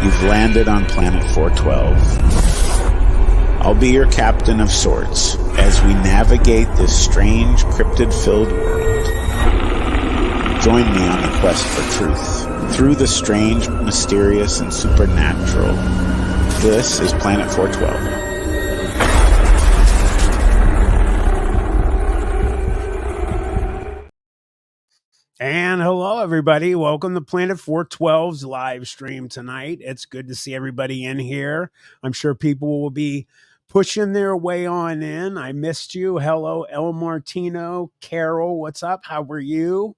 You've landed on planet 412. I'll be your captain of sorts as we navigate this strange, cryptid-filled world. Join me on the quest for truth, through the strange, mysterious, and supernatural. This is Planet 412. And hello, everybody. Welcome to Planet 412's live stream tonight. It's good to see everybody in here. I'm sure people will be pushing their way on in. I missed you. Hello, El Martino. Carol, what's up? How are you?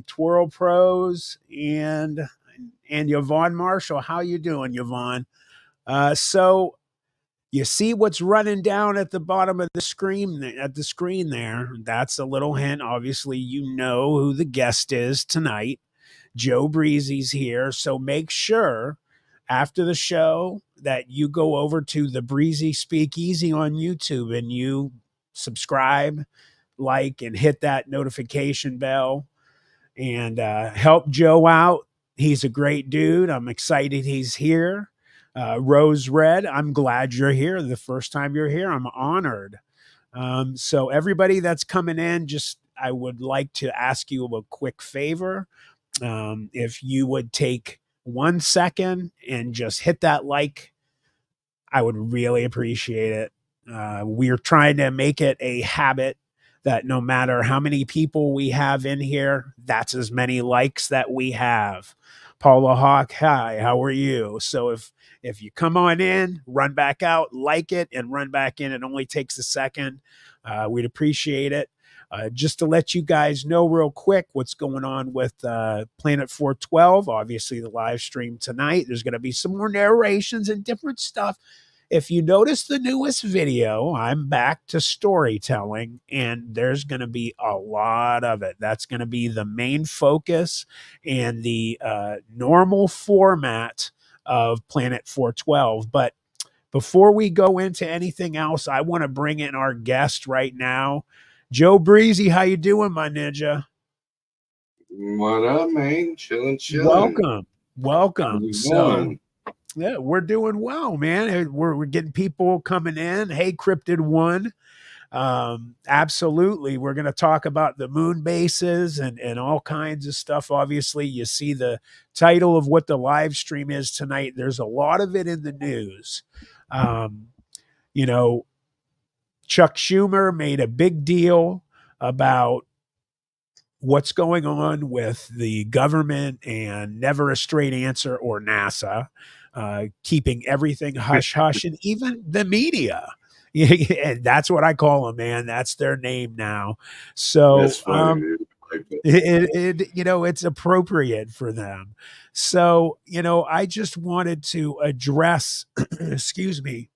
Twirl Pros and Yvonne Marshall. How you doing, Yvonne? So you see what's running down at the bottom of the screen there. That's a little hint. Obviously, you know who the guest is tonight. Joe Breezy's here. So make sure after the show that you go over to the Breezy Speakeasy on YouTube and you subscribe, like, and hit that notification bell and help Joe out. He's a great dude. I'm excited he's here. Rose Red, I'm glad you're here. The first time you're here, I'm honored. So everybody that's coming in, I would like to ask you a quick favor. If you would take 1 second and just hit that like, I would really appreciate it. We're trying to make it a habit that no matter how many people we have in here, that's as many likes that we have. Paula Hawk, hi, how are you? So if you come on in, run back out, like it, and run back in, it only takes a second. We'd appreciate it. Just to let you guys know real quick what's going on with Planet 412, obviously the live stream tonight. There's going to be some more narrations and different stuff. If you notice the newest video, I'm back to storytelling, and there's going to be a lot of it. That's going to be the main focus and the normal format of Planet 412. But before we go into anything else, I want to bring in our guest right now. Joe Breezy, how you doing, my ninja? What up, man? Chilling. Welcome. So, yeah, we're doing well, man. We're getting people coming in. Hey, Cryptid One. Absolutely. We're going to talk about the moon bases and all kinds of stuff. Obviously, you see the title of what the live stream is tonight. There's a lot of it in the news. Chuck Schumer made a big deal about what's going on with the government and never a straight answer, or NASA, keeping everything hush hush, and even the media. And that's what I call them, man. That's their name now. So that's funny, dude. it's appropriate for them. So, I just wanted to address, excuse me,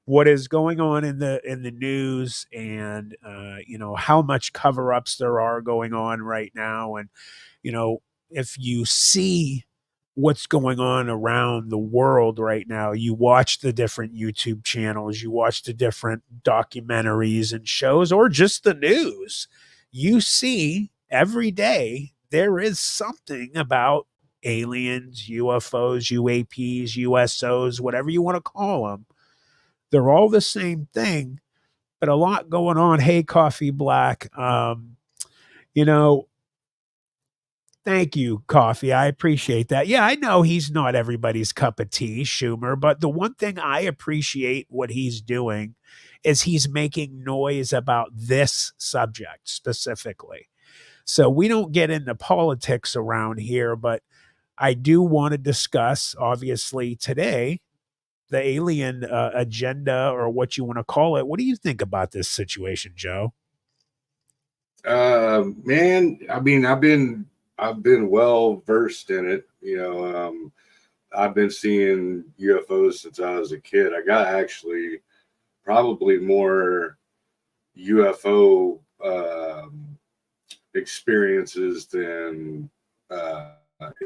what is going on in the news, and how much cover-ups there are going on right now. And if you see what's going on around the world right now, you watch the different YouTube channels, you watch the different documentaries and shows, or just the news, you see every day there is something about aliens, UFOs, UAPs, USOs, whatever you want to call them. They're all the same thing, but a lot going on. Hey, Coffee Black. Thank you, Coffee. I appreciate that. Yeah, I know he's not everybody's cup of tea, Schumer, but the one thing I appreciate what he's doing is he's making noise about this subject specifically. So we don't get into politics around here, but I do want to discuss, obviously, today, the alien agenda, or what you want to call it. What do you think about this situation, Joe? Man, I mean, I've been well versed in it. I've been seeing UFOs since I was a kid. I got actually probably more UFO experiences than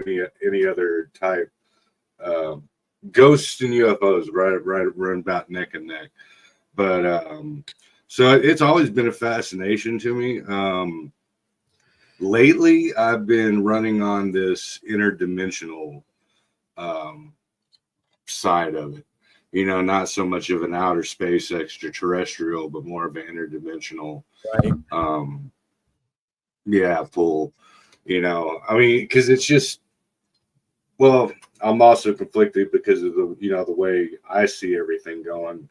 any other type. Ghosts and UFOs right about neck and neck. But so it's always been a fascination to me. Lately, I've been running on this interdimensional side of it. You know, not so much of an outer space extraterrestrial, but more of an interdimensional, Right. pull. You know, I mean, because it's just, well, I'm also conflicted because of the way I see everything going.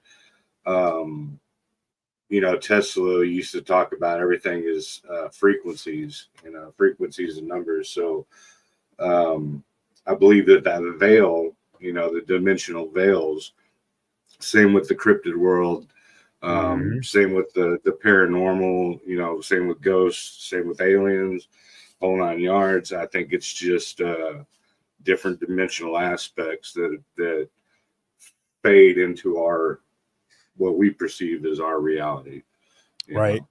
Tesla used to talk about everything is frequencies, frequencies and numbers. So I believe that veil, the dimensional veils, same with the cryptid world, same with the paranormal, same with ghosts, same with aliens, whole 9 yards. I think it's just different dimensional aspects that fade into what we perceive as our reality. Right.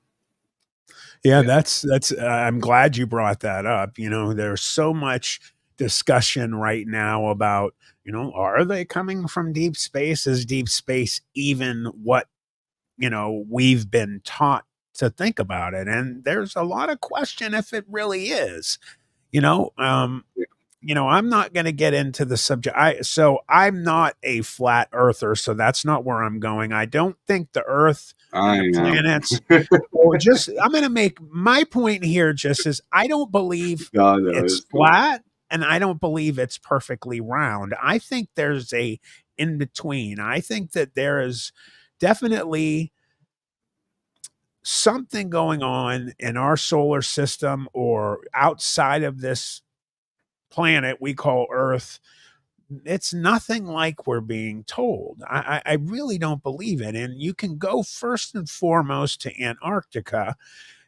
Yeah, that's I'm glad you brought that up. There's so much discussion right now about, are they coming from deep space? Is deep space even what, we've been taught to think about it? And there's a lot of question if it really is. You know, um, I'm not going to get into the subject. I'm not a flat earther, so that's not where I'm going. I don't think the Earth and I the am. planets, or just I'm going to make my point here. Just as I don't believe God, no, it's it's cool. flat, and I don't believe it's perfectly round. I think there's a in between. I think that there is definitely something going on in our solar system or outside of this planet we call Earth. It's nothing like we're being told. I really don't believe it. And you can go first and foremost to Antarctica.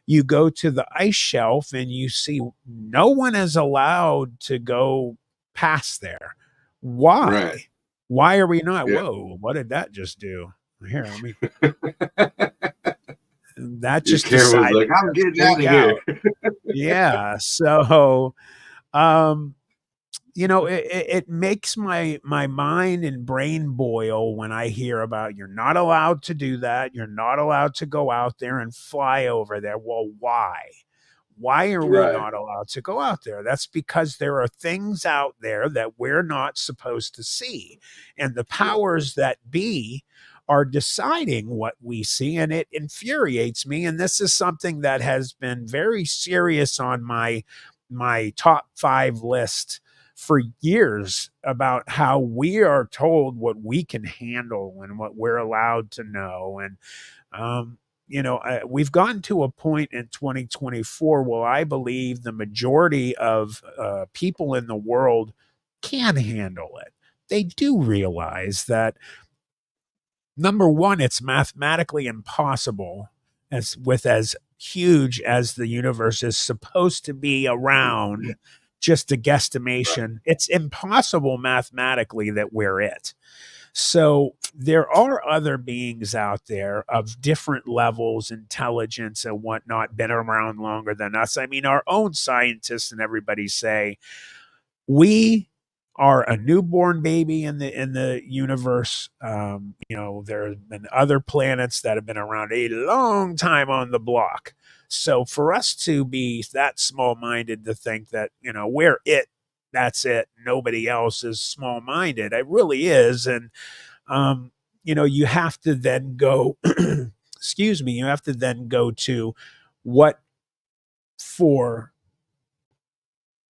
You go to the ice shelf and you see no one is allowed to go past there. Why? Right. Why are we not? Yeah. Whoa, what did that just do? Here, let me. That Your just camera was decided like, I'm to getting out freak of here. out. Yeah. So, um, it makes my mind and brain boil when I hear about you're not allowed to do that. You're not allowed to go out there and fly over there. Well, why? Why are we Right. not allowed to go out there? That's because there are things out there that we're not supposed to see. And the powers that be are deciding what we see. And it infuriates me. And this is something that has been very serious on my top 5 list for years, about how we are told what we can handle and what we're allowed to know. And we've gotten to a point in 2024 where I believe the majority of people in the world can handle it. They do realize that, number one, it's mathematically impossible, as huge as the universe is supposed to be around, just a guesstimation. It's impossible mathematically that we're it. So there are other beings out there of different levels, intelligence and whatnot, been around longer than us. I mean, our own scientists and everybody say we are a newborn baby in the universe. There have been other planets that have been around a long time on the block. So for us to be that small minded to think that we're it, that's it, nobody else is small minded. It really is. And you have to then go. Excuse me. You have to then go to what for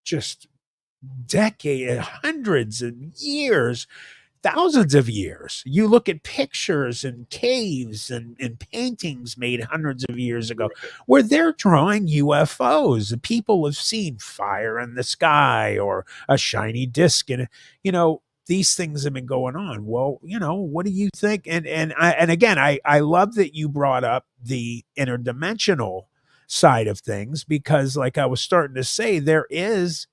just decades, hundreds of years, thousands of years. You look at pictures and caves and paintings made hundreds of years ago where they're drawing UFOs. People have seen fire in the sky or a shiny disc. And, these things have been going on. Well, what do you think? And again, I love that you brought up the interdimensional side of things, because like I was starting to say, there is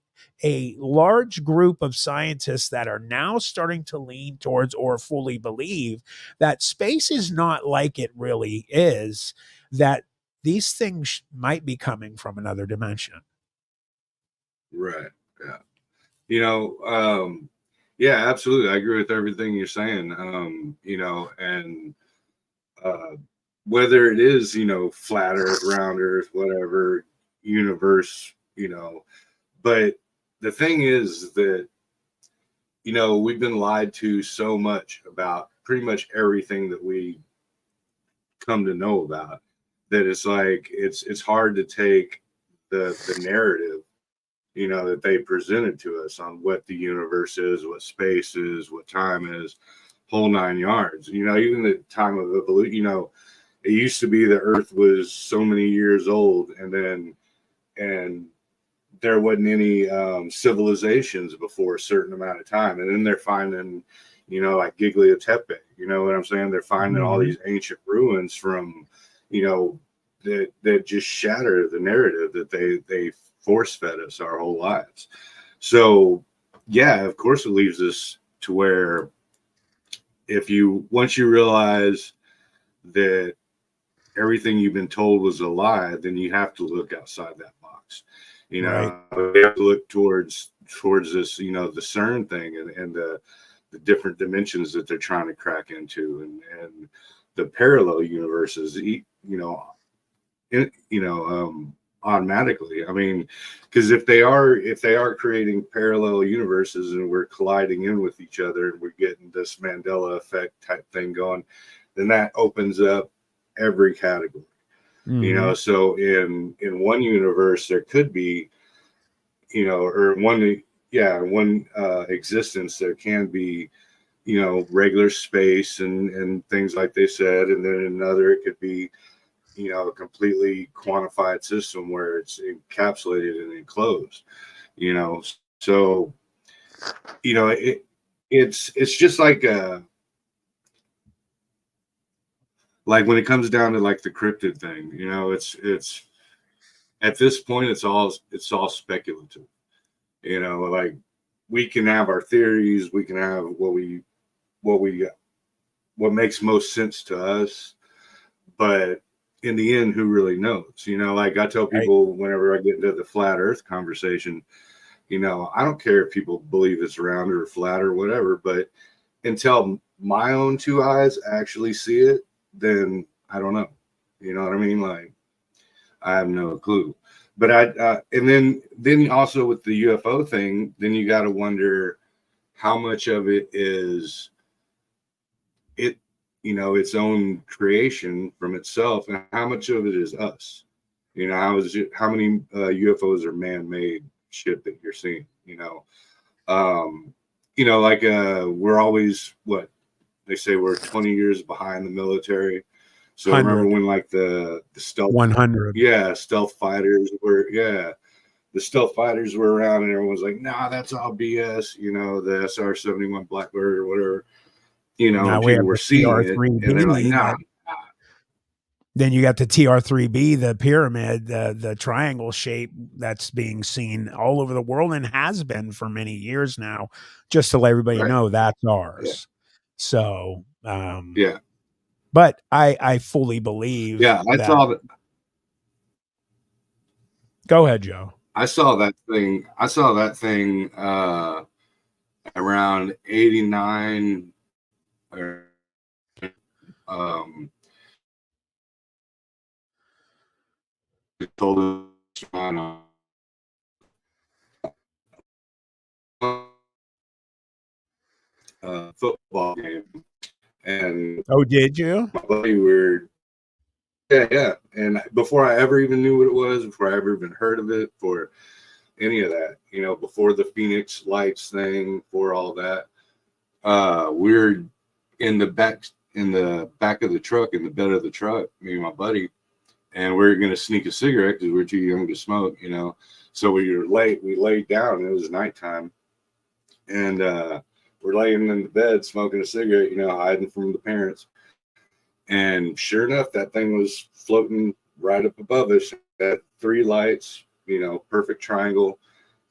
a large group of scientists that are now starting to lean towards or fully believe that space is not like it really is, that these things might be coming from another dimension. Right. Yeah. Yeah, absolutely. I agree with everything you're saying. And whether it is, flat earth, round earth, whatever, universe, but the thing is that you know, we've been lied to so much about pretty much everything that we come to know about, that it's like it's hard to take the narrative, you know, that they presented to us on what the universe is, what space is, what time is, whole 9 yards. You know, even the time of evolution, you know, it used to be the Earth was so many years old, and there wasn't any civilizations before a certain amount of time, and then they're finding, you know, like Gigliotepe. You know what I'm saying? They're finding all these ancient ruins from, you know, that just shatter the narrative that they force fed us our whole lives. So yeah, of course it leaves us to where, if you once you realize that everything you've been told was a lie, then you have to look outside that box. You know, you have to look towards this, you know, the CERN thing, and the different dimensions that they're trying to crack into, and the parallel universes, you know, automatically. I mean, because if they are creating parallel universes and we're colliding in with each other and we're getting this Mandela effect type thing going, then that opens up every category. You know, so in one universe there could be, you know, or one existence there can be, you know, regular space and things like they said, and then in another it could be, you know, a completely quantified system where it's encapsulated and enclosed, you know. So, you know, it's just like when it comes down to like the cryptid thing, you know, it's at this point it's all speculative. You know, like we can have our theories, we can have what makes most sense to us, but in the end, who really knows? You know, like I tell people whenever I get into the flat earth conversation, you know, I don't care if people believe it's round or flat or whatever, but until my own two eyes actually see it, then I don't know. You know what I mean? Like, I have no clue. But and then also with the UFO thing, then you got to wonder how much of it is it, you know, its own creation from itself, and how much of it is us. You know, how many UFOs are man-made shit that you're seeing? You know, like we're always, what they say, we're 20 years behind the military. So 100. remember when like the stealth 100. stealth fighters were the stealth fighters were around, and everyone's like, nah, that's all BS. You know, the SR-71 Blackbird or whatever. You know, Now and we people have were the seeing it, and they're like, TR3B. nah. Then you got the TR3B, the pyramid, the triangle shape that's being seen all over the world and has been for many years now. Just to let everybody know, that's ours. Yeah. So, yeah. But I fully believe. Yeah, I saw that. Go ahead, Joe. I saw that thing around 89. Told us on a football game, and did you? my buddy were yeah, and before I ever even knew what it was, before I ever even heard of it, for any of that, you know, before the Phoenix Lights thing, for all that, we're in the back of the truck, in the bed of the truck, me and my buddy, and we're gonna sneak a cigarette because we're too young to smoke, you know. So we laid down, it was nighttime, and we're laying in the bed smoking a cigarette, you know, hiding from the parents. And sure enough, that thing was floating right up above us. It had 3 lights, you know, perfect triangle.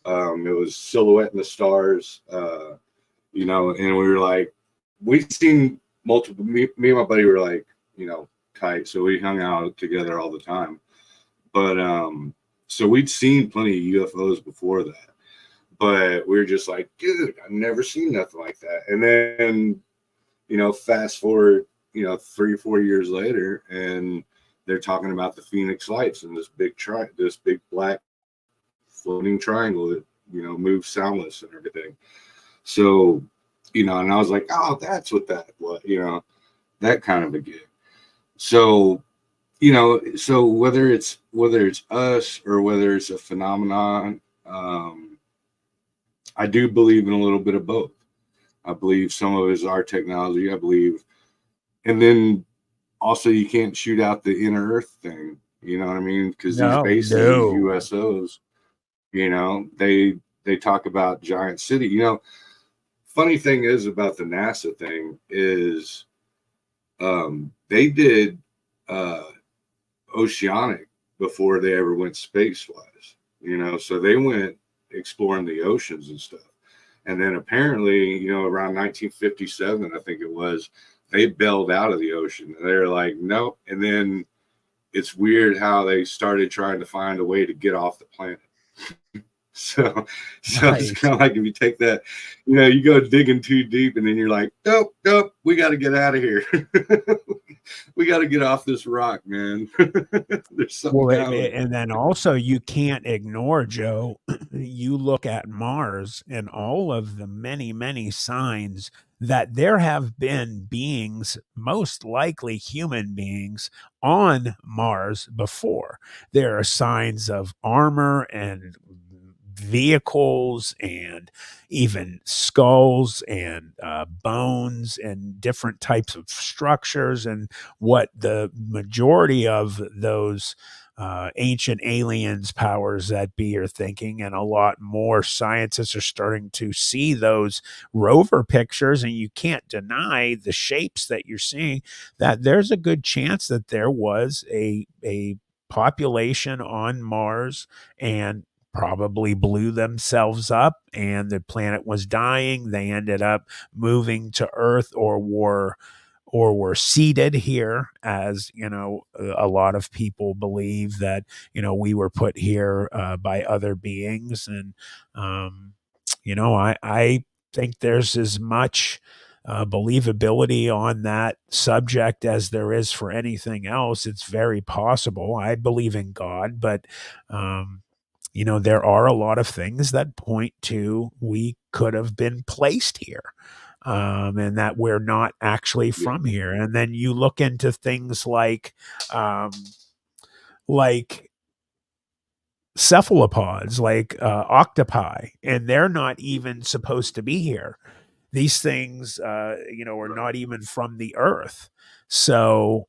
It was silhouetting the stars, you know, and we were like, we'd seen multiple, me and my buddy were like, you know, tight. So we hung out together all the time. But so we'd seen plenty of UFOs before that. But we were just like, dude, I've never seen nothing like that. And then, you know, fast forward, you know, 3 or 4 years later, and they're talking about the Phoenix Lights and this big black floating triangle that, you know, moves soundless and everything. So, and I was like, oh, that's what that was, that kind of a gig. So, so whether it's us or whether it's a phenomenon, I do believe in a little bit of both. I believe some of it is our technology. I believe, and then also you can't shoot out the inner Earth thing. You know what I mean? Because these bases, these USOs, they talk about giant city. Funny thing is about the NASA thing is, they did oceanic before they ever went space wise. So they went exploring the oceans and stuff. And then apparently, around 1957, I think it was, they bailed out of the ocean. And they're like, nope. And then it's weird how they started trying to find a way to get off the planet. So it's kind of like if you take that, you go digging too deep and then you're like, nope, we got to get out of here. We got to get off this rock, man. There's something and then also you can't ignore, Joe, you look at Mars and all of the many, many signs that there have been beings, most likely human beings, on Mars before. There are signs of armor and vehicles and even skulls and bones and different types of structures, and what the majority of those ancient aliens, powers that be, are thinking. And a lot more scientists are starting to see those rover pictures, and you can't deny the shapes that you're seeing, that there's a good chance that there was a population on Mars and probably blew themselves up and the planet was dying. They ended up moving to Earth, or were seeded here, as a lot of people believe that we were put here by other beings. And I think there's as much believability on that subject as there is for anything else. It's very possible. I believe in God, but there are a lot of things that point to we could have been placed here, and that we're not actually from here. And then you look into things like cephalopods, like octopi, and they're not even supposed to be here. These things, are not even from the earth. So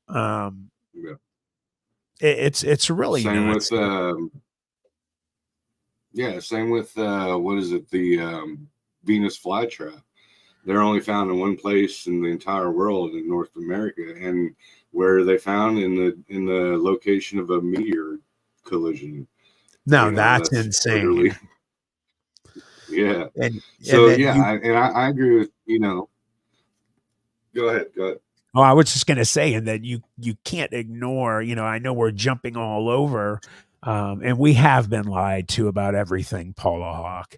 it's really same nuts. Same with what is it, the Venus flytrap. They're only found in one place in the entire world, in North America, and where they found in the location of a meteor collision. No, that's insane. Yeah. And so then I agree with Go ahead. Oh, I was just going to say, and then you can't ignore. I know we're jumping all over, and we have been lied to about everything, Paula Hawk.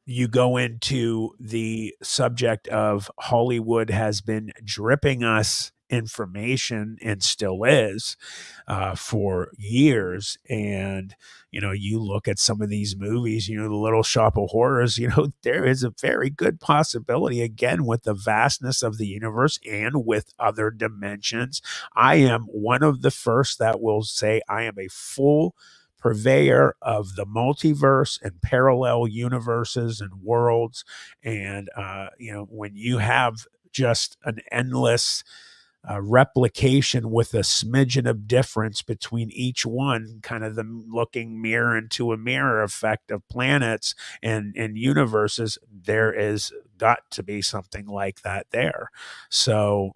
You go into the subject of Hollywood has been dripping us information, and still is, for years. And you look at some of these movies, the Little Shop of Horrors, there is a very good possibility, again, with the vastness of the universe and with other dimensions. I am one of the first that will say I am a full purveyor of the multiverse and parallel universes and worlds. And when you have just an endless replication with a smidgen of difference between each one, kind of the looking mirror into a mirror effect of planets and universes, there is got to be something like that there. So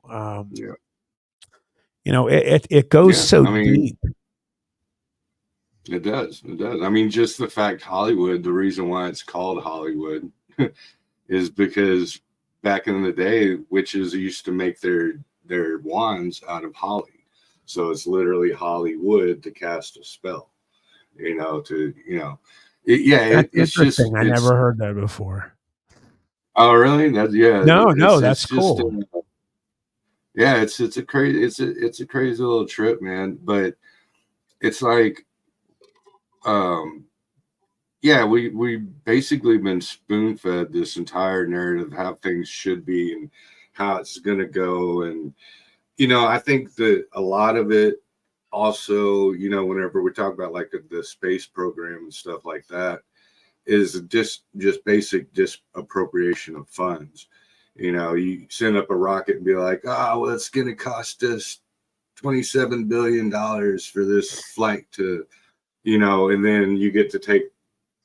it goes so deep. It does. I mean, just the fact Hollywood, the reason why it's called Hollywood is because back in the day, witches used to make their wands out of holly. So it's literally Hollywood to cast a spell, it's interesting. I never heard that before. Oh, really? No, that's cool. It's a crazy little trip, man. But it's like, yeah, we basically been spoon fed this entire narrative of how things should be and how it's going to go. And I think that a lot of it also, whenever we talk about like the space program and stuff like that, is just basic disappropriation of funds. You send up a rocket and be like, oh, well, it's going to cost us $27 billion for this flight to, and then you get to take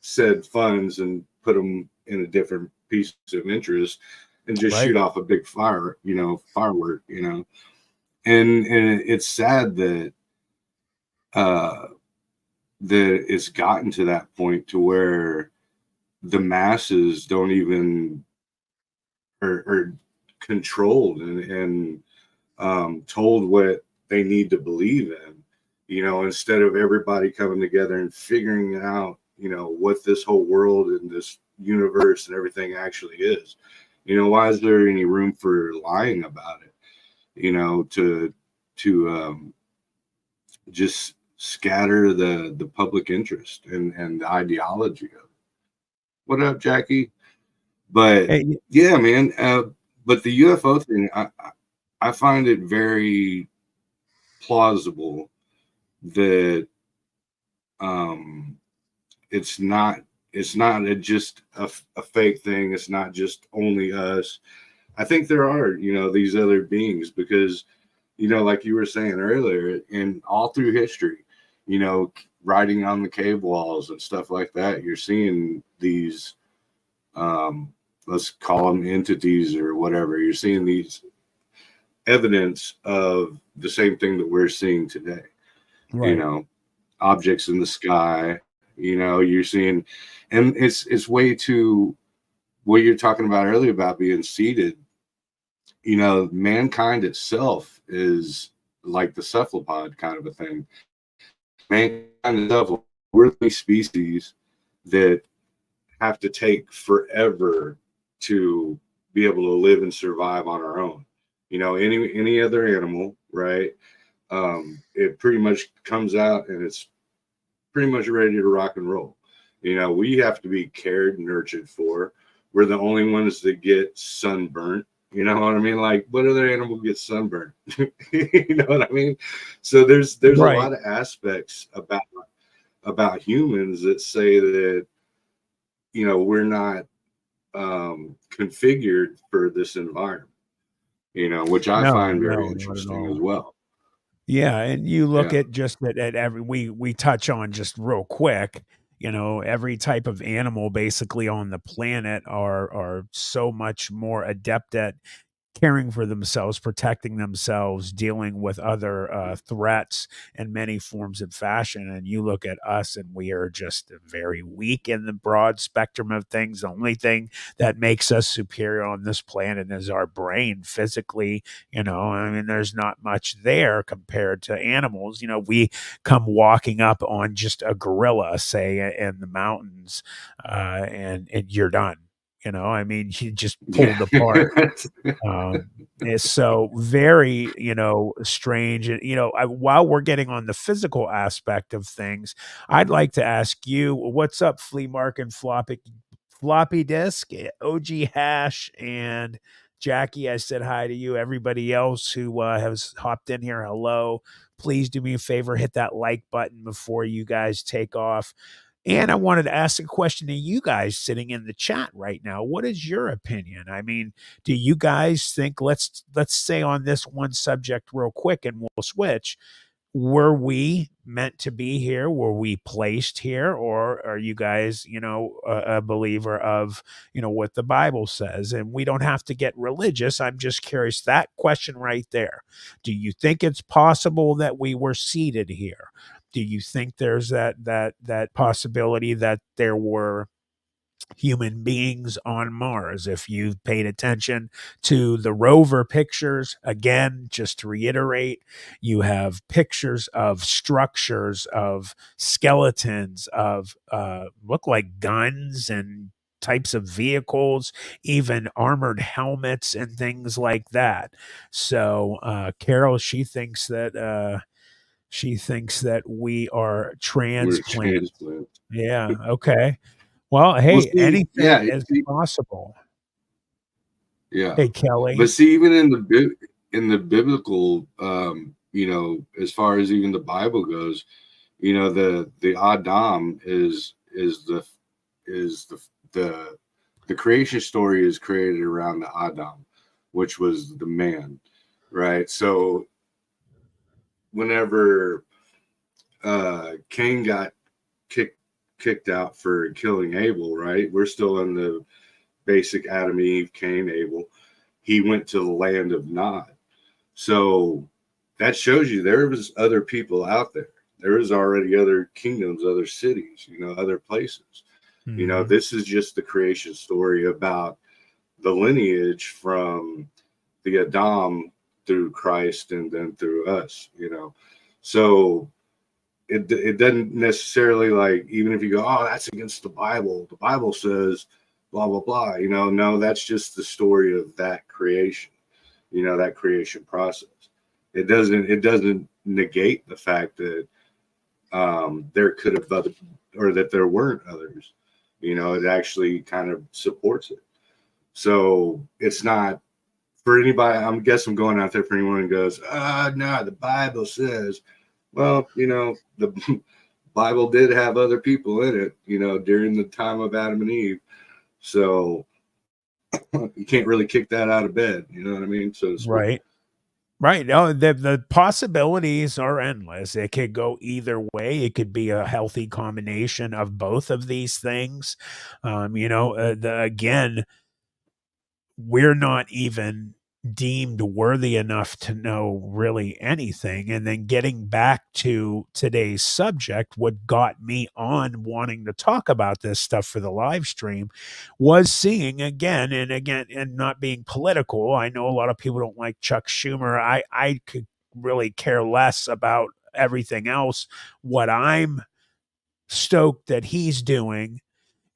said funds and put them in a different piece of interest and just Right. shoot off a big firework, and it's sad that that it's gotten to that point to where the masses don't even are controlled and told what they need to believe in, instead of everybody coming together and figuring out, what this whole world and this universe and everything actually is. Why is there any room for lying about it? To just scatter the public interest and the ideology of it. What up, Jackie? But Hey, yeah, man. But the UFO thing, I find it very plausible that it's not just a fake thing. It's not just only us. I think there are these other beings because like you were saying earlier, and all through history, writing on the cave walls and stuff like that, you're seeing these let's call them entities or whatever. You're seeing these evidence of the same thing that we're seeing today. right. Objects in the sky. You're seeing, and it's way too what you're talking about earlier about being seeded. Mankind itself is like the cephalopod kind of a thing. Mankind itself, we're the species that have to take forever to be able to live and survive on our own. Any other animal, right? It pretty much comes out and it's pretty much ready to rock and roll. We have to be cared and nurtured for. We're the only ones that get sunburnt. You know what I mean? Like, what other animal gets sunburnt? You know what I mean? So there's a Right. lot of aspects about humans that say that we're not configured for this environment. Which I No, find very no, not at interesting as all. well. Yeah, and you look Yeah. at just at every we touch on just real quick, every type of animal basically on the planet are so much more adept at caring for themselves, protecting themselves, dealing with other threats in many forms and fashion. And you look at us, and we are just very weak in the broad spectrum of things. The only thing that makes us superior on this planet is our brain physically. I mean, there's not much there compared to animals. We come walking up on just a gorilla, say, in the mountains, and you're done. I mean, he just Yeah. pulled apart. It's so very, strange. And, while we're getting on the physical aspect of things, I'd like to ask you, what's up, flea market floppy disk, OG hash, and Jackie? I said hi to you. Everybody else who has hopped in here, hello. Please do me a favor, hit that like button before you guys take off. And I wanted to ask a question to you guys sitting in the chat right now. What is your opinion? I mean, do you guys think, let's say on this one subject real quick and we'll switch, were we meant to be here? Were we placed here? Or are you guys, a believer of, what the Bible says? And we don't have to get religious. I'm just curious, that question right there. Do you think it's possible that we were seated here? Do you think there's that possibility that there were human beings on Mars? If you've paid attention to the rover pictures, again, just to reiterate, you have pictures of structures, of skeletons, of look like guns and types of vehicles, even armored helmets and things like that. So Carol, she thinks that She thinks that we are We're transplants. transplants. Yeah. Okay. Well, Well, hey, see, anything is possible. yeah. Hey, But Kelly. see, even in the biblical, you know, as far as even the Bible goes, you know, the Adam is the the creation story is created around the Adam, which was the man, right? So whenever Cain got kicked out for killing Abel, right? We're still in the basic Adam, Eve, Cain, Abel. He went to the land of Nod. So that shows you there was other people out there. There was already other kingdoms, other cities, you know, other places. You know, Mhm. this is just the creation story about the lineage from the Adam through Christ and then through us, you know. So it doesn't necessarily, like, even if you go, oh, that's against the Bible says blah blah blah, you know, no, that's just the story of that creation, you know, that creation process. It doesn't negate the fact that there could have other, or that there weren't others, you know. It actually kind of supports it. So it's not for anybody. I'm guessing I'm going out there for anyone who goes, no, the Bible says. Well, you know, the Bible did have other people in it, you know, during the time of Adam and Eve. So you can't really kick that out of bed, you know what I mean? So to speak. Right. Right. No, the possibilities are endless. It could go either way. It could be a healthy combination of both of these things. Again, we're not even deemed worthy enough to know really anything. And then getting back to today's subject, what got me on wanting to talk about this stuff for the live stream was seeing again and again, and not being political. I know a lot of people don't like Chuck Schumer. I could really care less about everything else. What I'm stoked that he's doing,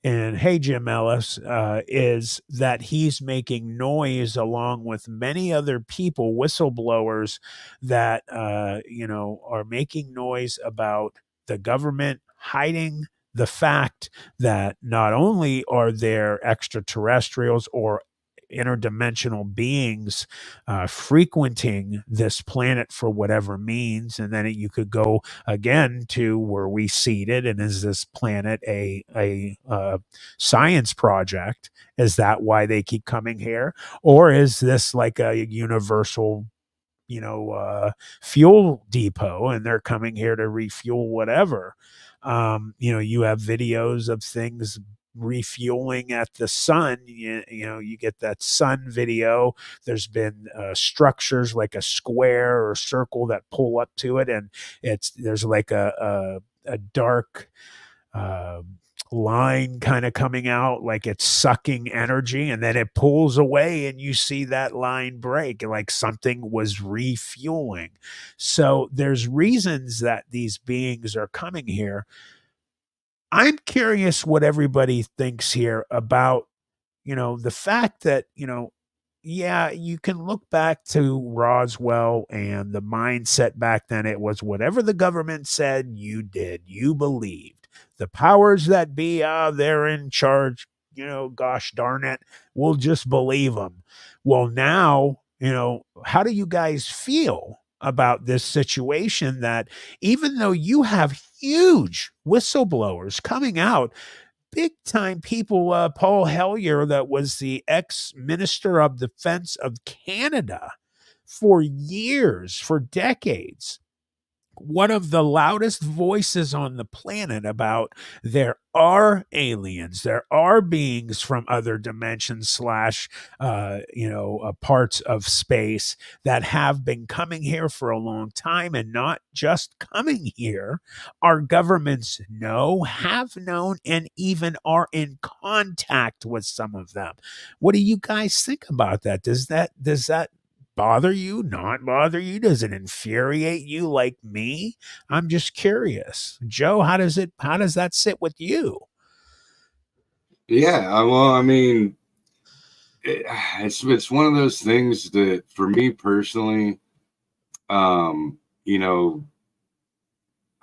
and hey, Jim Ellis, is that he's making noise along with many other people, whistleblowers that, are making noise about the government hiding the fact that not only are there extraterrestrials or interdimensional beings frequenting this planet for whatever means, and then you could go again to were we seeded, and is this planet a science project? Is that why they keep coming here, or is this like a universal fuel depot and they're coming here to refuel whatever? You have videos of things refueling at the sun. You get that sun video. There's been structures like a square or circle that pull up to it, and there's like a dark uh, line kind of coming out, like it's sucking energy, and then it pulls away and you see that line break, like something was refueling. So there's reasons that these beings are coming here. I'm curious what everybody thinks here about, the fact that, yeah, you can look back to Roswell and the mindset back then. It was whatever the government said, you did, you believed. The powers that be, they're in charge, gosh darn it, we'll just believe them. Well, now, how do you guys feel about this situation that even though you have huge whistleblowers coming out, big time people, Paul Hellyer, that was the ex minister of defense of Canada for years, for decades, one of the loudest voices on the planet about there are aliens, there are beings from other dimensions slash parts of space that have been coming here for a long time, and not just coming here. Our governments know, have known, and even are in contact with some of them. What do you guys think about that? Does that bother you, not bother you? Does it infuriate you like me? I'm just curious. Joe, how does that sit with you? Yeah, well, I mean, it's one of those things that for me personally, you know,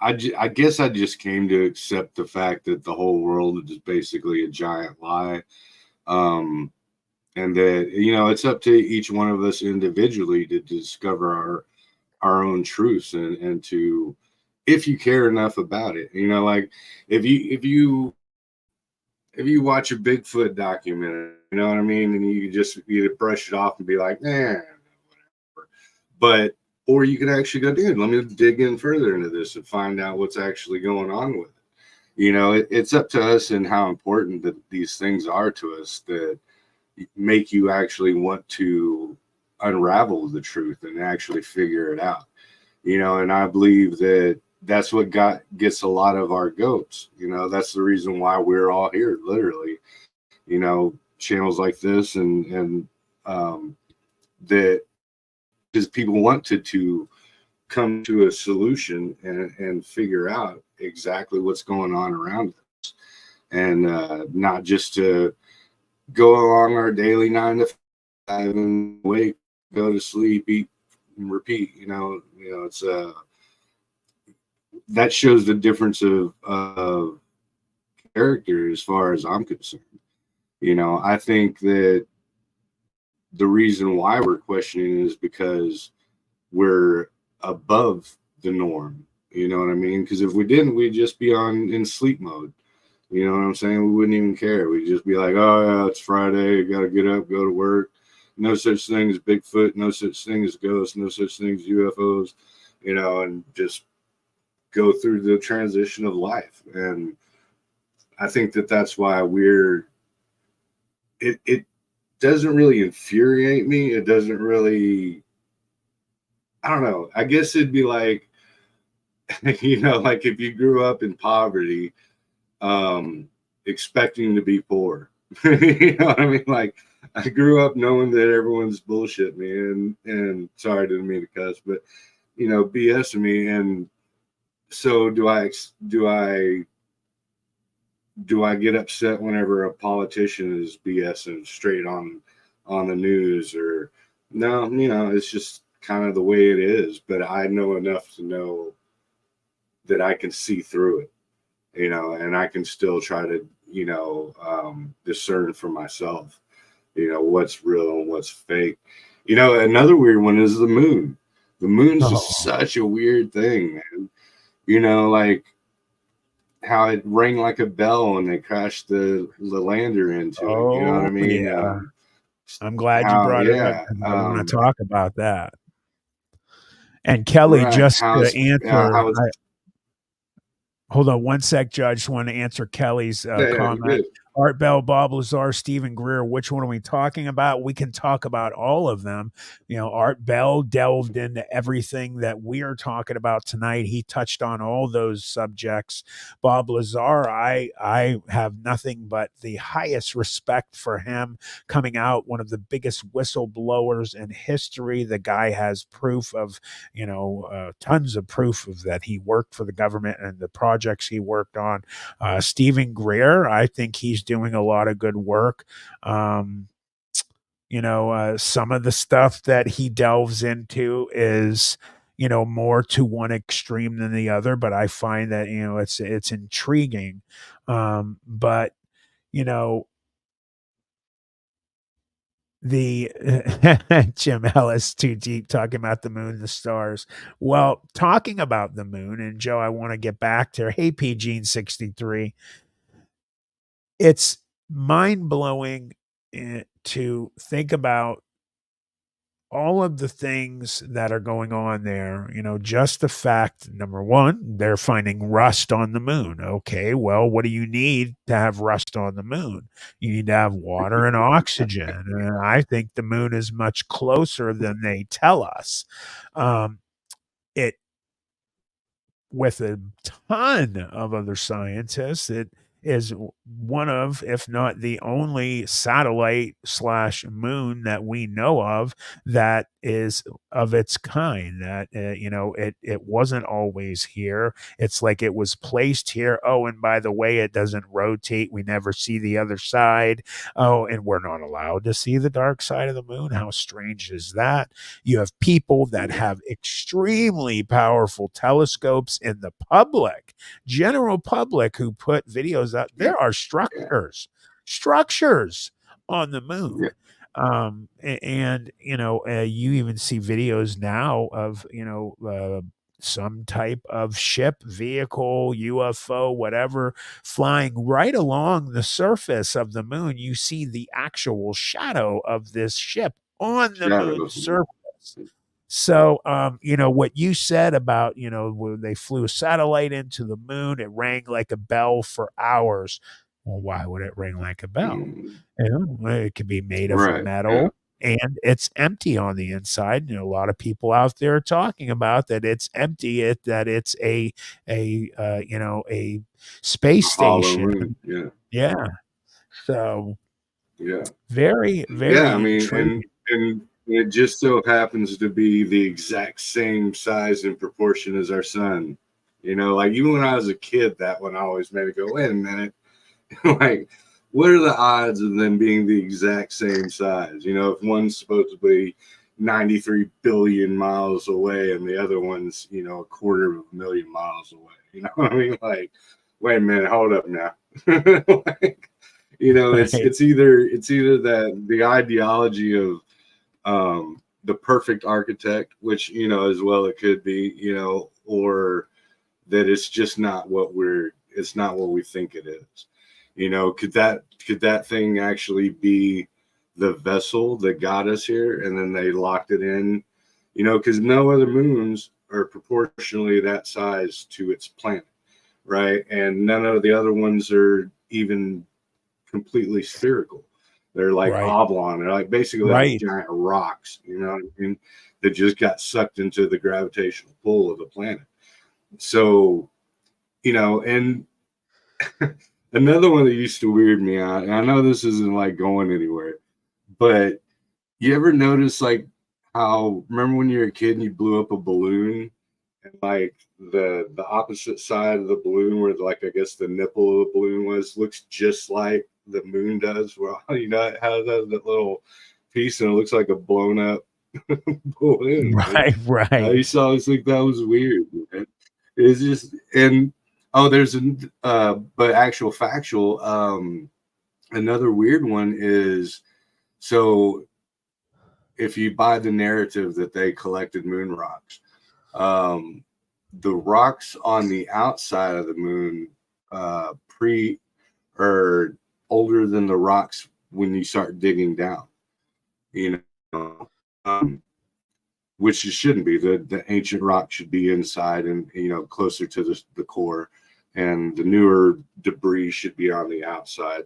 I guess I just came to accept the fact that the whole world is basically a giant lie. And that, it's up to each one of us individually to discover our own truths, and to, if you care enough about it, like if you watch a Bigfoot documentary, you know what I mean, and you just either brush it off and be like, whatever. But or you can actually go, dude, let me dig in further into this and find out what's actually going on with it. It's up to us and how important that these things are to us that make you actually want to unravel the truth and actually figure it out. And I believe that that's what gets a lot of our goats. That's the reason why we're all here, literally. Channels like this, and that because people wanted to come to a solution and figure out exactly what's going on around us, and not just to go along our daily 9 to 5 and wake, go to sleep, eat, and repeat. It's that shows the difference of character as far as I'm concerned. I think that the reason why we're questioning is because we're above the norm. You know what I mean? Because if we didn't, we'd just be in sleep mode. You know what I'm saying? We wouldn't even care. We'd just be like, oh, yeah, it's Friday. Got to get up, go to work. No such thing as Bigfoot. No such thing as ghosts. No such thing as UFOs. And just go through the transition of life. And I think that that's why it doesn't really infuriate me. It doesn't really, I don't know. I guess it'd be like, like if you grew up in poverty, expecting to be poor. You know what I mean? Like, I grew up knowing that everyone's bullshit me, and sorry, I didn't mean to cuss, but BS me. And so do I get upset whenever a politician is BSing straight on the news? Or no, it's just kind of the way it is. But I know enough to know that I can see through it, and I can still try to, discern for myself, what's real and what's fake. Another weird one is the moon. The moon's just such a weird thing, man. Like how it rang like a bell when they crashed the lander into it. You know what I mean? Yeah. I'm glad you brought it up. I want to talk about that. And Kelly, right, just to answer, hold on one sec, Judge. Just want to answer Kelly's comment. Art Bell, Bob Lazar, Stephen Greer, which one are we talking about? We can talk about all of them. Art Bell delved into everything that we are talking about tonight. He touched on all those subjects. Bob Lazar, I have nothing but the highest respect for him, coming out one of the biggest whistleblowers in history. The guy has proof of, tons of proof of that he worked for the government and the projects he worked on. Stephen Greer, I think he's doing a lot of good work. Some of the stuff that he delves into is, more to one extreme than the other, but I find that, it's intriguing. But, the Jim Ellis, too deep, talking about the moon, the stars. Well, talking about the moon, and Joe, I want to get back to, hey, PG 63. It's mind blowing to think about all of the things that are going on there. Just the fact, number one, they're finding rust on the moon. Okay, well, what do you need to have rust on the moon? You need to have water and oxygen. And I think the moon is much closer than they tell us. It, with a ton of other scientists, is one of, if not the only satellite slash moon that we know of that is of its kind. That it wasn't always here. It's like it was placed here. Oh, and by the way, it doesn't rotate. We never see the other side. Oh, and we're not allowed to see the dark side of the moon. How strange is that? You have people that have extremely powerful telescopes in the public, general public, who put videos out. There are structures on the moon. And you even see videos now of some type of ship, vehicle, UFO, whatever, flying right along the surface of the moon. You see the actual shadow of this ship on the moon's surface. So, what you said about, when they flew a satellite into the moon, it rang like a bell for hours. Well, why would it ring like a bell? It could be made of metal and it's empty on the inside. A lot of people out there are talking about that it's empty, that it's a space station. Yeah. So, very, very intriguing. And it just so happens to be the exact same size and proportion as our sun. Like even when I was a kid, that one always made me go, wait a minute. Like, what are the odds of them being the exact same size? If one's supposedly 93 billion miles away and the other one's, a 250,000 miles away. You know what I mean? Like, wait a minute, hold up now. Like, it's either that the ideology of the perfect architect, which as well it could be, or that it's just not what we think it is. Could that thing actually be the vessel that got us here, and then they locked it in? Because no other moons are proportionally that size to its planet, right? And none of the other ones are even completely spherical. They're like oblong. They're like basically like giant rocks, that just got sucked into the gravitational pull of the planet. So, and another one that used to weird me out, and I know this isn't like going anywhere, but you ever notice like how, remember when you were a kid and you blew up a balloon, and like the opposite side of the balloon, where like I guess the nipple of the balloon looks just like the moon does? Well, it has that little piece and it looks like a blown up balloon. Right. I used to always think that was weird, man. It's just, and there's but actual factual, another weird one is, so if you buy the narrative that they collected moon rocks, the rocks on the outside of the moon are older than the rocks when you start digging down, which it shouldn't be. The ancient rock should be inside and closer to the core, and the newer debris should be on the outside.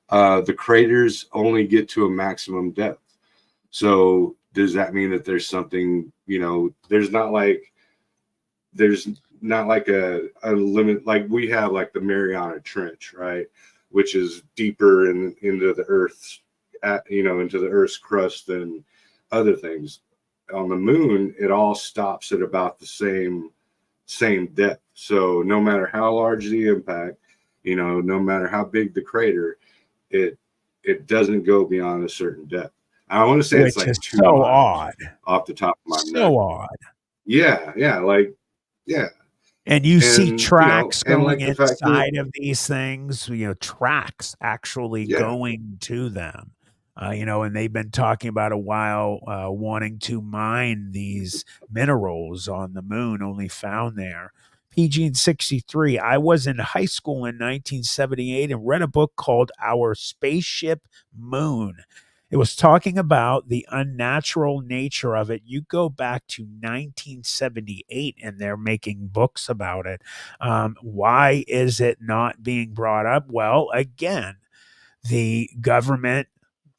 The craters only get to a maximum depth. So does that mean that there's something, there's not like a limit, like we have like the Mariana Trench, right? Which is deeper into the earth's, into the earth's crust than other things. On the moon, it all stops at about the same depth. So no matter how large the impact, no matter how big the crater, it doesn't go beyond a certain depth. I want to say it's like 2 miles odd off the top of my neck. So odd. Yeah. And you see tracks going like inside of these things, tracks actually going to them. And they've been talking about a while, wanting to mine these minerals on the moon, only found there. PG63, I was in high school in 1978 and read a book called Our Spaceship Moon. It was talking about the unnatural nature of it. You go back to 1978 and they're making books about it. Why is it not being brought up? Well, again, the government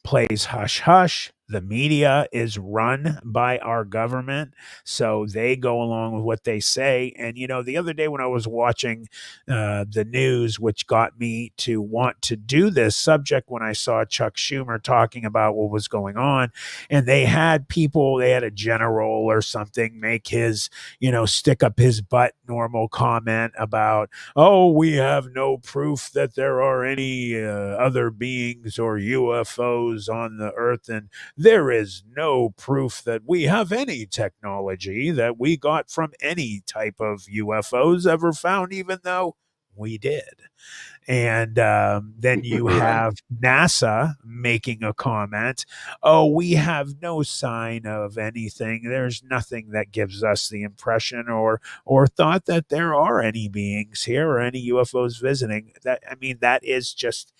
plays hush hush. The media is run by our government, so they go along with what they say. And the other day when I was watching the news, which got me to want to do this subject, when I saw Chuck Schumer talking about what was going on, and they had a general or something make his, stick up his butt normal comment about, oh, we have no proof that there are any other beings or UFOs on the earth, and there is no proof that we have any technology that we got from any type of UFOs ever found, even though we did. And then you Right. have NASA making a comment. Oh, we have no sign of anything. There's nothing that gives us the impression or thought that there are any beings here or any UFOs visiting. That is just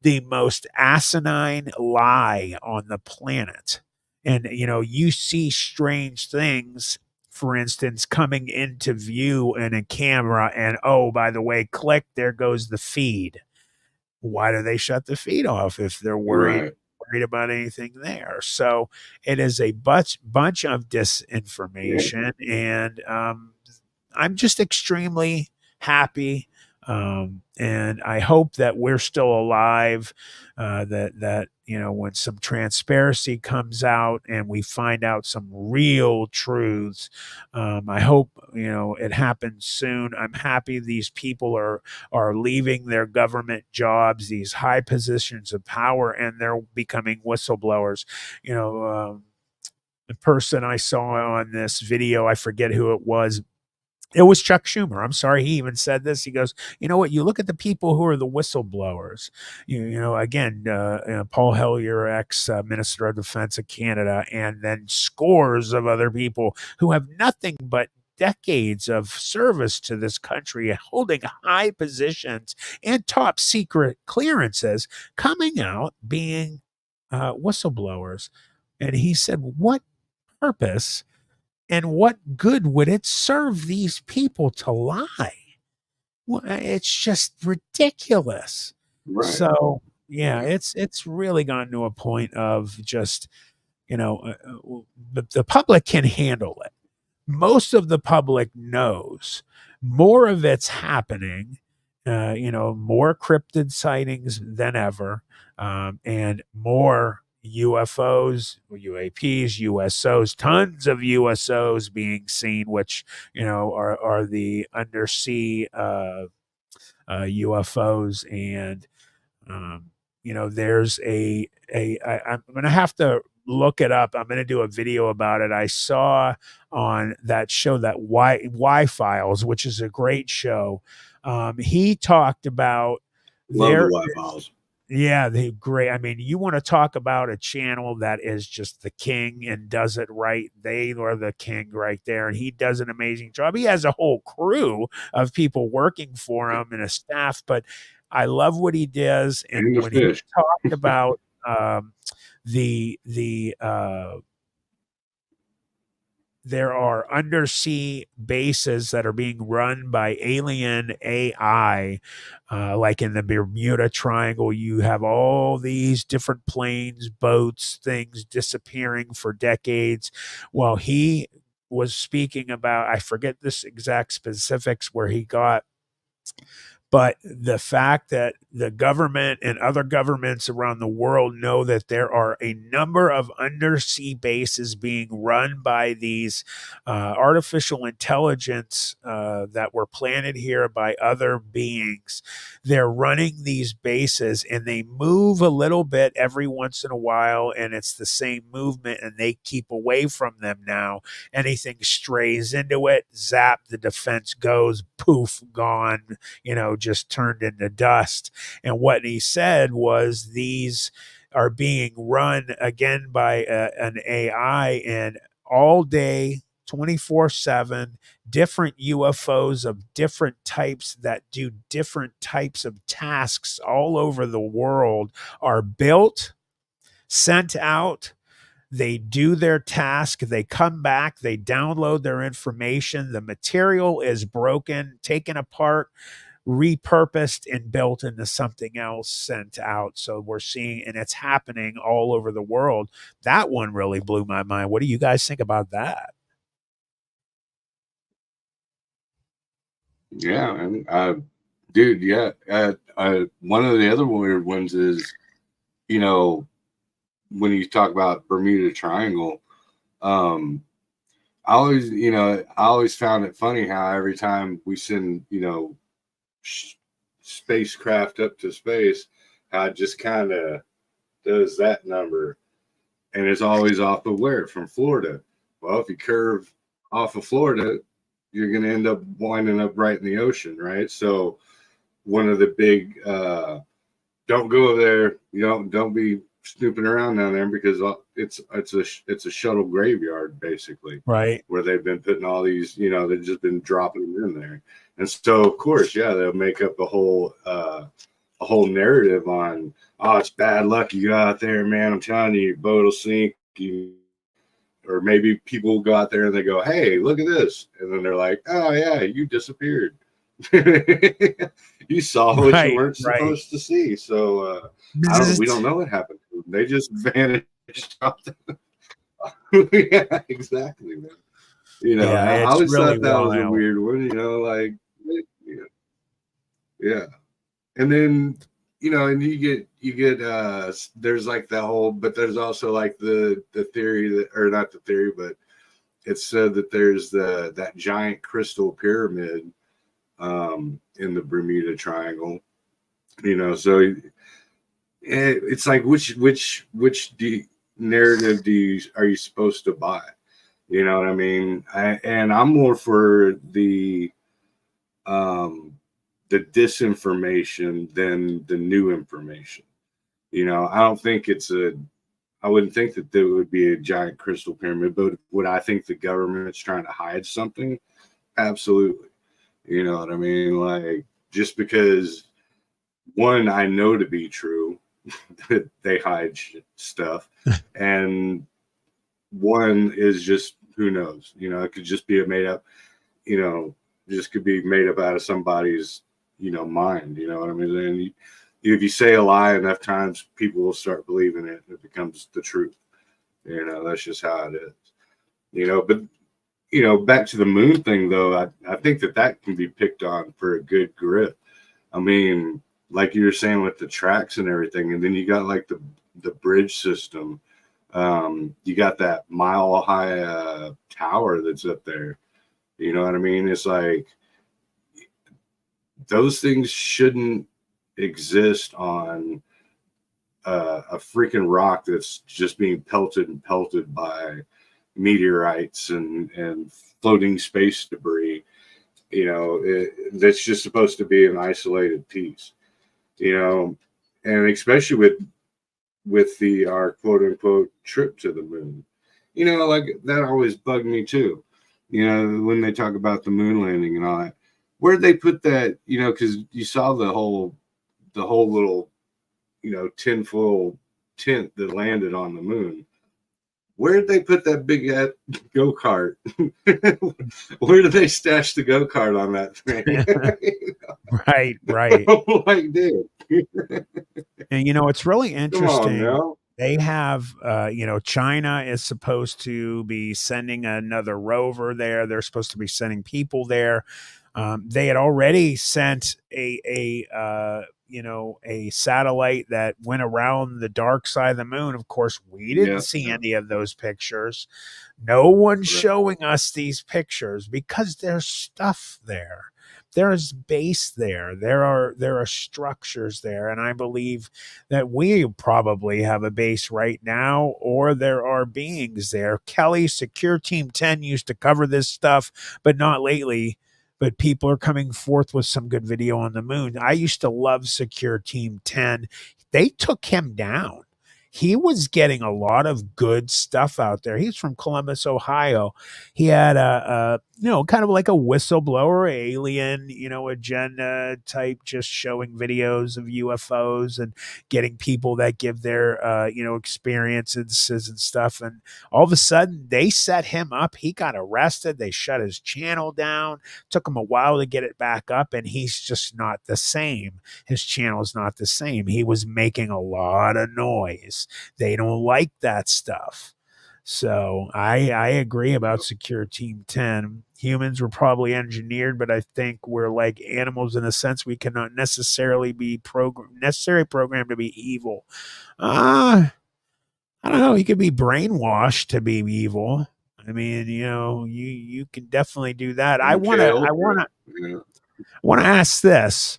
the most asinine lie on the planet. And you see strange things, for instance, coming into view in a camera, and oh, by the way, click, there goes the feed. Why do they shut the feed off if they're worried Right. about anything there? So it is a bunch of disinformation, and I'm just extremely happy, and I hope that we're still alive. That when some transparency comes out and we find out some real truths, I hope it happens soon. I'm happy these people are leaving their government jobs, these high positions of power, and they're becoming whistleblowers. The person I saw on this video, I forget who it was. It was Chuck Schumer. I'm sorry. He even said this. He goes, you know what? You look at the people who are the whistleblowers. Again, Paul Hellyer, ex Minister of Defense of Canada, and then scores of other people who have nothing but decades of service to this country, holding high positions and top secret clearances, coming out being whistleblowers. And he said, what purpose and what good would it serve these people to lie? Well, it's just ridiculous. Right. So yeah, it's really gotten to a point of just the public can handle it. Most of the public knows more of it's happening. More cryptid sightings than ever, and more UFOs, UAPs, USOs, tons of USOs being seen, which are the undersea UFOs. And there's I'm going to have to look it up. I'm going to do a video about it. I saw on that show, that Y Files, which is a great show. He talked about Love the there. White House. Yeah, they great. You want to talk about a channel that is just the king and does it right. They are the king right there, and he does an amazing job. He has a whole crew of people working for him and a staff, but I love what he does. And And the when he fish. talked about the there are undersea bases that are being run by alien AI, like in the Bermuda Triangle. You have all these different planes, boats, things disappearing for decades. Well, he was speaking about, I forget this exact specifics where he got, but the fact that the government and other governments around the world know that there are a number of undersea bases being run by these artificial intelligence that were planted here by other beings. They're running these bases and they move a little bit every once in a while, and it's the same movement, and they keep away from them now. Anything strays into it, zap, the defense goes, poof, gone, just turned into dust. And what he said was these are being run again by an AI, and all day, 24/7, different UFOs of different types that do different types of tasks all over the world are built, sent out. They do their task, they come back, they download their information, the material is broken, taken apart, repurposed and built into something else, sent out. So we're seeing, and it's happening all over the world. That one really blew my mind. What do you guys think about that? Yeah, and dude, yeah. One of the other weird ones is, you know, when you talk about Bermuda Triangle, um, I always found it funny how every time we send, spacecraft up to space, how it just kind of does that number, and it's always off of where? From Florida. Well, if you curve off of Florida, you're going to end up winding up right in the ocean, right? So one of the big don't go there, don't be snooping around down there, because it's a shuttle graveyard basically, Right. where they've been putting all these, they've just been dropping them in there. And so of course, yeah, they'll make up a whole narrative on, oh, it's bad luck you go out there, man, I'm telling you, your boat will sink. Or maybe people go out there and they go, hey, look at this, and then they're like, oh yeah, you disappeared. You saw what you weren't supposed to see. So we don't know what happened to them. They just vanished. Yeah, exactly, man. I always really thought that wild. was a weird one, like, yeah. And then, and you get there's like the whole, but there's also like the theory that, or not the theory, but it's said that there's that giant crystal pyramid in the Bermuda Triangle, so it's like, which narrative are you supposed to buy? You know what I mean? I'm more for the disinformation than the new information. I wouldn't think that there would be a giant crystal pyramid, but would I think the government's trying to hide something? Absolutely. You know what I mean? Like, just because one, I know to be true, that they hide stuff, and one is just, who knows? It could just be a made up, just could be made up out of somebody's, mind. You know what I mean? And if you say a lie enough times, people will start believing it, and it becomes the truth. That's just how it is. But back to the moon thing, though, I think that can be picked on for a good grip. I mean, like you were saying with the tracks and everything, and then you got like the bridge system. You got that mile high tower that's up there. You know what I mean? It's like, those things shouldn't exist on a freaking rock that's just being pelted by meteorites and floating space debris. That's just supposed to be an isolated piece. And especially with our quote unquote trip to the moon, like, that always bugged me too. When they talk about the moon landing and all that, where'd they put that? Because you saw the whole little, tinfoil tent that landed on the moon. Where did they put that big go-kart? Where did they stash the go-kart on that thing? Right. Like, dude. And it's really interesting. Come on, now. They have, China is supposed to be sending another rover there. They're supposed to be sending people there. They had already sent a satellite that went around the dark side of the moon. Of course, we didn't see any of those pictures. No one's showing us these pictures because there's stuff there. There's base there. There are structures there. And I believe that we probably have a base right now, or there are beings there. Kelly, Secure Team 10 used to cover this stuff, but not lately. But people are coming forth with some good video on the moon. I used to love Secure Team 10. They took him down. He was getting a lot of good stuff out there. He's from Columbus, Ohio. He had kind of like a whistleblower alien, agenda type, just showing videos of UFOs and getting people that give their, experiences and stuff. And all of a sudden they set him up. He got arrested. They shut his channel down. Took him a while to get it back up. And he's just not the same. His channel's not the same. He was making a lot of noise. They don't like that stuff. So I agree about Secure Team 10. Humans were probably engineered, but I think we're like animals in a sense. We cannot necessarily be programmed to be evil. I don't know. You could be brainwashed to be evil. I mean, you can definitely do that. I And want to killed. Yeah. ask this.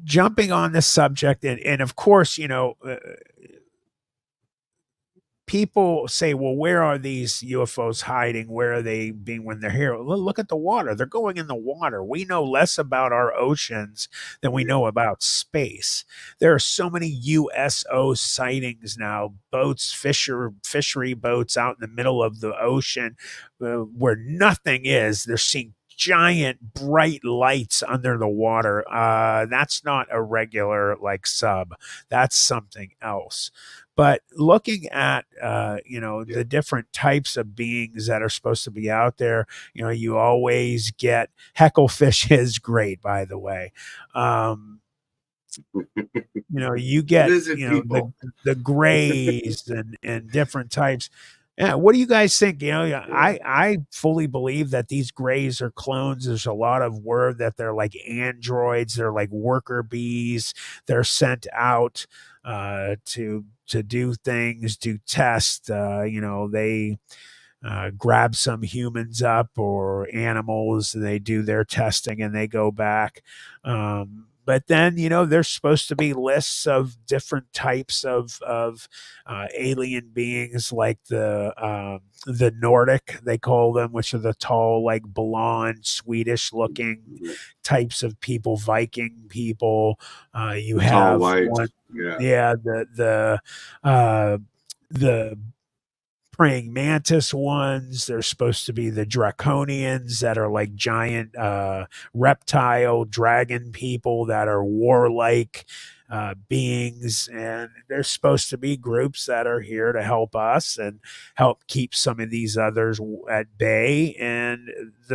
Jumping on this subject, and of course, people say, well, where are these UFOs hiding? Where are they being when they're here? Look at the water. They're going in the water. We know less about our oceans than we know about space. There are so many USO sightings now, boats, fishery boats out in the middle of the ocean where nothing is. They're seeing giant bright lights under the water. That's not a regular like sub. That's something else. But looking at the different types of beings that are supposed to be out there, you always get hecklefish is great, by the way. You get the grays and different types. Yeah, what do you guys think? I fully believe that these grays are clones. There's a lot of word that they're like androids. They're like worker bees. They're sent out to do things, do tests. They grab some humans up or animals, and they do their testing, and they go back. But then, there's supposed to be lists of different types of alien beings, like the Nordic, they call them, which are the tall, like blonde, Swedish looking types of people, Viking people. You have one, the praying mantis ones. They're supposed to be the draconians that are like giant reptile dragon people that are warlike beings, and there's supposed to be groups that are here to help us and help keep some of these others at bay. And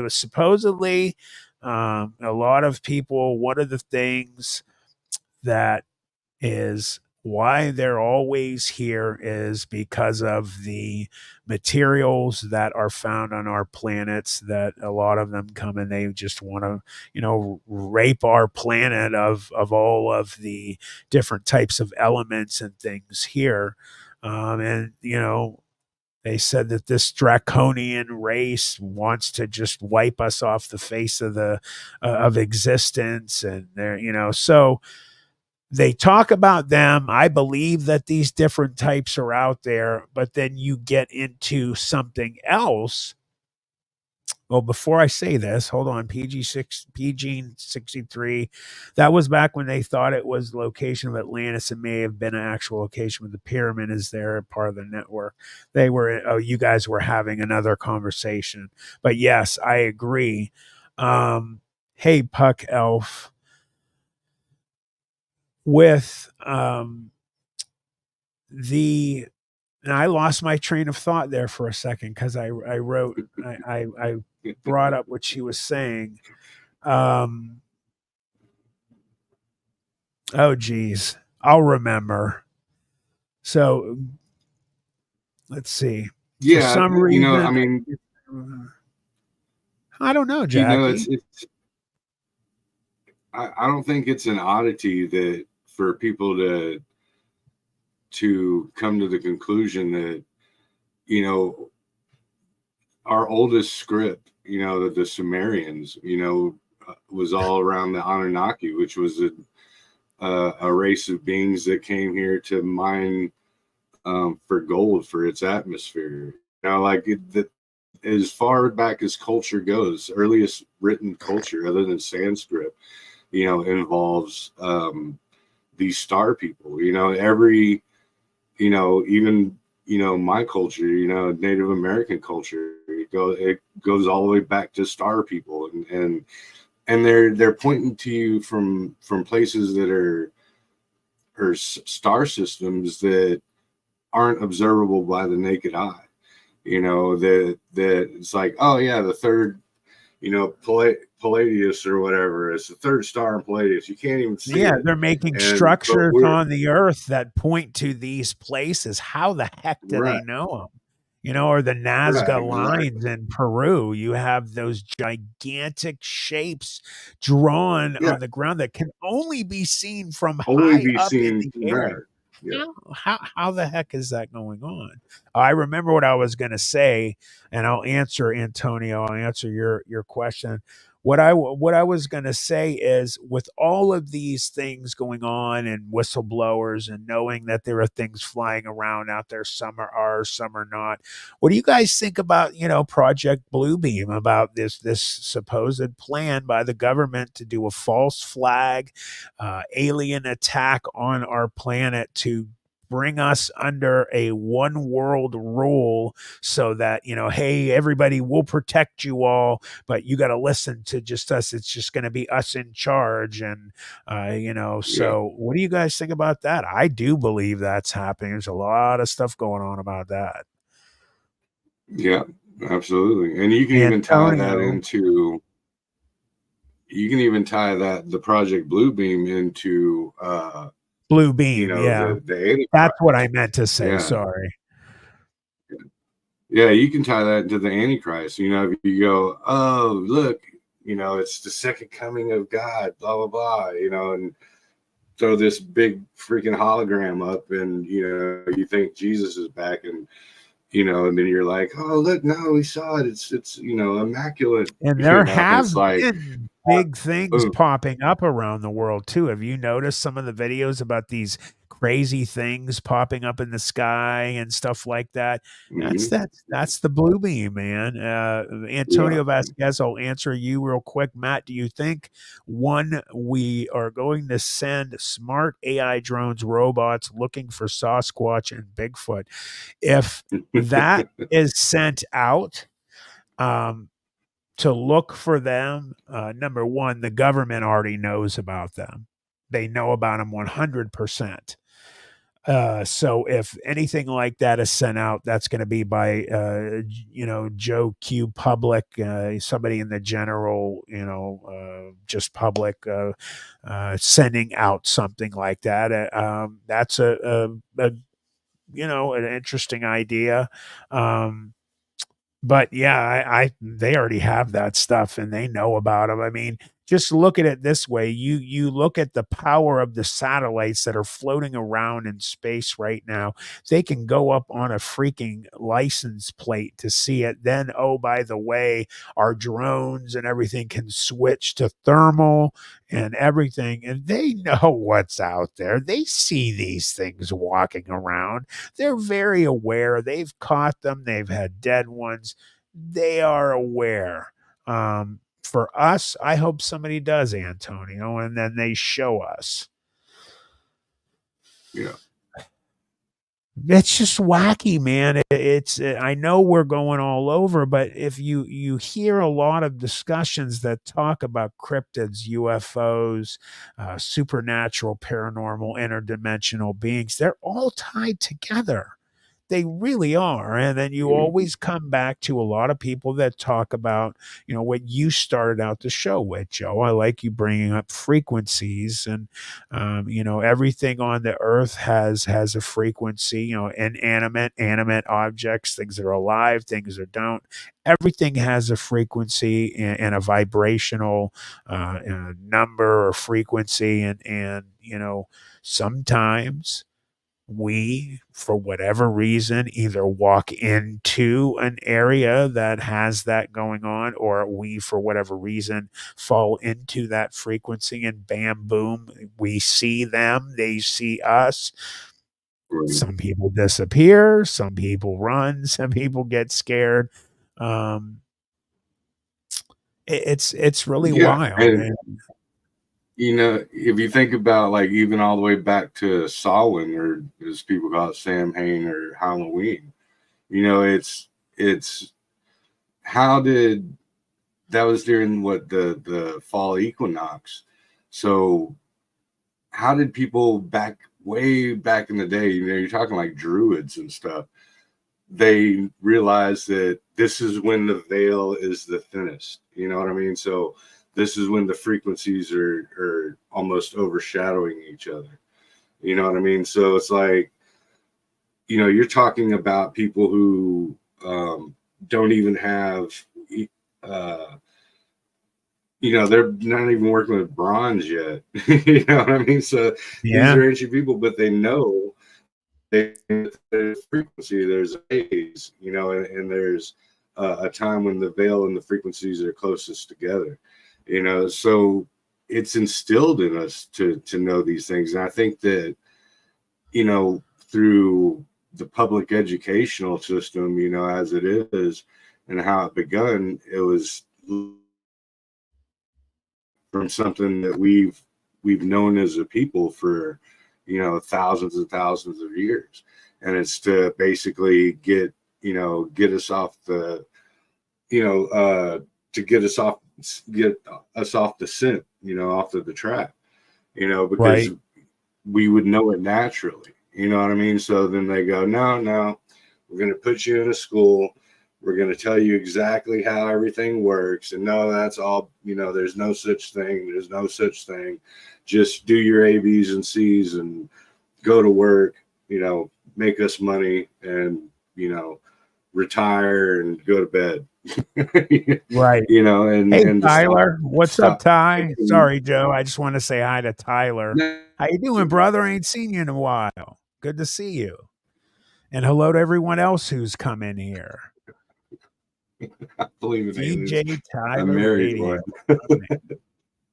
supposedly a lot of people, one of the things that is why they're always here is because of the materials that are found on our planets, that a lot of them come and they just want to rape our planet of all of the different types of elements and things here. And they said that this draconian race wants to just wipe us off the face of of existence. And they're so they talk about them. I believe that these different types are out there, but then you get into something else. Well, before I say this, hold on. PG 63. That was back when they thought it was the location of Atlantis. It may have been an actual location with the pyramid is there, part of the network. They were. Oh, you guys were having another conversation, but yes, I agree. Hey, Puck Elf. With and I lost my train of thought there for a second because I brought up what she was saying. Oh geez, I'll remember. So let's see. Yeah, for some reason, I don't know, Jackie. I don't think it's an oddity that for people to come to the conclusion that our oldest script, the Sumerians, was all around the Anunnaki, which was a race of beings that came here to mine for gold for its atmosphere. As far back as culture goes, earliest written culture other than Sanskrit, involves these star people. Every even my culture, Native American culture. It goes all the way back to star people, and they're pointing to you from places that are star systems that aren't observable by the naked eye. That it's like, oh yeah, the third, Palladius or whatever. It's the third star in Palladius. You can't even see Yeah, it. they're making But structures we're on the earth that point to these places. How the heck do right, they know them? Or the right, Nazca lines exactly. in Peru. You have those gigantic shapes drawn Yeah, on the ground that can only be seen from only high be up in seen the from air. there. Yeah, How the heck is that going on? I remember what I was going to say, and I'll answer Antonio. I'll answer your question. What I was going to say is, with all of these things going on and whistleblowers and knowing that there are things flying around out there, some are ours, some are not. What do you guys think about Project Bluebeam, about this supposed plan by the government to do a false flag alien attack on our planet to bring us under a one world rule, so that hey, everybody, will protect you all, but you got to listen to just us. It's just going to be us in charge. And yeah, so what do you guys think about that? I do believe that's happening. There's a lot of stuff going on about that. yeah, absolutely. And you can even tie that Antonio. into the Project Bluebeam into Blue beam, yeah, the that's what I Antichrist. meant to say, Yeah. sorry. Yeah, you can tie that to the Antichrist. If you go, oh, look, it's the second coming of God, blah, blah, blah, and throw this big freaking hologram up, and, you think Jesus is back, and then you're like, oh, look, no, we saw it. It's immaculate. And there have It's like, been big things boom. popping up around the world too. Have you noticed some of the videos about these crazy things popping up in the sky and stuff like that? Mhm. That's the blue beam, man. Yeah. Antonio Vasquez, I'll answer you real quick. Matt, do you think, one, we are going to send smart AI drones, robots looking for Sasquatch and Bigfoot? If that is sent out, um, to look for them, number one, the government already knows about them. They know about them 100%. So if anything like that is sent out, that's going to be by, Joe Q Public, somebody in the general, just public, sending out something like that. That's an interesting idea. But yeah, I they already have that stuff and they know about them. I mean, just look at it this way. You look at the power of the satellites that are floating around in space right now. They can go up on a freaking license plate to see it. Then, oh, by the way, our drones and everything can switch to thermal and everything. And they know what's out there. They see these things walking around. They're very aware. They've caught them. They've had dead ones. They are aware. For us, I hope somebody does, Antonio, and then they show us. Yeah. It's just wacky, man. It's I know we're going all over, but if you hear a lot of discussions that talk about cryptids, UFOs, supernatural, paranormal, interdimensional beings, they're all tied together. They really are. And then you Mhm. always come back to a lot of people that talk about, what you started out the show with, Joe. I like you bringing up frequencies, and, everything on the earth has a frequency, inanimate, animate objects, things that are alive, things that don't. Everything has a frequency and a vibrational number or frequency. And sometimes we, for whatever reason, either walk into an area that has that going on, or we, for whatever reason, fall into that frequency, and bam, boom, we see them, they see us. Right. Some people disappear, some people run, some people get scared. Um, it's really Yeah. wild. And And You know, if you think about like even all the way back to Samhain, or as people call it, Samhain or Halloween, you know, it's how did that was during what the fall equinox. So how did people back way back in the day, you know, you're talking like druids and stuff, they realized that this is when the veil is the thinnest. You know what I mean? So this is when the frequencies are almost overshadowing each other. You know what I mean? So it's like, you know, you're talking about people who don't even have, uh, you know, they're not even working with bronze yet. You know what I mean? So these Yeah. are ancient people, but they know there's frequency, there's a phase, you know, and there's a time when the veil and the frequencies are closest together, you know. So it's instilled in us to know these things, and I think that, you know, through the public educational system, you know, as it is, and how it begun, it was from something that we've known as a people for, you know, thousands and thousands of years, and it's to basically get, you know, get us off the, you know, to get us off the scent, you know, off of the track, you know, because Right. we would know it naturally, you know what I mean? So then they go, no, we're going to put you in a school, we're going to tell you exactly how everything works. And no, that's all, you know, there's no such thing. There's no such thing. Just do your A, B's, and C's and go to work, you know, make us money and, you know, retire and go to bed, Right. you know, Hey, and to Tyler. What's up, stop Ty? thinking. Sorry, Joe. I just want to say hi to Tyler. How you doing, brother? I ain't seen you in a while. Good to see you. And hello to everyone else who's come in here. I believe in aliens. DJ I'm Tyler married Radio. one.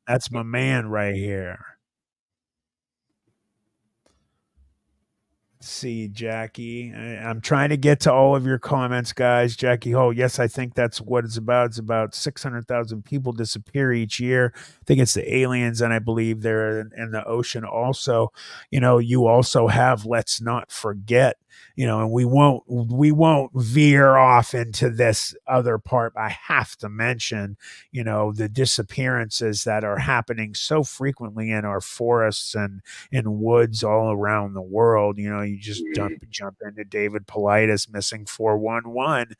That's my man right here. See, Jackie. I'm trying to get to all of your comments, guys. Jackie Ho, yes, I think that's what it's about. It's about 600,000 people disappear each year. I think it's the aliens, and I believe they're in the ocean also. You know, you also have let's not forget, you know, and we won't veer off into this other part. I have to mention, you know, the disappearances that are happening so frequently in our forests and in woods all around the world. You know, you just jump into David Politis missing 411.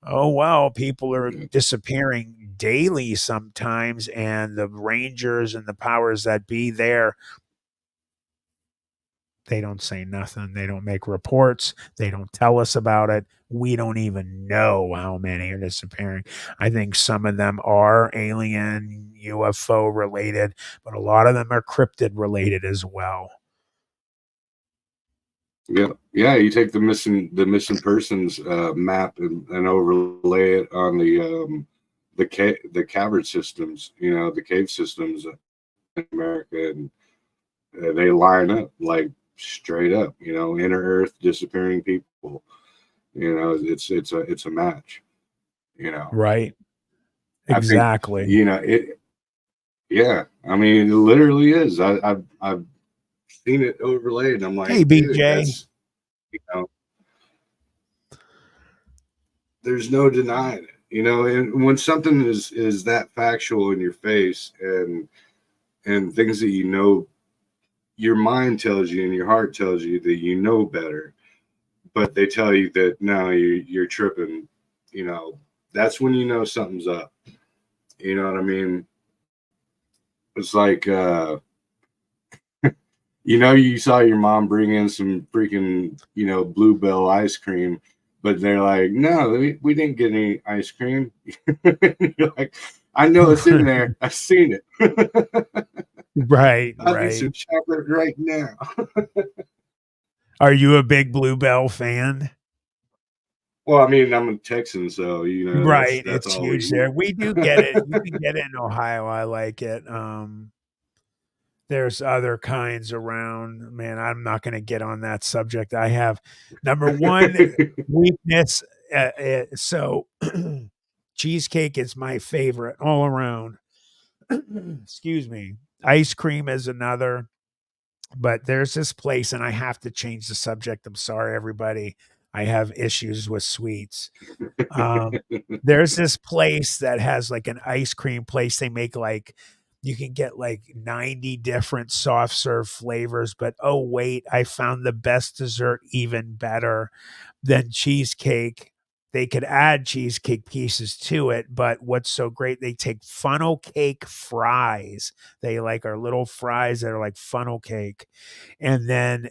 Oh well, people are disappearing daily sometimes, and the rangers and the powers that be there, they don't say nothing. They don't make reports. They don't tell us about it. We don't even know how many are disappearing. I think some of them are alien UFO related, but a lot of them are cryptid related as well. Yeah, yeah. You take the missing persons map and overlay it on the cavern systems. You know, the cave systems in America, and they line up like straight up. You know, inner Earth disappearing people. You know, it's a match. You know, Right. I think, Exactly. you know it. Yeah, I mean, it literally is. I've seen it overlaid, and I'm Hey, like, dude, BJ. that's, you know, there's no denying it, you know. And when something is that factual in your face, and things that, you know, your mind tells you and your heart tells you that you know better, but they tell you that no, you're tripping, you know, that's when you know something's up. You know what I mean? It's like, you know, you saw your mom bring in some freaking, you know, Bluebell ice cream, but they're like, no, we didn't get any ice cream. You're like, I know it's in there. I've seen it. Right, I'll need right. some chocolate right now. Are you a big Bluebell fan? Well, I mean, I'm a Texan, so you know Right, that's it's all we huge there. We do eat. get it. You can get it in Ohio. I like it. There's other kinds around. Man, I'm not going to get on that subject. I have number one weakness. So cheesecake is my favorite all around. excuse me. Ice cream is another. But there's this place, and I have to change the subject. I'm sorry, everybody. I have issues with sweets. Um, there's this place that has like an ice cream place. They make like you can get like 90 different soft serve flavors, but oh wait, I found the best dessert even better than cheesecake. They could add cheesecake pieces to it, but what's so great, they take funnel cake fries. They like are little fries that are like funnel cake. And then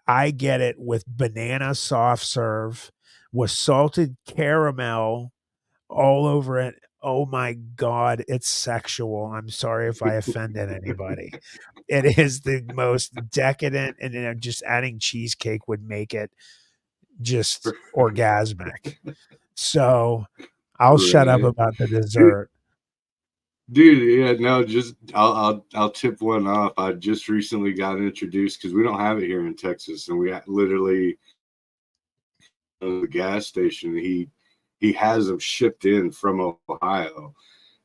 I get it with banana soft serve with salted caramel all over it. Oh my God, it's sexual. I'm sorry if I offended anybody. It is the most decadent, and just adding cheesecake would make it just orgasmic. So I'll shut up Right. about the dessert. Dude, yeah, no, just I'll tip one off. I just recently got introduced because we don't have it here in Texas, and we literally the gas station. He has them shipped in from Ohio,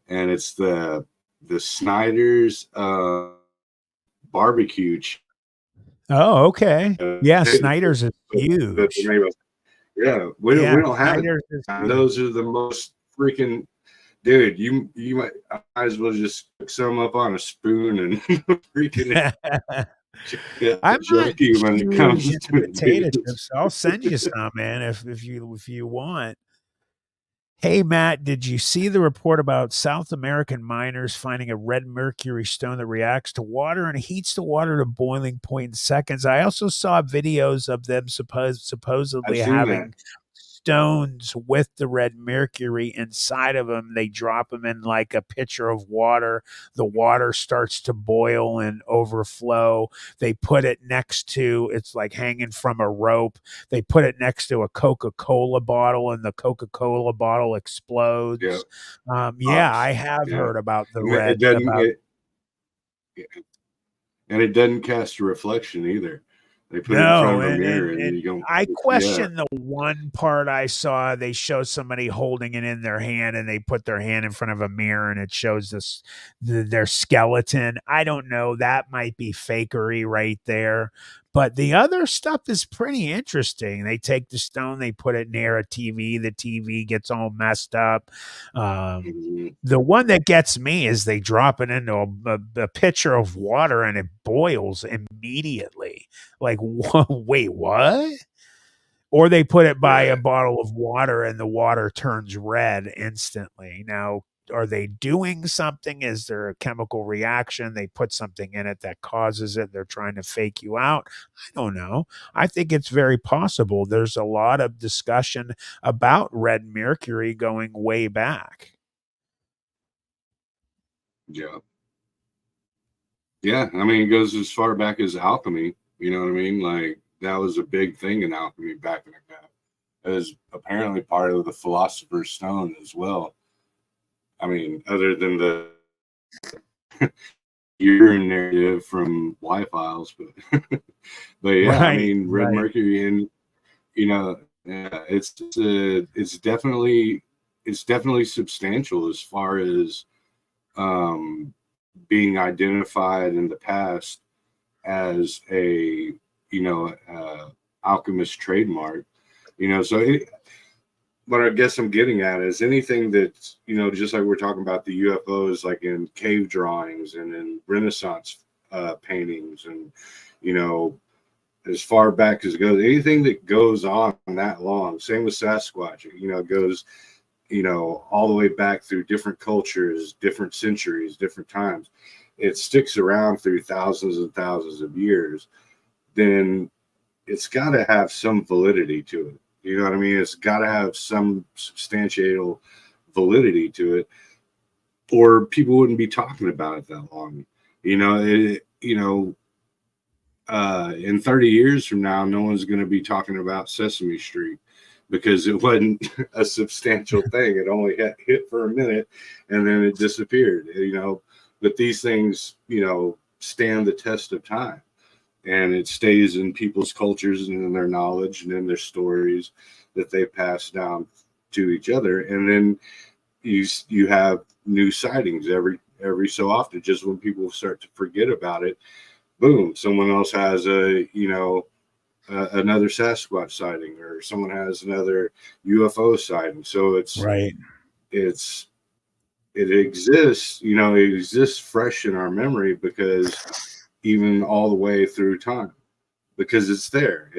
and it's the Snyder's barbecue. Oh, okay. Yeah, Potato chips chips, Snyder's is that huge. they're made of. Yeah, we Yeah, don't have it. Snyder's is huge. Those are the most freaking dude. You might as well just cook some up on a spoon and freaking I'm not junkie when it huge comes into to it, potato dude. chips. So I'll send you some, man, if you want. Hey Matt, did you see the report about South American miners finding a red mercury stone that reacts to water and heats the water to boiling point in seconds? I also saw videos of them I've supposedly seen that. having stones with the red mercury inside of them. They drop them in like a pitcher of water. The water starts to boil and overflow. They put it next to, it's like hanging from a rope. They put it next to a Coca-Cola bottle, and the Coca-Cola bottle Yeah, explodes. Yeah, pops. I have Yeah, heard about the and it red, doesn't. about It doesn't cast a reflection either. They put it in front no, of a and mirror, and and and you don't. I Yeah, question the one part I saw. They show somebody holding it in their hand, and they put their hand in front of a mirror, and it shows their skeleton. I don't know. That might be fakery right there. But the other stuff is pretty interesting. They take the stone, they put it near a TV. The TV gets all messed up. Um, mhm, the one that gets me is they drop it into a pitcher of water and it boils immediately. Like, wait, what? Or they put it by a right. bottle of water and the water turns red instantly. Now, are they doing something? Is there a chemical reaction? They put something in it that causes it. They're trying to fake you out. I don't know. I think it's very possible. There's a lot of discussion about red mercury going way back. Yeah, yeah. I mean, it goes as far back as alchemy. You know what I mean? Like that was a big thing in alchemy back in the day. It was apparently part of the philosopher's stone as well. I mean, other than the urine narrative from Y files, but but yeah, I Right, mean, red right. mercury, and yeah, it's definitely substantial as far as um, being identified in the past as a alchemist trademark. So what I guess I'm getting at is anything that's, just like we're talking about the UFOs, like in cave drawings and in Renaissance paintings, and you know, as far back as it goes, anything that goes on that long. Same with Sasquatch. Goes all the way back through different cultures, different centuries, different times. It sticks around through thousands and thousands of years. Then it's got to have some validity to it. You know what I mean? It's got to have some substantial validity to it, or people wouldn't be talking about it that long. In 30 years from now, no one's going to be talking about Sesame Street because it wasn't a substantial thing. It only hit for a minute and then it disappeared. But these things, stand the test of time, and it stays in people's cultures and in their knowledge and in their stories that they pass down to each other. And then you have new sightings every so often, just when people start to forget about it, boom, someone else has another Sasquatch sighting, or someone has another UFO sighting. So Right. it exists, it exists fresh in our memory, because even all the way through time, because it's there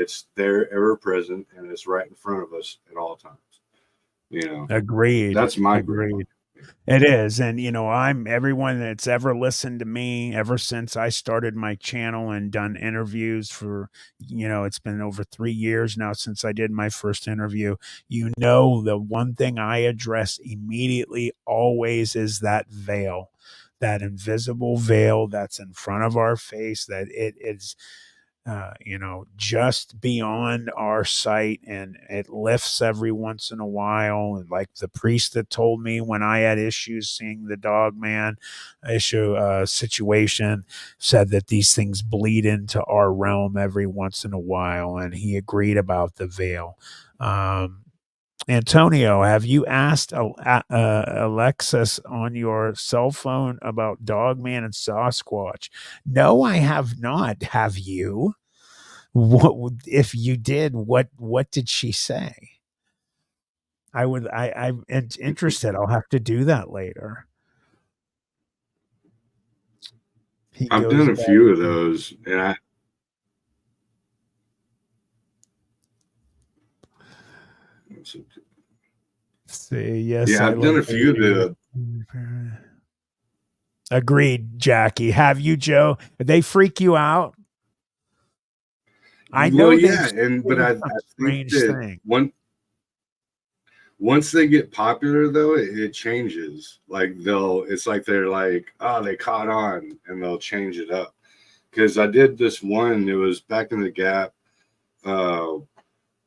ever present, and it's right in front of us at all times. Agreed. That's my Agreed. viewpoint. It is. And, I'm everyone that's ever listened to me ever since I started my channel and done interviews for, it's been over 3 years now since I did my first interview. The one thing I address immediately always is that veil, that invisible veil that's in front of our face, that it is, just beyond our sight, and it lifts every once in a while. And like the priest that told me when I had issues seeing the dog man situation, said that these things bleed into our realm every once in a while, and he agreed about the veil. Antonio, have you asked Alexis on your cell phone about Dogman and Sasquatch? No, I have not. Have you? What if you did? What did she say? I'm interested. I'll have to do that later. He I've goes done a by. few of those, and I Say yes. yeah, I I've done love a few of the. Agreed, Jackie. Have you, Joe? They freak you out? I Well, know they've yeah, but I seen some think strange that thing. once they get popular, though, it changes. Like it's like they're like, oh, they caught on, and they'll change it up. Because I did this one, it was back in the Gap,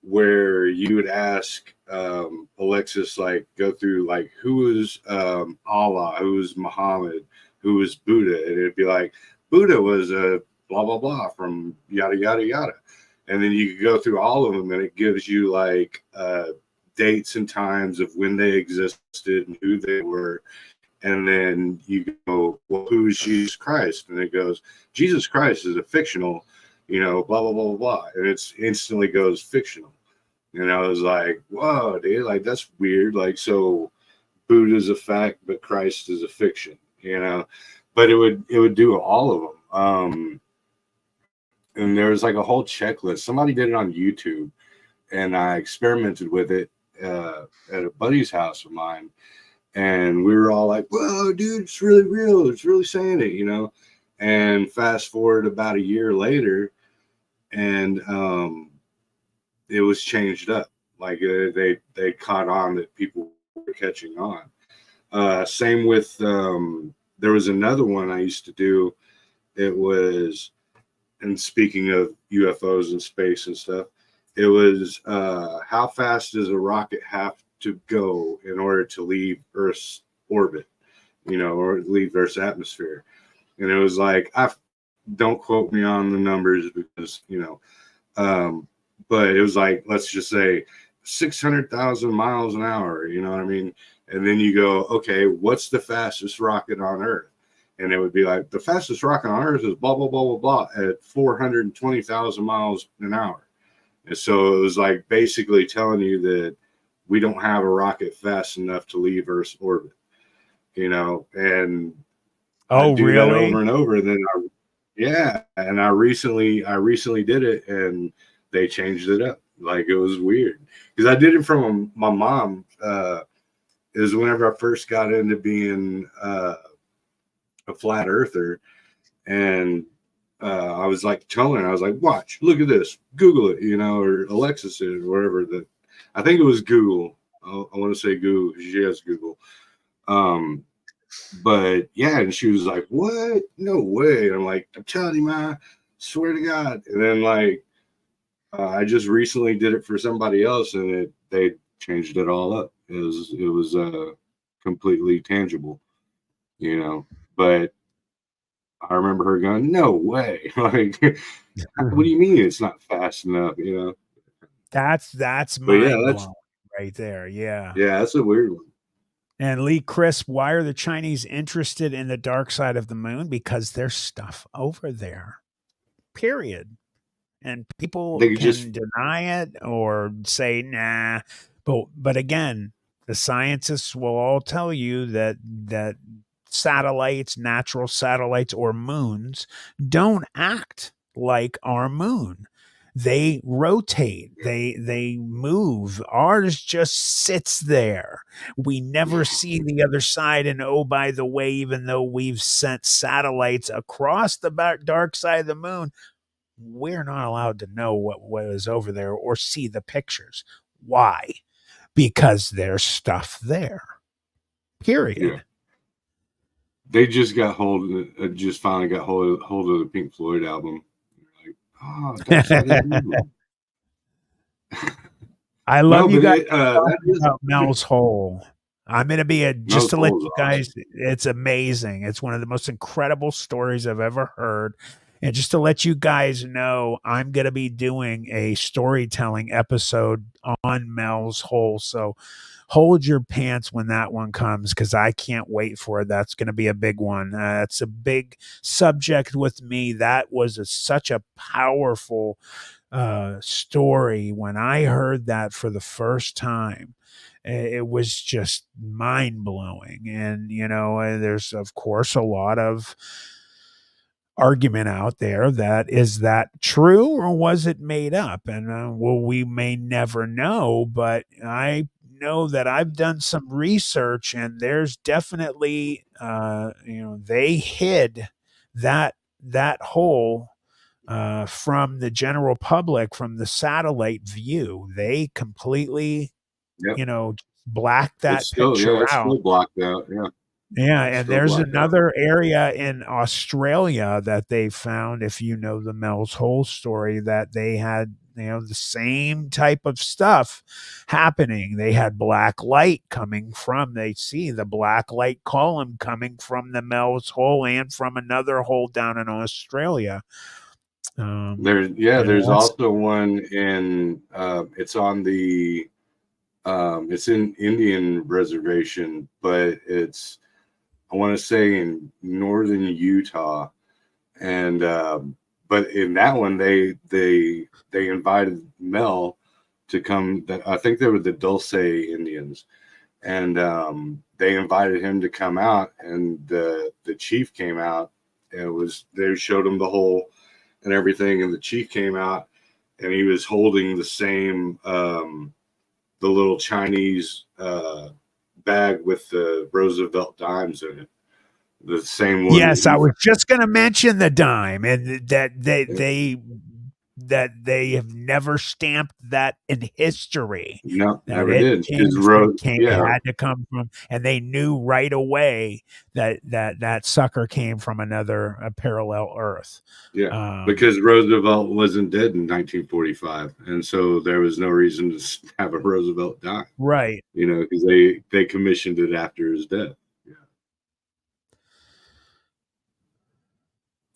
where you would ask Alexis, like, go through, like, who is Allah, who is Muhammad, who is Buddha, and it'd be like, Buddha was a blah blah blah from yada yada yada, and then you could go through all of them, and it gives you like dates and times of when they existed and who they were. And then you go, well, who's Jesus Christ? And it goes, Jesus Christ is a fictional, blah, blah, blah, blah, blah. And it's instantly goes fictional. And I was like, whoa, dude, like, that's weird. Like, so Buddha's a fact, but Christ is a fiction, but it would do all of them. And there was like a whole checklist. Somebody did it on YouTube, and I experimented with it at a buddy's house of mine. And we were all like, whoa, dude, it's really real. It's really saying it, And fast forward about a year later, and it was changed up. Like they caught on that people were catching on. Same with, there was another one I used to do. It was, and speaking of UFOs and space and stuff, it was how fast does a rocket have to go in order to leave Earth's orbit, or leave Earth's atmosphere. And it was like, don't quote me on the numbers, because, but it was like, let's just say 600,000 miles an hour, you know what I mean? And then you go, okay, what's the fastest rocket on Earth? And it would be like, the fastest rocket on Earth is blah, blah, blah, blah, blah, at 420,000 miles an hour. And so it was like basically telling you that we don't have a rocket fast enough to leave Earth's orbit, and I do that over and over. And then and I recently did it, and they changed it up. Like, it was weird, because I did it from my mom. It was whenever I first got into being a flat earther, and I was like telling her, I was like, watch, look at this, Google it, or Alexis it, or whatever. That I think it was Google. I want to say Google, because she has Google. But yeah, and she was like, what? No way. And I'm like, I'm telling you, man, swear to God. And then like, I just recently did it for somebody else, and they changed it all up. It was completely tangible, but I remember her going, no way. Like, what do you mean it's not fast enough, That's But yeah, mind blowing right there. Yeah. that's a weird one. And Lee Crisp, why are the Chinese interested in the dark side of the moon? Because there's stuff over there. Period. And people They just can deny it or say nah. But again, the scientists will all tell you that satellites, natural satellites or moons don't act like our moon. They rotate, they move. Ours just sits there. We never see the other side. And oh, by the way, even though we've sent satellites across the dark side of the moon, we're not allowed to know what is over there or see the pictures. Why? Because there's stuff there. Period. yeah. They just got just finally got hold of the Pink Floyd album. Like, oh, Dark Side of the Moon. I love you guys that is about Mel's Hole. I'm going to be just to let Hole is you guys, awesome. it's amazing. It's one of the most incredible stories I've ever heard. And just to let you guys know, I'm going to be doing a storytelling episode on Mel's Hole. So hold your pants when that one comes, because I can't wait for it. That's going to be a big one. It's a big subject with me. That was such a powerful story. When I heard that for the first time, it was just mind blowing. And, there's, of course, a lot of argument out there that is that true or was it made up? And we may never know, but I know that I've done some research, and there's definitely they hid that hole from the general public, from the satellite view. They completely blacked that picture it's out. still blocked out. Yeah, and there's another area in Australia that they found, if you know the Mel's Hole story, that they had, the same type of stuff happening. They had black light they see the black light column coming from the Mel's Hole and from another hole down in Australia. There's also one in it's on the it's in Indian reservation, but it's, I want to say, in northern Utah, and but in that one they invited Mel to come. I think they were the Dulce Indians, and they invited him to come out, and the chief came out, and they showed him the hole and everything, and the chief came out, and he was holding the same the little Chinese bag with the Roosevelt dimes in it, the same one. Yes, I was just going to mention the dime, and that they have never stamped that in history. No, that never it did. Had to come from, and they knew right away that sucker came from a parallel Earth. Yeah, because Roosevelt wasn't dead in 1945, and so there was no reason to have a Roosevelt dime. Right. Because they commissioned it after his death.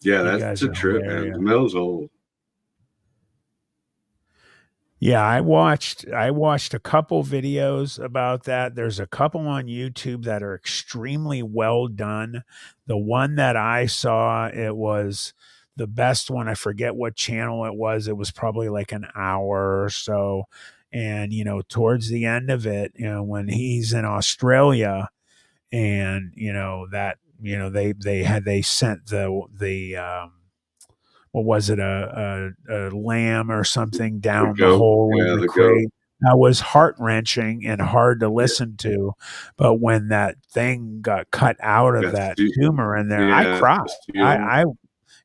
Yeah, that's a trip, man. The Mel's Hole. Yeah, I watched a couple videos about that. There's a couple on YouTube that are extremely well done. The one that I saw, it was the best one. I forget what channel it was. It was probably like an hour or so. And, towards the end of it, when he's in Australia, and, they sent the what was it, a lamb or something down the hole in the crate. That was heart-wrenching and hard to listen to. But when that thing got cut out of that tumor in there, I cried.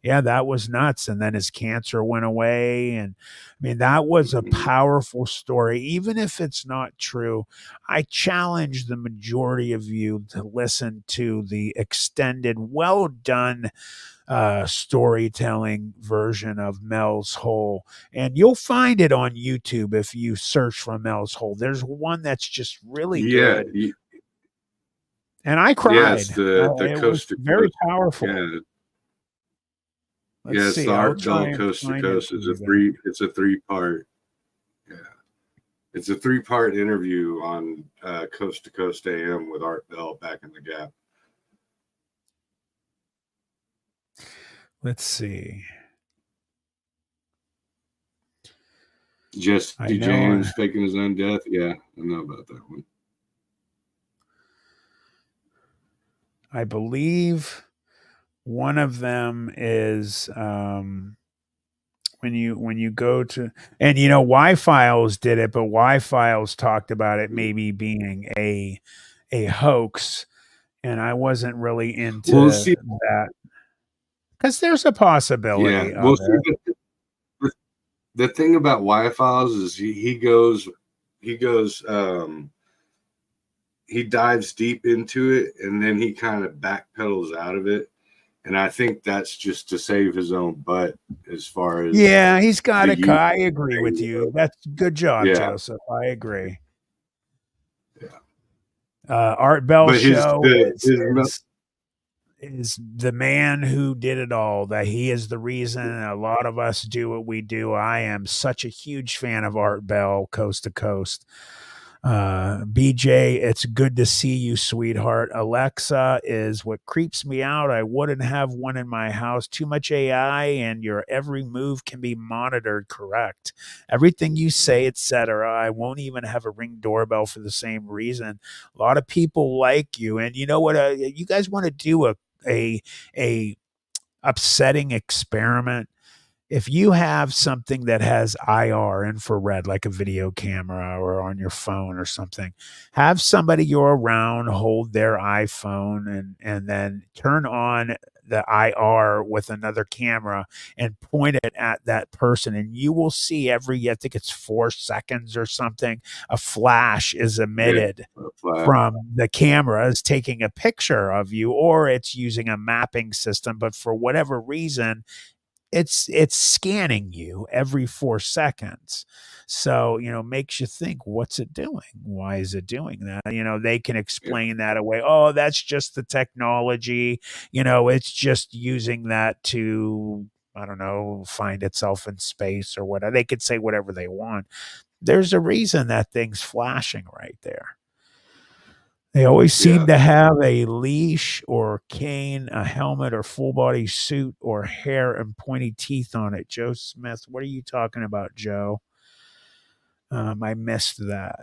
That was nuts. And then his cancer went away. And I mean, that was a powerful story. Even if it's not true, I challenge the majority of you to listen to the extended, well done storytelling version of Mel's Hole, and you'll find it on YouTube if you search for Mel's Hole. There's one that's just really good, and I cried. Yeah, it's the it coast was very powerful. Let's see. It's the Art Bell Coast to Coast. It's a 3-part. Yeah. It's a 3-part interview on Coast to Coast AM with Art Bell back in the Gap. Let's see. Jesse know, James faking his own death. Yeah, I know about that one. I believe one of them is when you go to, and Y-Files did it, but Y-Files talked about it maybe being a hoax, and I wasn't really into We'll see. that because there's a possibility Yeah, of we'll see. it. The thing about Y-Files is he dives deep into it, and then he kind of backpedals out of it. And I think that's just to save his own butt as far as Yeah, he's got the a youth I agree with thing you. goes. That's good job, Yeah, Joseph. I agree. yeah. Art Bell But show his is the man who did it all. That he is the reason a lot of us do what we do. I am such a huge fan of Art Bell, Coast to Coast. BJ, it's good to see you, sweetheart. Alexa is what creeps me out. I wouldn't have one in my house. Too much AI, and your every move can be monitored. Correct. Everything you say, etc. I won't even have a Ring doorbell for the same reason. A lot of people like you, and you know what? You guys want to do a upsetting experiment. If you have something that has IR, infrared, like a video camera or on your phone or something, have somebody you're around hold their iPhone and then turn on the IR with another camera and point it at that person, and you will see every, I think it's 4 seconds or something, a flash is emitted from the camera is taking a picture of you, or it's using a mapping system, but for whatever reason it's scanning you every 4 seconds. So makes you think, what's it doing? Why is it doing that? They can explain that away. Oh, that's just the technology. It's just using that to, I don't know, find itself in space or whatever. They could say whatever they want. There's a reason that thing's flashing right there. They always seem to have a leash or cane, a helmet or full body suit or hair and pointy teeth on it. Joe Smith, what are you talking about, Joe? I missed that.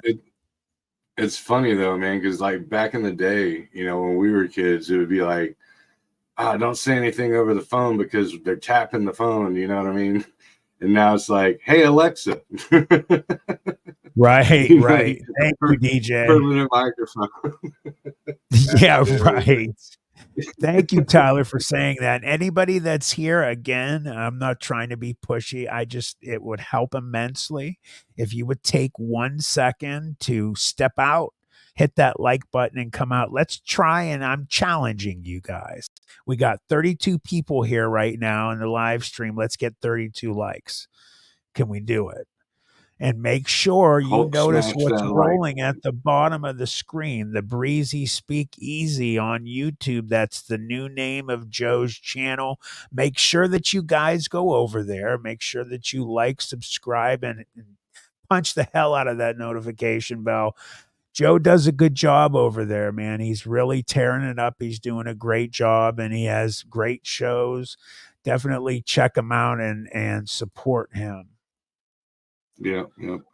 It's funny though, man, because like back in the day, when we were kids, it would be like, don't say anything over the phone because they're tapping the phone, you know what I mean? And now it's like, hey, Alexa. Right. Thank you, DJ. Permanent microphone. Yeah, right. Thank you, Tyler, for saying that. Anybody that's here, again, I'm not trying to be pushy. It would help immensely if you would take 1 second to step out, hit that like button, and come out. Let's try, and I'm challenging you guys. We got 32 people here right now in the live stream. Let's get 32 likes. Can we do it? And make sure you notice what's rolling at the bottom of the screen. The Breezy Speak Easy on YouTube. That's the new name of Joe's channel. Make sure that you guys go over there. Make sure that you like, subscribe, and punch the hell out of that notification bell. Joe does a good job over there, man. He's really tearing it up. He's doing a great job, and he has great shows. Definitely check him out and support him. Yeah.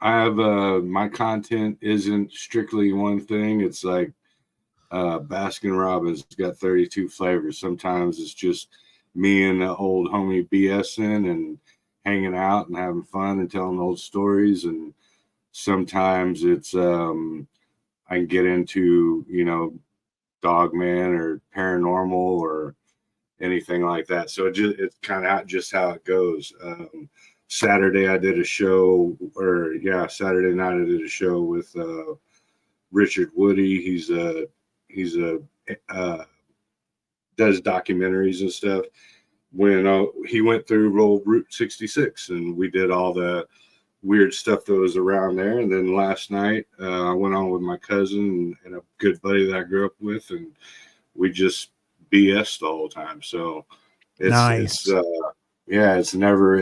I have my content isn't strictly one thing. It's like Baskin Robbins got 32 flavors. Sometimes it's just me and the old homie BSing and hanging out and having fun and telling old stories. And sometimes it's I can get into Dogman or paranormal or anything like that. So it's kind of just how it goes. Saturday I did a show, Saturday night I did a show with Richard Woody. He's does documentaries and stuff. When he went through Route 66, and we did all the weird stuff that was around there. And then last night I went on with my cousin and a good buddy that I grew up with, and we just BS the whole time. So it's nice. It's never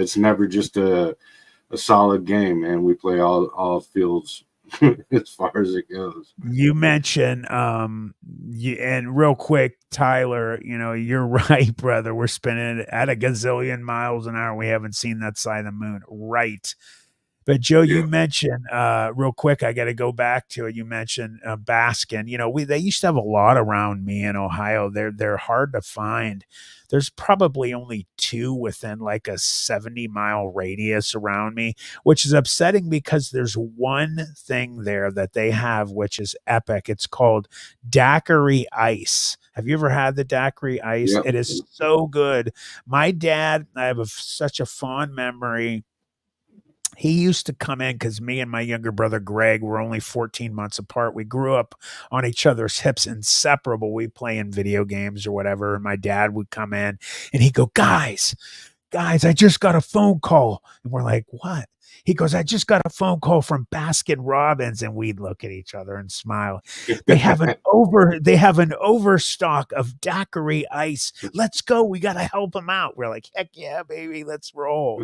just a a solid game, man. We play all fields as far as it goes. You mentioned, and real quick, Tyler, you're right, brother. We're spinning it at a gazillion miles an hour. We haven't seen that side of the moon. Right. But Joe, you Yeah. mentioned real quick. I got to go back to it. You mentioned Baskin. They used to have a lot around me in Ohio. They're hard to find. There's probably only two within like a 70-mile radius around me, which is upsetting because there's one thing there that they have which is epic. It's called daiquiri ice. Have you ever had the daiquiri ice? Yep. It is so good. My dad, I have such a fond memory. He used to come in because me and my younger brother Greg were only 14 months apart. We grew up on each other's hips, inseparable. We play in video games or whatever. And my dad would come in and he'd go, guys, I just got a phone call. And we're like, what? He goes, I just got a phone call from Baskin Robbins. And we'd look at each other and smile. They have an overstock of daiquiri ice. Let's go. We got to help them out. We're like, heck yeah, baby, let's roll.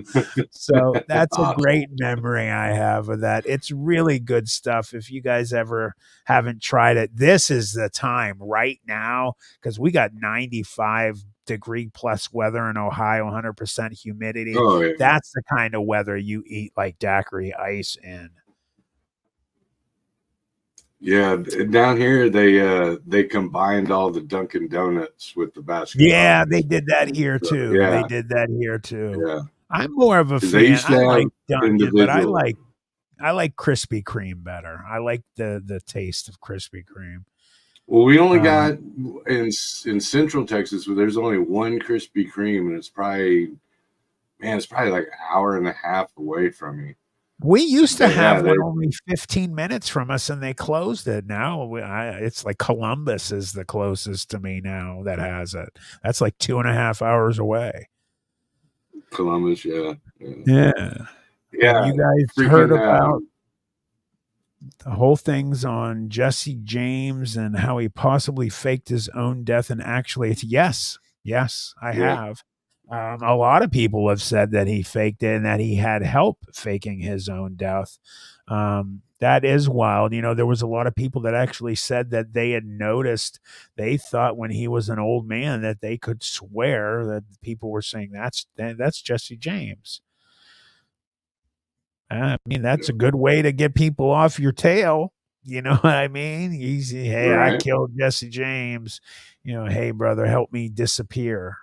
So that's a great memory I have of that. It's really good stuff. If you guys ever haven't tried it, this is the time right now, because we got 95-degree plus weather in Ohio, 100% humidity. Oh, yeah. That's the kind of weather you eat like daiquiri ice in. Yeah, down here they combined all the Dunkin' Donuts with the Baskin. Yeah, Robbins. they did that here too. Yeah. They did that here too. Yeah. I'm more of a 'Cause fan. they used to I have like Dunkin', but I individual- like Krispy Kreme better. I like the taste of Krispy Kreme. Well, we only got in Central Texas, there's only one Krispy Kreme, and it's probably like an hour and a half away from me. We used to Yeah, have one only 15 minutes from us, and they closed it. Now it's like Columbus is the closest to me now that has it. That's like 2.5 hours away. Columbus, yeah. Yeah. Yeah. You guys heard about the whole things on Jesse James and how he possibly faked his own death, and actually it's yes, I have. A lot of people have said that he faked it and that he had help faking his own death. That is wild. There was a lot of people that actually said that they had noticed, they thought when he was an old man that they could swear that people were saying that's Jesse James. I mean, that's a good way to get people off your tail. You know what I mean? Easy. Hey, Right. I killed Jesse James. Hey, brother, help me disappear.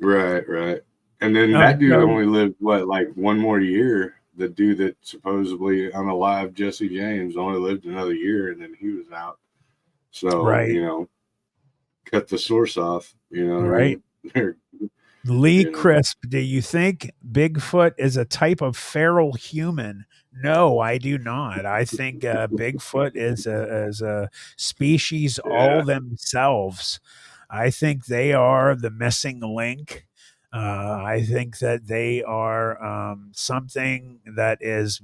Right. And then that dude only lived like one more year. The dude that supposedly unalive Jesse James only lived another year, and then he was out. So right. Cut the source off. Right. Lee Crisp, do you think Bigfoot is a type of feral human? No, I do not. I think Bigfoot is a species all themselves. I think they are the missing link. I think that they are something that is,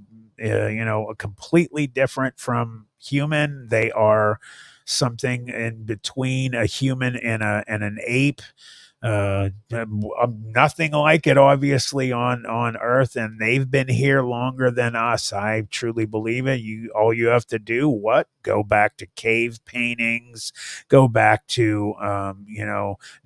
completely different from human. They are something in between a human and an ape. Nothing like it, obviously, on Earth, and they've been here longer than us. I truly believe it. All you have to do, go back to cave paintings, go back to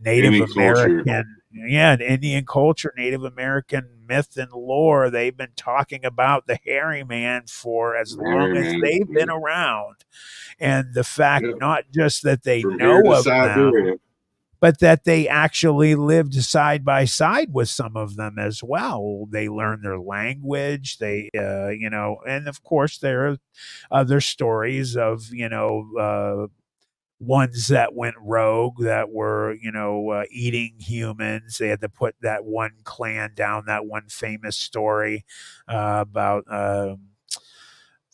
Native Indian American culture. Indian culture, Native American myth and lore. They've been talking about the hairy man for as long as they've been around, and the fact not just that they know of them, but that they actually lived side by side with some of them as well. They learned their language. They, and of course there are other stories of, ones that went rogue that were, eating humans. They had to put that one clan down, that one famous story about,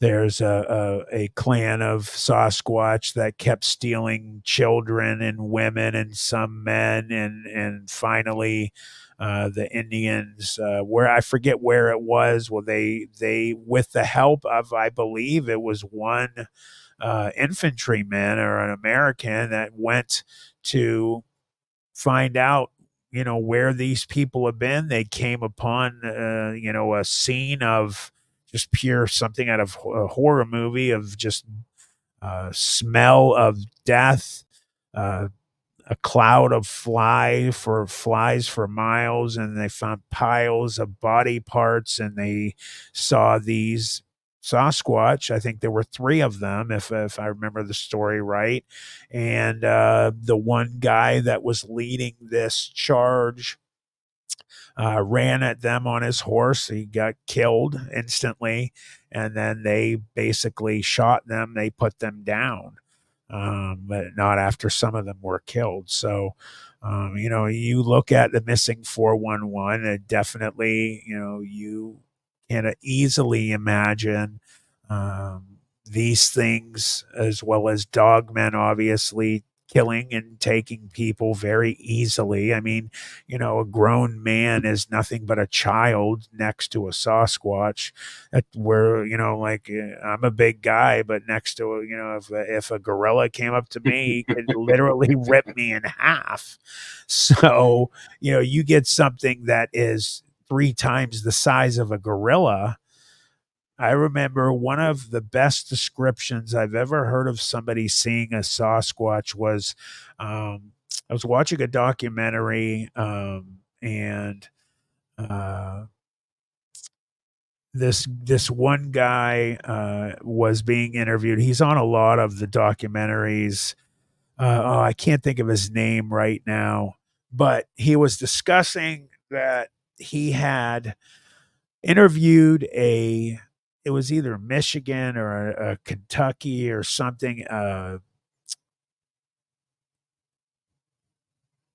there's a clan of Sasquatch that kept stealing children and women and some men, and finally the Indians, where I forget where it was. Well, they with the help of, I believe it was one infantryman or an American that went to find out, where these people have been. They came upon, a scene of just pure something out of a horror movie of just smell of death, uh, a cloud of flies for miles, and they found piles of body parts, and they saw these Sasquatch. I think there were three of them, if I remember the story right. And the one guy that was leading this charge ran at them on his horse. He got killed instantly, and then they basically shot them. They put them down, but not after some of them were killed. So, you look at the missing 411, and definitely, you can easily imagine these things, as well as dogmen, obviously killing and taking people very easily. I mean, a grown man is nothing but a child next to a Sasquatch. Where, like, I'm a big guy, but next to, if a gorilla came up to me, he could literally rip me in half. So, you get something that is 3 times the size of a gorilla. I remember one of the best descriptions I've ever heard of somebody seeing a Sasquatch was, I was watching a documentary, and this one guy was being interviewed. He's on a lot of the documentaries. I can't think of his name right now, but he was discussing that he had interviewed it was either Michigan or a Kentucky or something,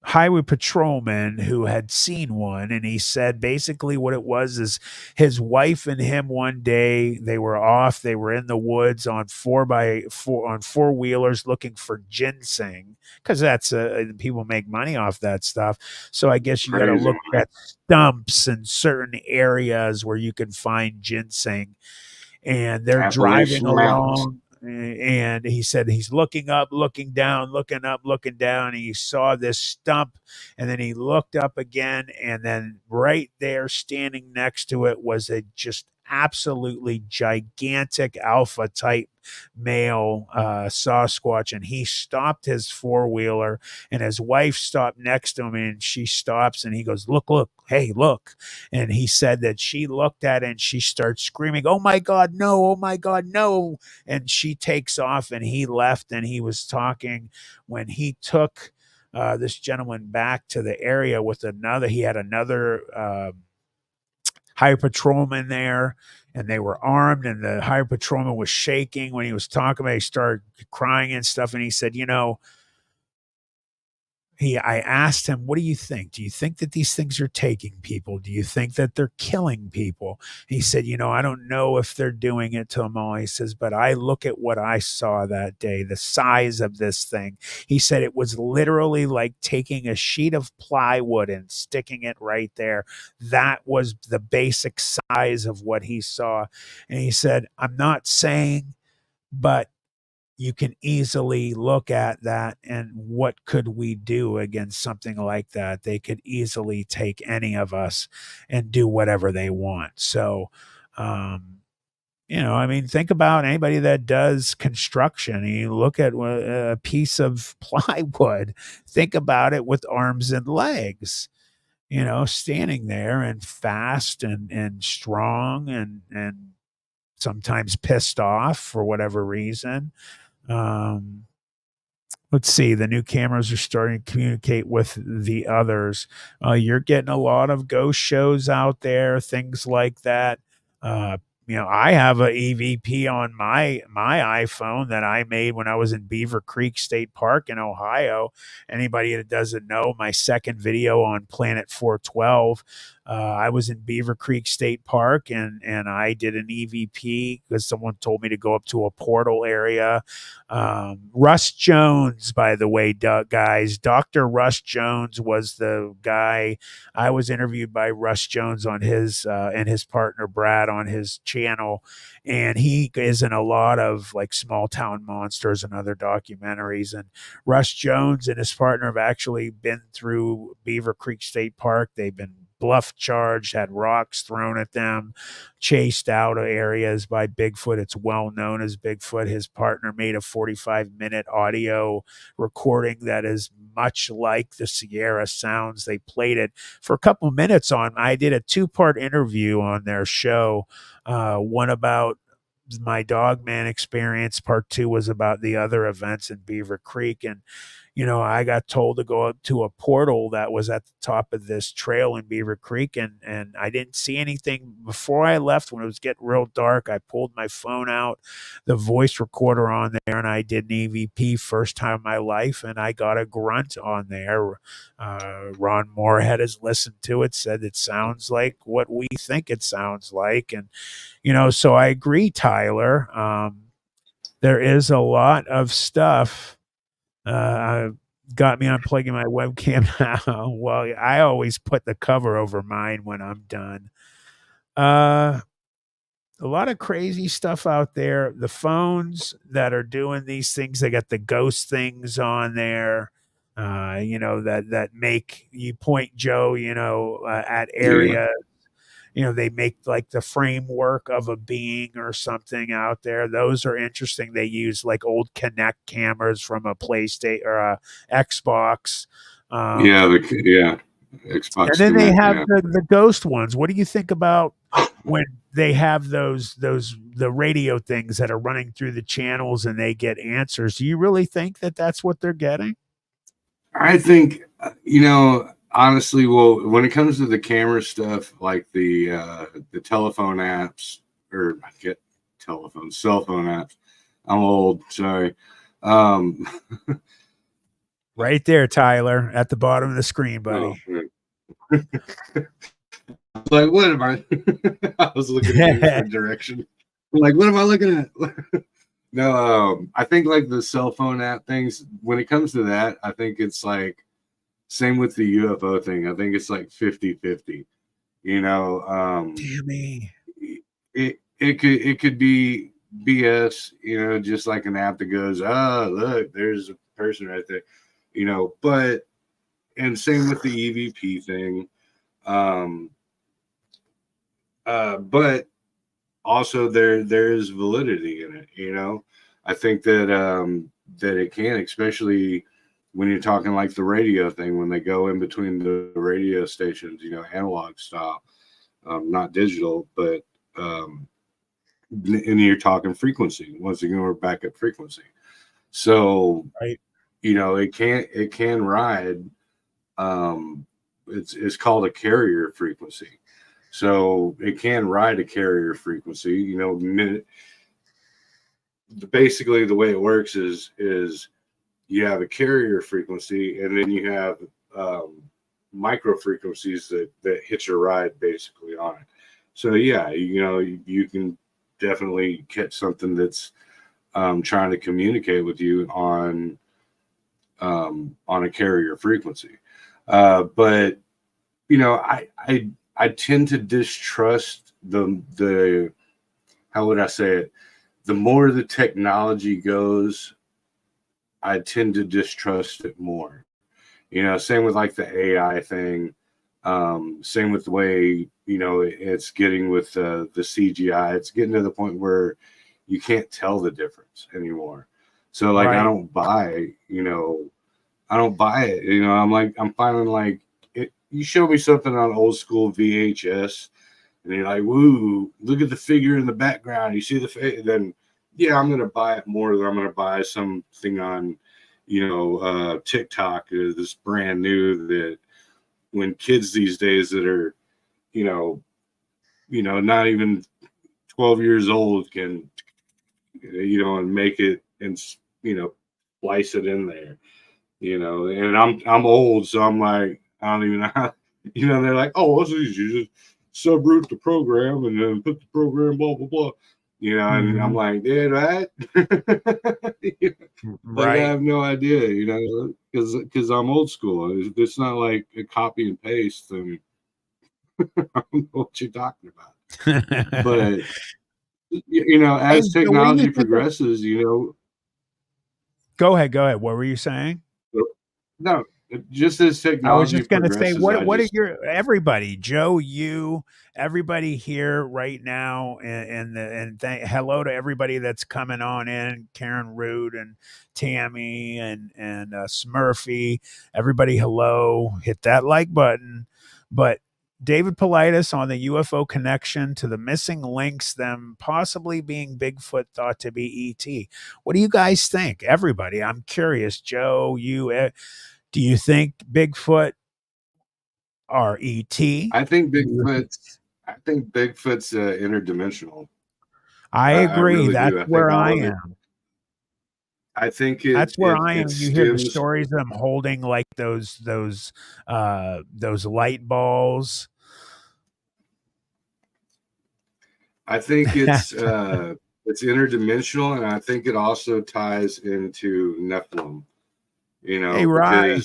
highway patrolman who had seen one, and he said basically what it was is his wife and him one day, they were off, they were in the woods on 4x4 on four-wheelers looking for ginseng, because that's people make money off that stuff. So I guess you got to look at stumps in certain areas where you can find ginseng, and they're driving along. And he said he's looking up, looking down, looking up, looking down, and he saw this stump, and then he looked up again, and then right there standing next to it was a just absolutely gigantic alpha type male Sasquatch. And he stopped his four-wheeler, and his wife stopped next to him, and she stops, and he goes, look, hey, look. And he said that she looked at it, and she starts screaming, oh my God, no, oh my God, no. And she takes off, and he left, and he was talking when he took this gentleman back to the area with he had another high patrolman there, and they were armed, and the high patrolman was shaking when he was talking about it. He started crying and stuff, and he said, I asked him, what do you think? Do you think that these things are taking people? Do you think that they're killing people? He said, I don't know if they're doing it to them all. He says, but I look at what I saw that day, the size of this thing. He said it was literally like taking a sheet of plywood and sticking it right there. That was the basic size of what he saw. And he said, I'm not saying, but you can easily look at that, and what could we do against something like that? They could easily take any of us and do whatever they want. So, I mean, think about anybody that does construction. You look at a piece of plywood, think about it with arms and legs, standing there and fast and strong and sometimes pissed off for whatever reason. Let's see. The new cameras are starting to communicate with the others. You're getting a lot of ghost shows out there, things like that. I have a EVP on my iPhone that I made when I was in Beaver Creek State Park in Ohio. Anybody that doesn't know, my second video on Planet 412, I was in Beaver Creek State Park, and I did an EVP because someone told me to go up to a portal area. Russ Jones, by the way, guys, Dr. Russ Jones was the guy. I was interviewed by Russ Jones on his and his partner Brad on his channel, and he is in a lot of like Small Town Monsters and other documentaries. And Russ Jones and his partner have actually been through Beaver Creek State Park. They've been bluff charged, had rocks thrown at them, chased out of areas by Bigfoot. It's well known as Bigfoot. His partner made a 45-minute audio recording that is much like the Sierra sounds. They played it for a couple minutes on. I did a 2-part interview on their show. One about my Dogman experience. Part 2 was about the other events in Beaver Creek. And I got told to go up to a portal that was at the top of this trail in Beaver Creek, and I didn't see anything before I left. When it was getting real dark, I pulled my phone out, the voice recorder on there, and I did an EVP, first time in my life, and I got a grunt on there. Ron Moorhead has listened to it, said it sounds like what we think it sounds like, and so I agree, Tyler. There is a lot of stuff. Got me unplugging my webcam now. Well, I always put the cover over mine when I'm done. A lot of crazy stuff out there. The phones that are doing these things, they got the ghost things on there. That make you point Joe, at area. They make like the framework of a being or something out there. Those are interesting. They use like old Kinect cameras from a PlayStation or a Xbox. Xbox. And then Kinect, they have the ghost ones. What do you think about when they have the radio things that are running through the channels and they get answers? Do you really think that that's what they're getting? I think, honestly, well, when it comes to the camera stuff, like the telephone apps, or I get cell phone apps. I'm old, sorry. Right there, Tyler, at the bottom of the screen, buddy. Oh, like, what am I? I was looking in a different direction. Like, what am I looking at? No, I think like the cell phone app things, when it comes to that, I think it's like same with the UFO thing. I think it's like 50-50. Damn me. It could be BS, just like an app that goes, look, there's a person right there, but and same with the EVP thing. But also there is validity in it, I think that that it can, especially when you're talking like the radio thing, when they go in between the radio stations, analog style, not digital, but and you're talking frequency. Once again, we're back at frequency. So right. It can ride. It's called a carrier frequency. So it can ride a carrier frequency. Basically the way it works is you have a carrier frequency, and then you have micro frequencies that hitch a ride basically on it. So yeah, you can definitely catch something that's trying to communicate with you on a carrier frequency. But I tend to distrust the how would I say it? The more the technology goes, I tend to distrust it more. Same with like the AI thing. Same with the way, it's getting with the CGI. It's getting to the point where you can't tell the difference anymore. So like, right. I don't buy it. I'm finding like, you show me something on old school VHS and you're like, woo, look at the figure in the background. You see the face, then yeah, I'm going to buy it more than I'm going to buy something on, TikTok, this brand new, that when kids these days that are, not even 12 years old can, and make it and, splice it in there, and I'm old. So I'm like, I don't even know You know, they're like, oh, what's easy? You just subroot the program and then put the program, blah, blah, blah. You know, and I'm like, yeah, right. Like, I Right. have no idea, you know, because I'm old school. It's not like a copy and paste, and I don't know what you're talking about. But, you know, Hey, as so what do you technology think of? progresses, you know, Go ahead. Go ahead. What were you saying? no, just as I was technology just going to say, progresses, I what are just, your everybody, Joe, you, everybody here right now, and hello to everybody that's coming on in, Karen Root and Tammy and Smurfy, everybody, hello, hit that like button. But David Politis on the UFO connection to the missing links, them possibly being Bigfoot thought to be ET. What do you guys think? Everybody, I'm curious. Joe, you, do you think Bigfoot are ET? I think Bigfoot's interdimensional. I I agree. really That's do. I think where all I of it. am. I think That's where I it am. You hear the stems. stories of them holding like those light balls. I think it's interdimensional, and I think it also ties into Nephilim. You Hey, know, Rye.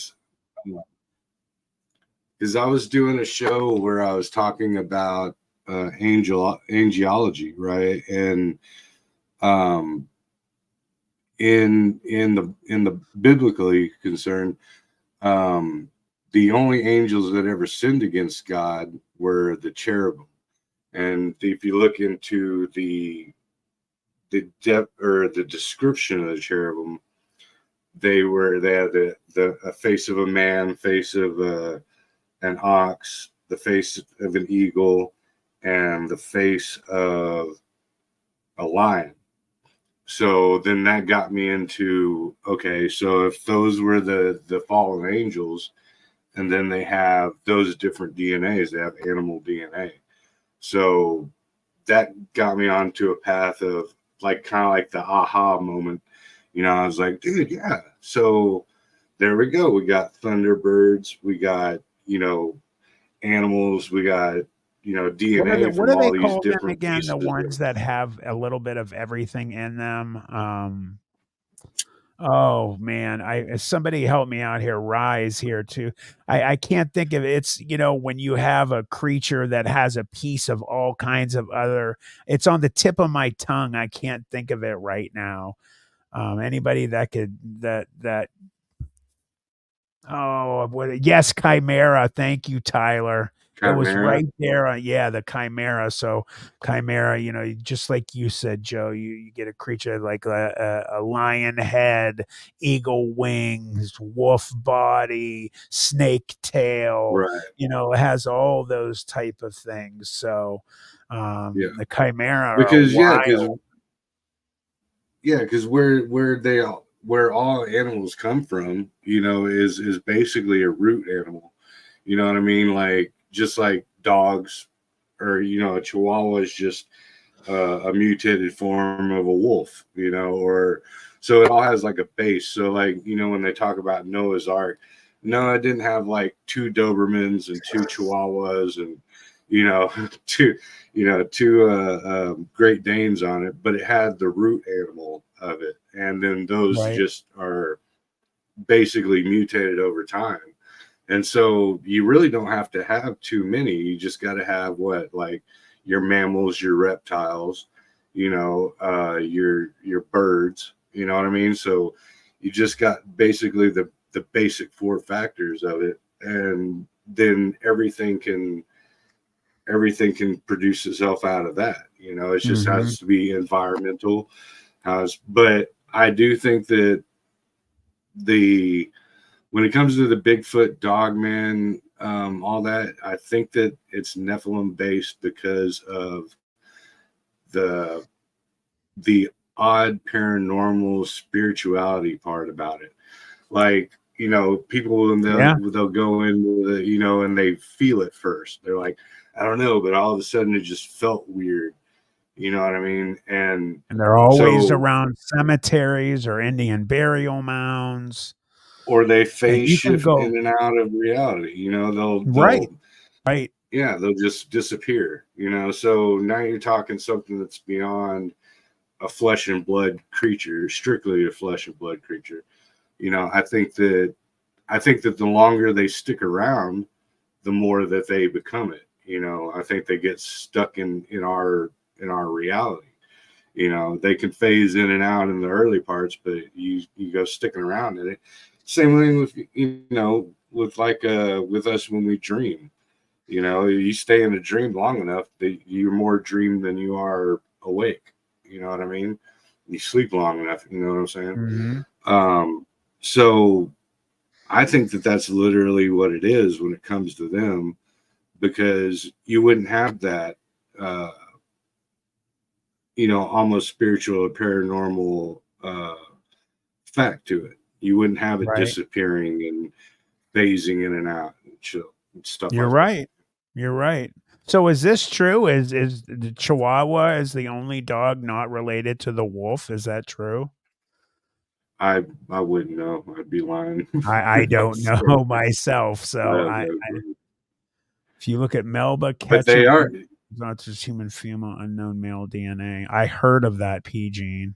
because I was doing a show where I was talking about angelology, right? And um, in the biblically concerned, um, the only angels that ever sinned against God were the cherubim. And if you look into the depth or the description of the cherubim, they had the a face of a man, face of an ox, the face of an eagle, and the face of a lion. So then that got me into, okay, so if those were the fallen angels, and then they have those different DNAs, they have animal DNA. So that got me onto a path of like kind of like the aha moment. You know, I was like, dude, yeah. So there we go. We got thunderbirds, we got, you know, animals, we got, you know, DNA What from do all they these call them different again? The pieces. ones that have a little bit of everything in them. Oh man, I somebody help me out here. Rise here too. I can't think of it. It's when you have a creature that has a piece of all kinds of other. It's on the tip of my tongue. I can't think of it right now. Anybody that could that Oh, what? Yes, Chimera. Thank you, Tyler. It was Chimera. right there. Yeah, the Chimera. So, Chimera, just like you said, Joe, you get a creature like a lion head, eagle wings, wolf body, snake tail. Right. It has all those type of things. So, Yeah. the Chimera are Because wild. because where all animals come from, you know, is basically a root animal. You know what I mean? Like just like dogs, or you know, a Chihuahua is just a mutated form of a wolf. You know, or so it all has like a base. So like you know, when they talk about Noah's Ark, no, it didn't have like two Dobermans and two Chihuahuas and you know two Great Danes on it, but it had the root animal of it, and then those Right. just are basically mutated over time. And so you really don't have to have too many. You just got to have what, like your mammals, your reptiles, you know, your birds. You know what I mean? So you just got basically the basic four factors of it, and then everything can produce itself out of that. You know, it just Hmm. has to be environmental. But I do think that the when it comes to the Bigfoot, Dogman, all that, I think that it's Nephilim based because of the the odd paranormal spirituality part about it. Like you know, people when Yeah. they'll go into the you know and they feel it first. They're like, I don't know, but all of a sudden it just felt weird. You know what I mean? And And they're always so around cemeteries or Indian burial mounds. or they And phase you can shift go in and out of reality. You know, right, right, they'll just disappear. You know, so now you're talking something that's beyond a flesh and blood creature, strictly a flesh and blood creature. You know, I think that the longer they stick around, the more that they become it. You know, I think they get stuck in our reality. You know, they can phase in and out in the early parts, but you go sticking around in it. Same thing with, you know, with with us when we dream. You know, you stay in a dream long enough that you're more dream than you are awake. You know what I mean? You sleep long enough. You know what I'm saying? mm-hmm. So I think that that's literally what it is when it comes to them, because you wouldn't have that, uh, you know, almost spiritual or paranormal fact to it. You wouldn't have it Right. disappearing and phasing in and out and stuff You're like that. right. You're right. So is this true? Is the Chihuahua is the only dog not related to the wolf? Is that true? I wouldn't know. I'd be lying. I I'd don't say know myself. I So have no clue. if you look at Melba But they Ketchum, are. not just human female unknown male DNA. I heard of that P gene.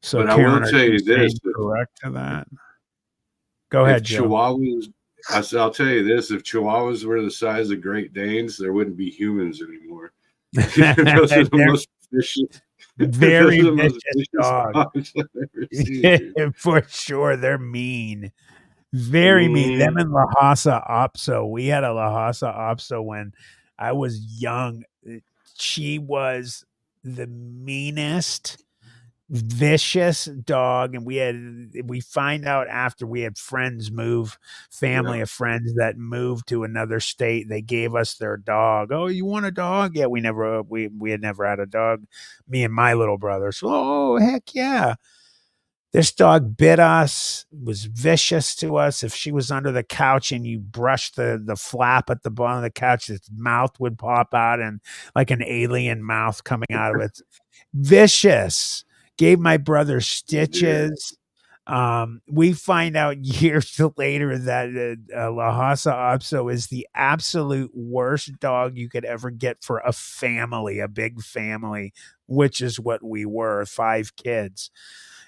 So But I will Karen, are tell you you this: saying correct to that? Go if ahead, Joe. Chihuahuas, I'll tell you this: if Chihuahuas were the size of Great Danes, there wouldn't be humans anymore. Those are the They're most vicious. Those very are the most vicious vicious dogs. dogs I've ever seen, dude. For sure. They're mean. Very mean. Them Mm, and Lhasa Apso. We had a Lhasa Apso when I was young. She was the meanest, vicious dog, and we find out after we had friends move, yeah, family of friends that moved to another state. They gave us their dog. Oh, you want a dog? Yeah, we had never had a dog. Me and my little brother. So, oh heck yeah. This dog bit us, was vicious to us. If she was under the couch and you brushed the flap at the bottom of the couch, its mouth would pop out and like an alien mouth coming out of it. Vicious. Gave my brother yeah. stitches. We find out years later that Lhasa Apso is the absolute worst dog you could ever get for a family, a big family, which is what we were, 5 kids.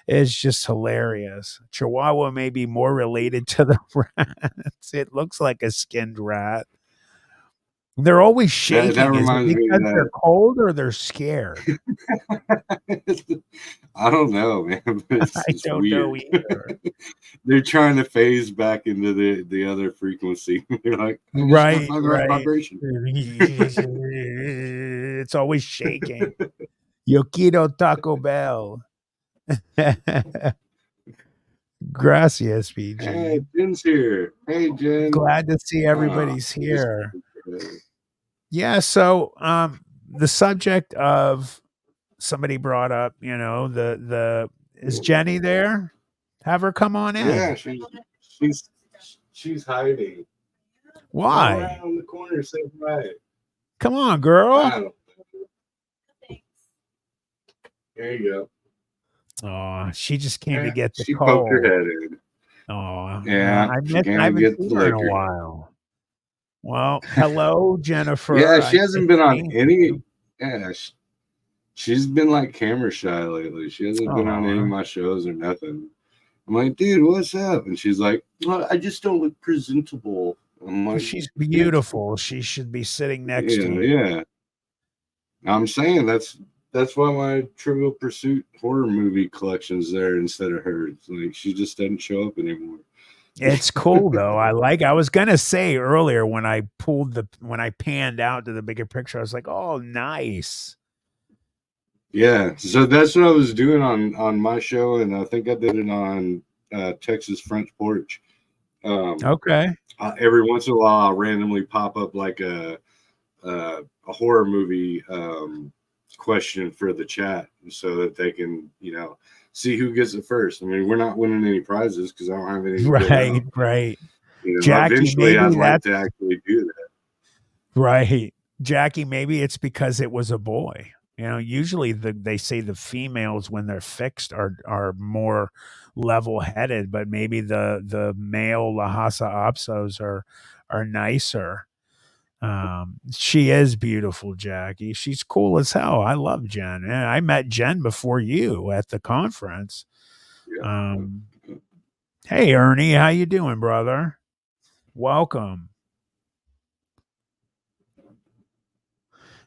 It's just hilarious. Chihuahua may be more related to the rats. It looks like a skinned rat. They're always That shaking. Is it reminds me because they're of cold or they're scared? that. I don't know, man. But I it's don't know weird. either. They're trying to phase back into the other frequency. They're like, I just gotta Right, find the right right. vibration. It's always shaking. Yo quiero Taco Bell. Gracias, Hey, PG. Jen's here. Hey, Jen. Glad to see Oh, everybody's just here. Yeah, so the subject of somebody brought up, the is Jenny there? Have her come on yeah, in. she's she's hiding. Come on Why? around the corner, say hi. Come on, I girl. don't. There you go. Oh, she just came to Yeah, get the she poked her cold. head in. Oh, Yeah, she I came to haven't get seen the her in a liquor. while. Well, hello, Yeah, Jennifer. she I hasn't miss been on seeing any. you. Yeah, she's been like camera shy lately. She hasn't been on any of Oh, my shows or nothing. I'm like, dude, what's up? And she's like, well, I just don't look presentable. I'm well, like, she's bitch, beautiful. She should be sitting next to yeah, you. yeah. I'm saying that's why my Trivial Pursuit horror movie collection's there instead of her. It's like she just doesn't show up anymore. It's cool though. I was gonna say earlier when I panned out to the bigger picture, I was like, oh nice. Yeah, so that's what I was doing on my show, and I think I did it on Texas Front Porch. Um, Okay. every once in a while, I'll randomly pop up like a horror movie question for the chat, so that they can see who gets it first. I mean, we're not winning any prizes because I don't have any to give Right, out. right. Jackie, Eventually, maybe I'd like that's to actually do that. right. Jackie, maybe it's because it was a boy. Usually they say the females when they're fixed are more level-headed, but maybe the male Lhasa Apsos are nicer. She is beautiful, Jackie. She's cool as hell. I love Jen. Yeah, I met Jen before you at the conference. Yeah. Um, hey Ernie, how you doing, brother? Welcome.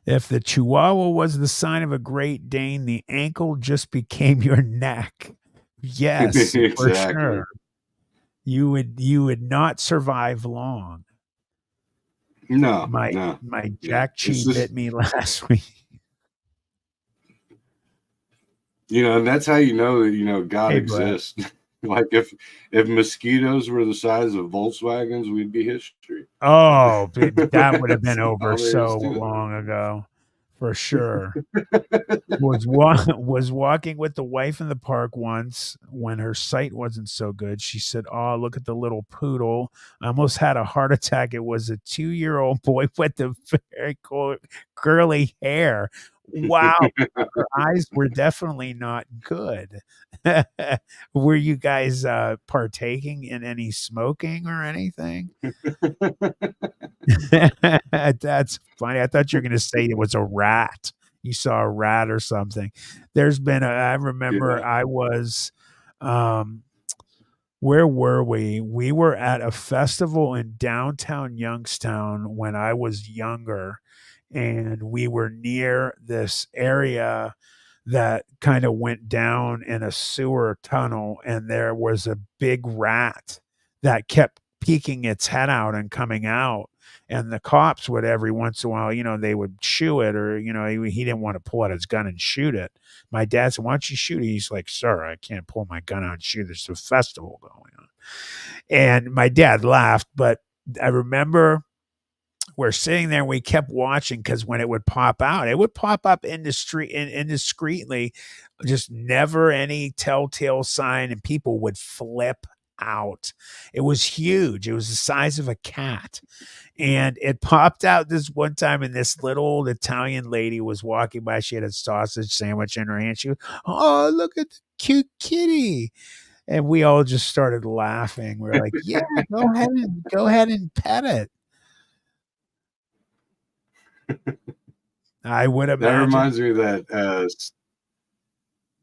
If the Chihuahua was the sign of a Great Dane, the ankle just became your neck. Yes, for Exactly. sure. You would not survive long. No, My no. my Yeah. Jack It's Chi just, bit me last week. and that's how you know that, God Hey, Brett. exists. Like if mosquitoes were the size of Volkswagens, we'd be history. Oh, that would have That's been over all there is so to long ago, for sure. it. Was walking with the wife in the park once when her sight wasn't so good. She said, "Oh, look at the little poodle. I almost had a heart attack. It was a 2-year-old boy with the very curly hair." Wow, her eyes were definitely not good. Were you guys partaking in any smoking or anything? That's funny. I thought you were going to say it was a rat. You saw a rat or something. I remember Yeah. I was, um, where were we? We were at a festival in downtown Youngstown when I was younger, and we were near this area that kind of went down in a sewer tunnel, and there was a big rat that kept peeking its head out and coming out. And the cops would every once in a while, they would shoo it, or he didn't want to pull out his gun and shoot it. My dad said, "Why don't you shoot it?" He's like, "Sir, I can't pull my gun out and shoot. There's a festival going on." And my dad laughed, but I remember we're sitting there and we kept watching, because when it would pop out, it would pop up indiscreetly, just never any telltale sign, and people would flip out. It was huge. It was the size of a cat. And it popped out this one time, and this little old Italian lady was walking by. She had a sausage sandwich in her hand. She was, "Oh, look at the cute kitty." And we all just started laughing. We were like, "Yeah, go ahead and pet it." I would That imagine. reminds me of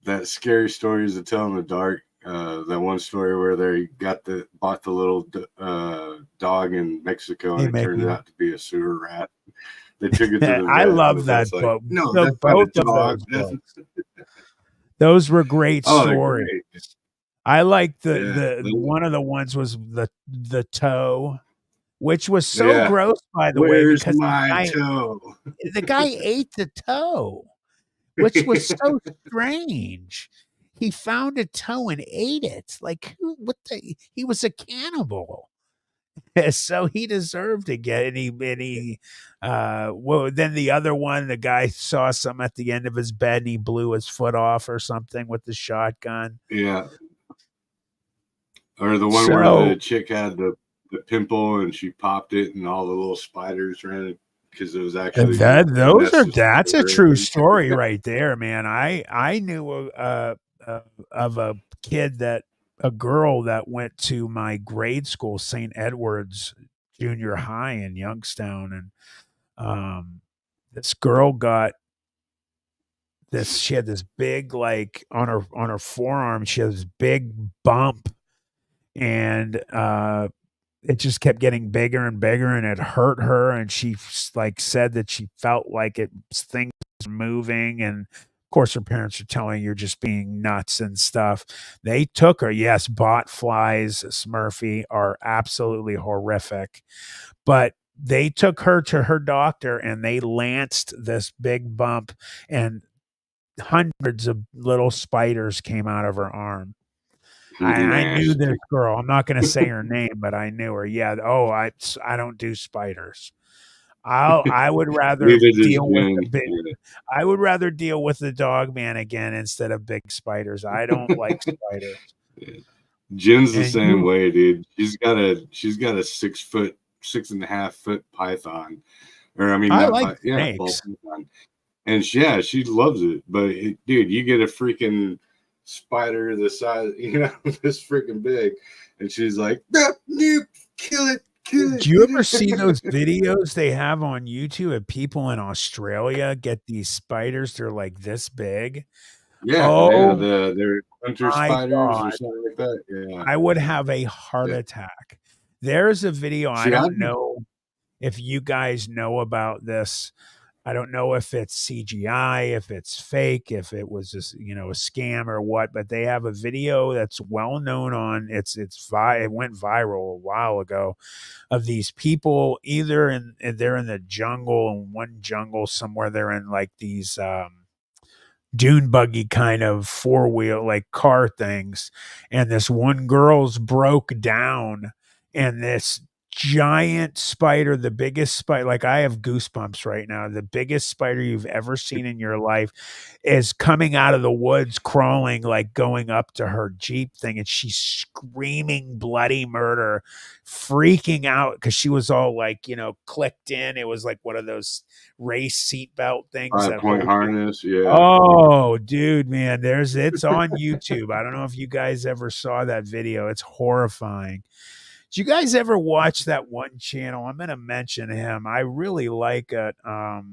that scary stories to tell in the dark. That one story where they bought the little dog in Mexico, Hey, and it turned Mickey. out to be a sewer rat. They took it to the I vet, and love the that vet's like, book. "No, that's not a Both of dog." those books. Those were great Oh, they're stories. great. I like Yeah, the one of the ones was the toe, which was so yeah. gross, by the way, Where's because my toe? the guy ate the toe, which was so strange. He found a toe and ate it. Like, he was a cannibal. So he deserved to get well, then the other one, the guy saw something at the end of his bed and he blew his foot off or something with the shotgun. Yeah, or the one where the So chick had the pimple and she popped it, and all the little spiders ran it because it was actually the that's a necessary. true story right there, man. I knew of a girl that went to my grade school, St. Edward's Junior High in Youngstown, and this girl got this. She had this big, like, on her forearm. She had this big bump, and it just kept getting bigger and bigger, and it hurt her, and she like said that she felt like things were moving. And of course her parents are telling, "You're just being nuts," and stuff. They took her. Yes, bot flies, Smurfy, are absolutely horrific, but they took her to her doctor and they lanced this big bump, and hundreds of little spiders came out of her arm. I knew Nasty. this girl. I'm not going to say her name, but I knew her. Yeah. Oh, I don't do spiders. I would rather Leave it as deal with the Jen. big. I would rather deal with the dog man again instead of big spiders. I don't like spiders. Yeah. Jen's the And same you, way, dude. She's got a 6'6.5" python, or I mean I not like yeah, ball snakes. python, and she loves it. But dude, you get a freaking spider the size, this freaking big, and she's like, nope, kill it, kill Do it, you get ever it. see those videos they have on YouTube of people in Australia get these spiders? They're like this big. Yeah, Oh they're hunter my spiders or God. something like that. Yeah, I would have a heart yeah. attack. There's a video. I See, I don't know if you guys know about this. I don't know if it's CGI, if it's fake, if it was just, a scam or what, but they have a video that's well known on it went viral a while ago of these people either they're in the jungle, in one jungle somewhere, they're in like these dune buggy kind of four-wheel like car things, and this one girl's broke down, and this giant spider, the biggest spider, like I have goosebumps right now, the biggest spider you've ever seen in your life is coming out of the woods, crawling, like going up to her Jeep thing, and she's screaming bloody murder, freaking out because she was all like, clicked in. It was like one of those race seatbelt things that 5-point hold you. harness. Yeah. Oh, dude, man, it's on YouTube. I don't know if you guys ever saw that video. It's horrifying. Did you guys ever watch that one channel? I'm going to mention him. I really like it. Hold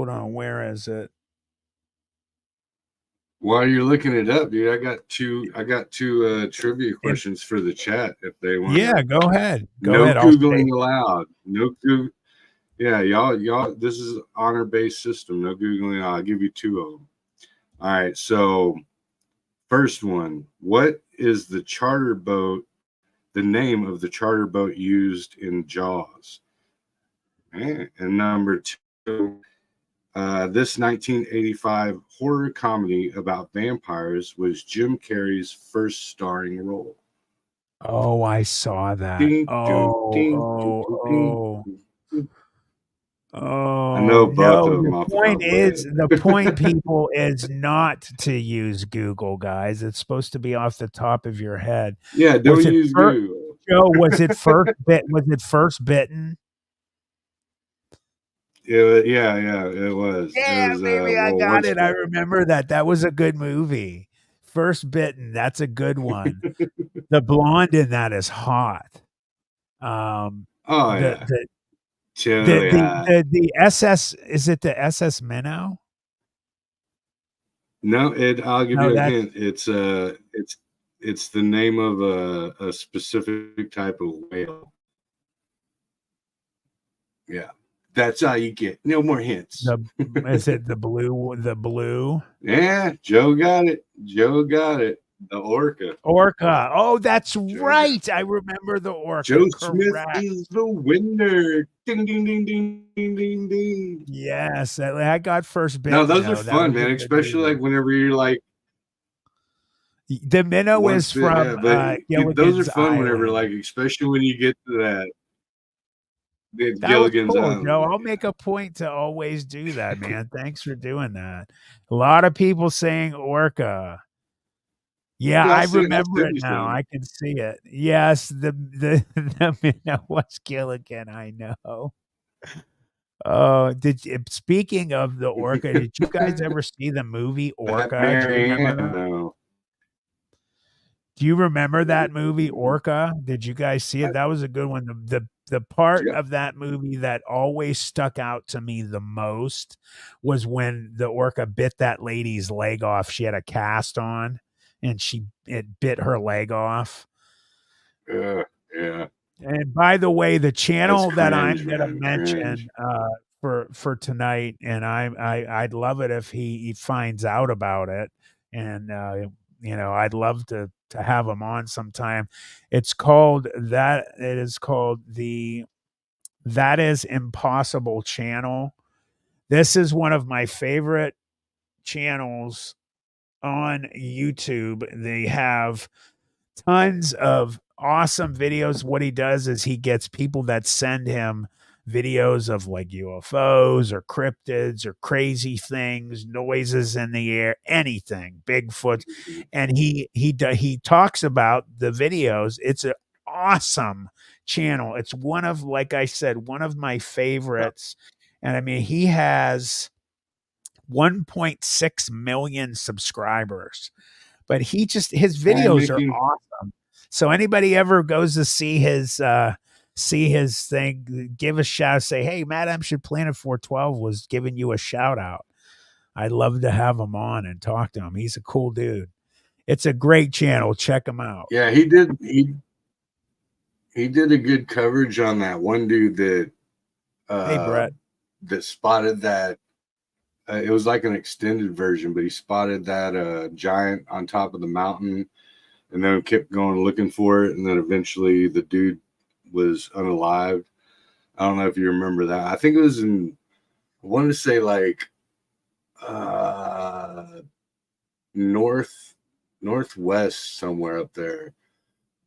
on, where is it? While you're looking it up, dude, I got two trivia questions for the chat if they want. Yeah, go ahead. No ahead. Googling allowed. No Goog. Yeah, y'all. This is honor-based system. No Googling. I'll give you two of them. All right. So, first one. What is the charter boat? The name of the charter boat used in Jaws. And number two. This 1985 horror comedy about vampires was Jim Carrey's first starring role. Oh, I saw that. Ding, Oh, ding, oh, ding, oh. ding. Oh, I know both no, of them off the top of my head. the point, people, is not to use Google, guys. It's supposed to be off the top of your head. Yeah, don't use Google. Joe, was it first bitten? Yeah, it was. Yeah, It was, baby, I got it. I remember that. That was a good movie. First Bitten. That's a good one. The blonde in that is hot. yeah. The SS, is it the SS Minnow? No, I'll give you a hint. It's the name of a specific type of whale. Yeah. That's all you get. No more hints. Is it the blue? The blue? Yeah, Joe got it. The orca. Orca. Oh, that's right. I remember the orca. Joe Smith is the winner. Ding, ding, ding, ding, ding, ding, ding. Yes, I got first bit. No, those are fun, man. Especially like whenever you're like. The minnow is from. Those are fun whenever, like, especially when you get to that. Gilligan's Island. Joe, I'll make a point to always do that, man. Thanks for doing that. A lot of people saying orca. Yeah, I remember it now. I can see it. Yes, the minnow was Gilligan. I know. Oh, speaking of the orca, did you guys ever see the movie Orca? Do you remember that movie Orca? Did you guys see it? That was a good one. The part of that movie that always stuck out to me the most was when the orca bit that lady's leg off. She had a cast on, and it bit her leg off. Yeah. And by the way, the channel that I'm going to mention for tonight, and I'd love it if he finds out about it, and I'd love to have him on sometime. It is called the That Is Impossible channel. This is one of my favorite channels on YouTube. They have tons of awesome videos. What he does is he gets people that send him videos of like UFOs or cryptids or crazy things, noises in the air, anything, Bigfoot, and he talks about the videos. It's an awesome channel. It's one of, like I said, one of my favorites. And I mean, he has 1.6 million subscribers, but his Hi, videos are Mickey. awesome. So anybody ever goes to see his thing, give a shout, say, hey, Matt Emshit Planet 412 was giving you a shout out. I'd love to have him on and talk to him. He's a cool dude. It's a great channel. Check him out. Yeah, he did a good coverage on that one dude that Hey, Brett. that spotted that. It was like an extended version, but he spotted that giant on top of the mountain, and then kept going looking for it, and then eventually the dude was unalived. I don't know if you remember that. I think it was I wanted to say like northwest somewhere up there.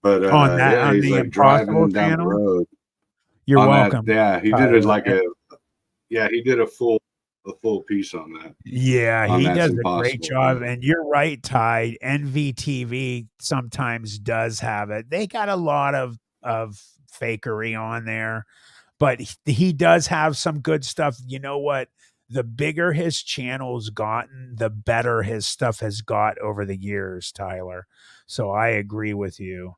But yeah, On he's the like Impossible driving down the channel. road You're on that. welcome, Yeah, he did it Tyler. like he did a full piece on that. Yeah, On he That's does a great Impossible. job. Yeah. And you're right, Ty. NVTV sometimes does have it. They got a lot of fakery on there, but he does have some good stuff. You know what? The bigger his channel's gotten, the better his stuff has got over the years, Tyler. So I agree with you.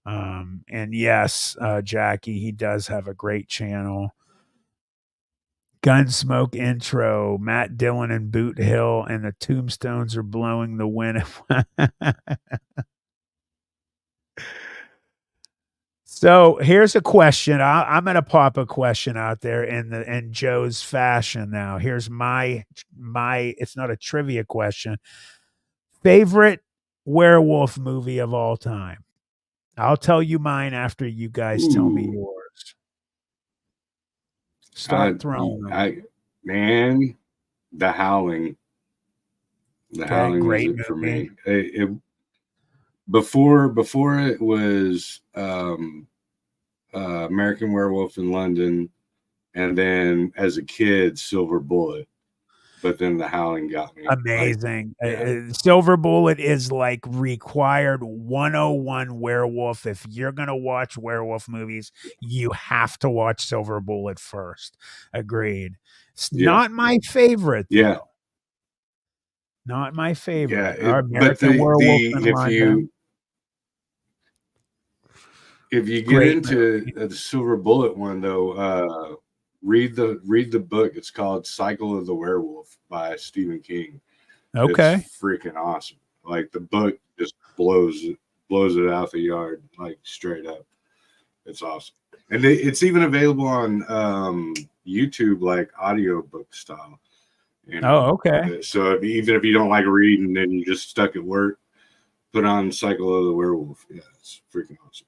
And yes, Jackie, he does have a great channel. Gunsmoke intro, Matt Dillon and Boot Hill, and the Tombstones are blowing the wind. So here's a question. I'm going to pop a question out there in Joe's fashion. Now, here's my. It's not a trivia question. Favorite werewolf movie of all time. I'll tell you mine after you guys tell me Ooh, yours. Start throwing them. Man, The Howling. The Okay, Howling was great it for movie. me. Before it was American Werewolf in London, and then as a kid, Silver Bullet. But then The Howling got me. Amazing. Yeah. Silver Bullet is like required 101 werewolf. If you're going to watch werewolf movies, you have to watch Silver Bullet first. Agreed. It's Yeah. not my favorite, Yeah. though. Not my Yeah. favorite. Our But American Werewolf in London. if you get Great into movie. the Silver Bullet one though, read the book. It's called Cycle of the Werewolf by Stephen King. It's Okay. freaking awesome. Like the book just blows it out the yard, like straight up. It's awesome. And it's even available on YouTube, like audiobook style. You know, Oh, okay. so even if you don't like reading and you're just stuck at work, put on Cycle of the Werewolf. Yeah, it's freaking awesome.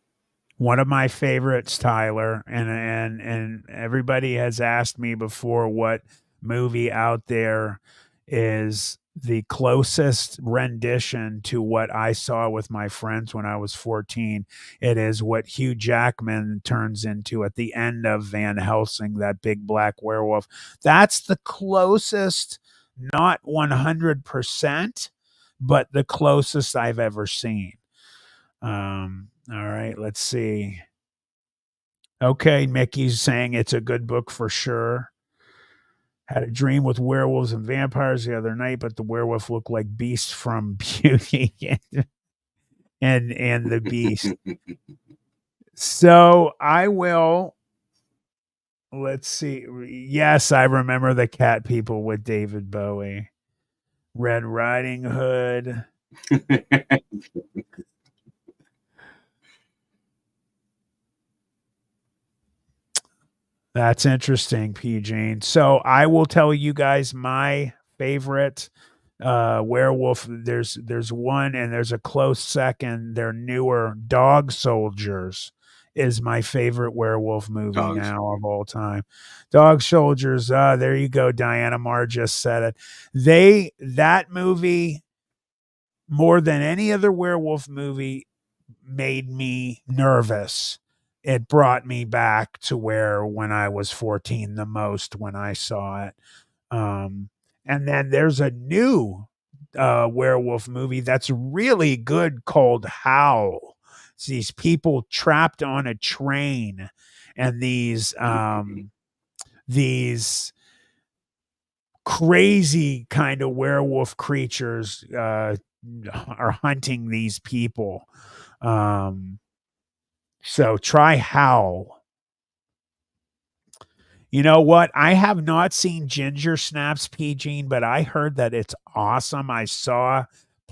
One of my favorites, Tyler, and everybody has asked me before what movie out there is the closest rendition to what I saw with my friends when I was 14. It is what Hugh Jackman turns into at the end of Van Helsing, that big black werewolf. That's the closest, not 100%, but the closest I've ever seen. All right, let's see. Okay, Mickey's saying it's a good book for sure. Had a dream with werewolves and vampires the other night, but the werewolf looked like Beast from Beauty and the Beast. So I will. Let's see. Yes, I remember the cat people with David Bowie. Red Riding Hood. That's interesting, P. Jane. So I will tell you guys my favorite werewolf. There's one and there's a close second. They're newer. Dog Soldiers is my favorite werewolf movie Dogs. now of all time. Dog Soldiers. There you go. Diana Marr just said it. That movie, more than any other werewolf movie, made me nervous. It brought me back to where when I was 14 the most when I saw it. And then there's a new werewolf movie that's really good called Howl. It's these people trapped on a train, and these crazy kind of werewolf creatures are hunting these people. So try Howl. You know what? I have not seen Ginger Snaps, P. Gene, but I heard that it's awesome. I saw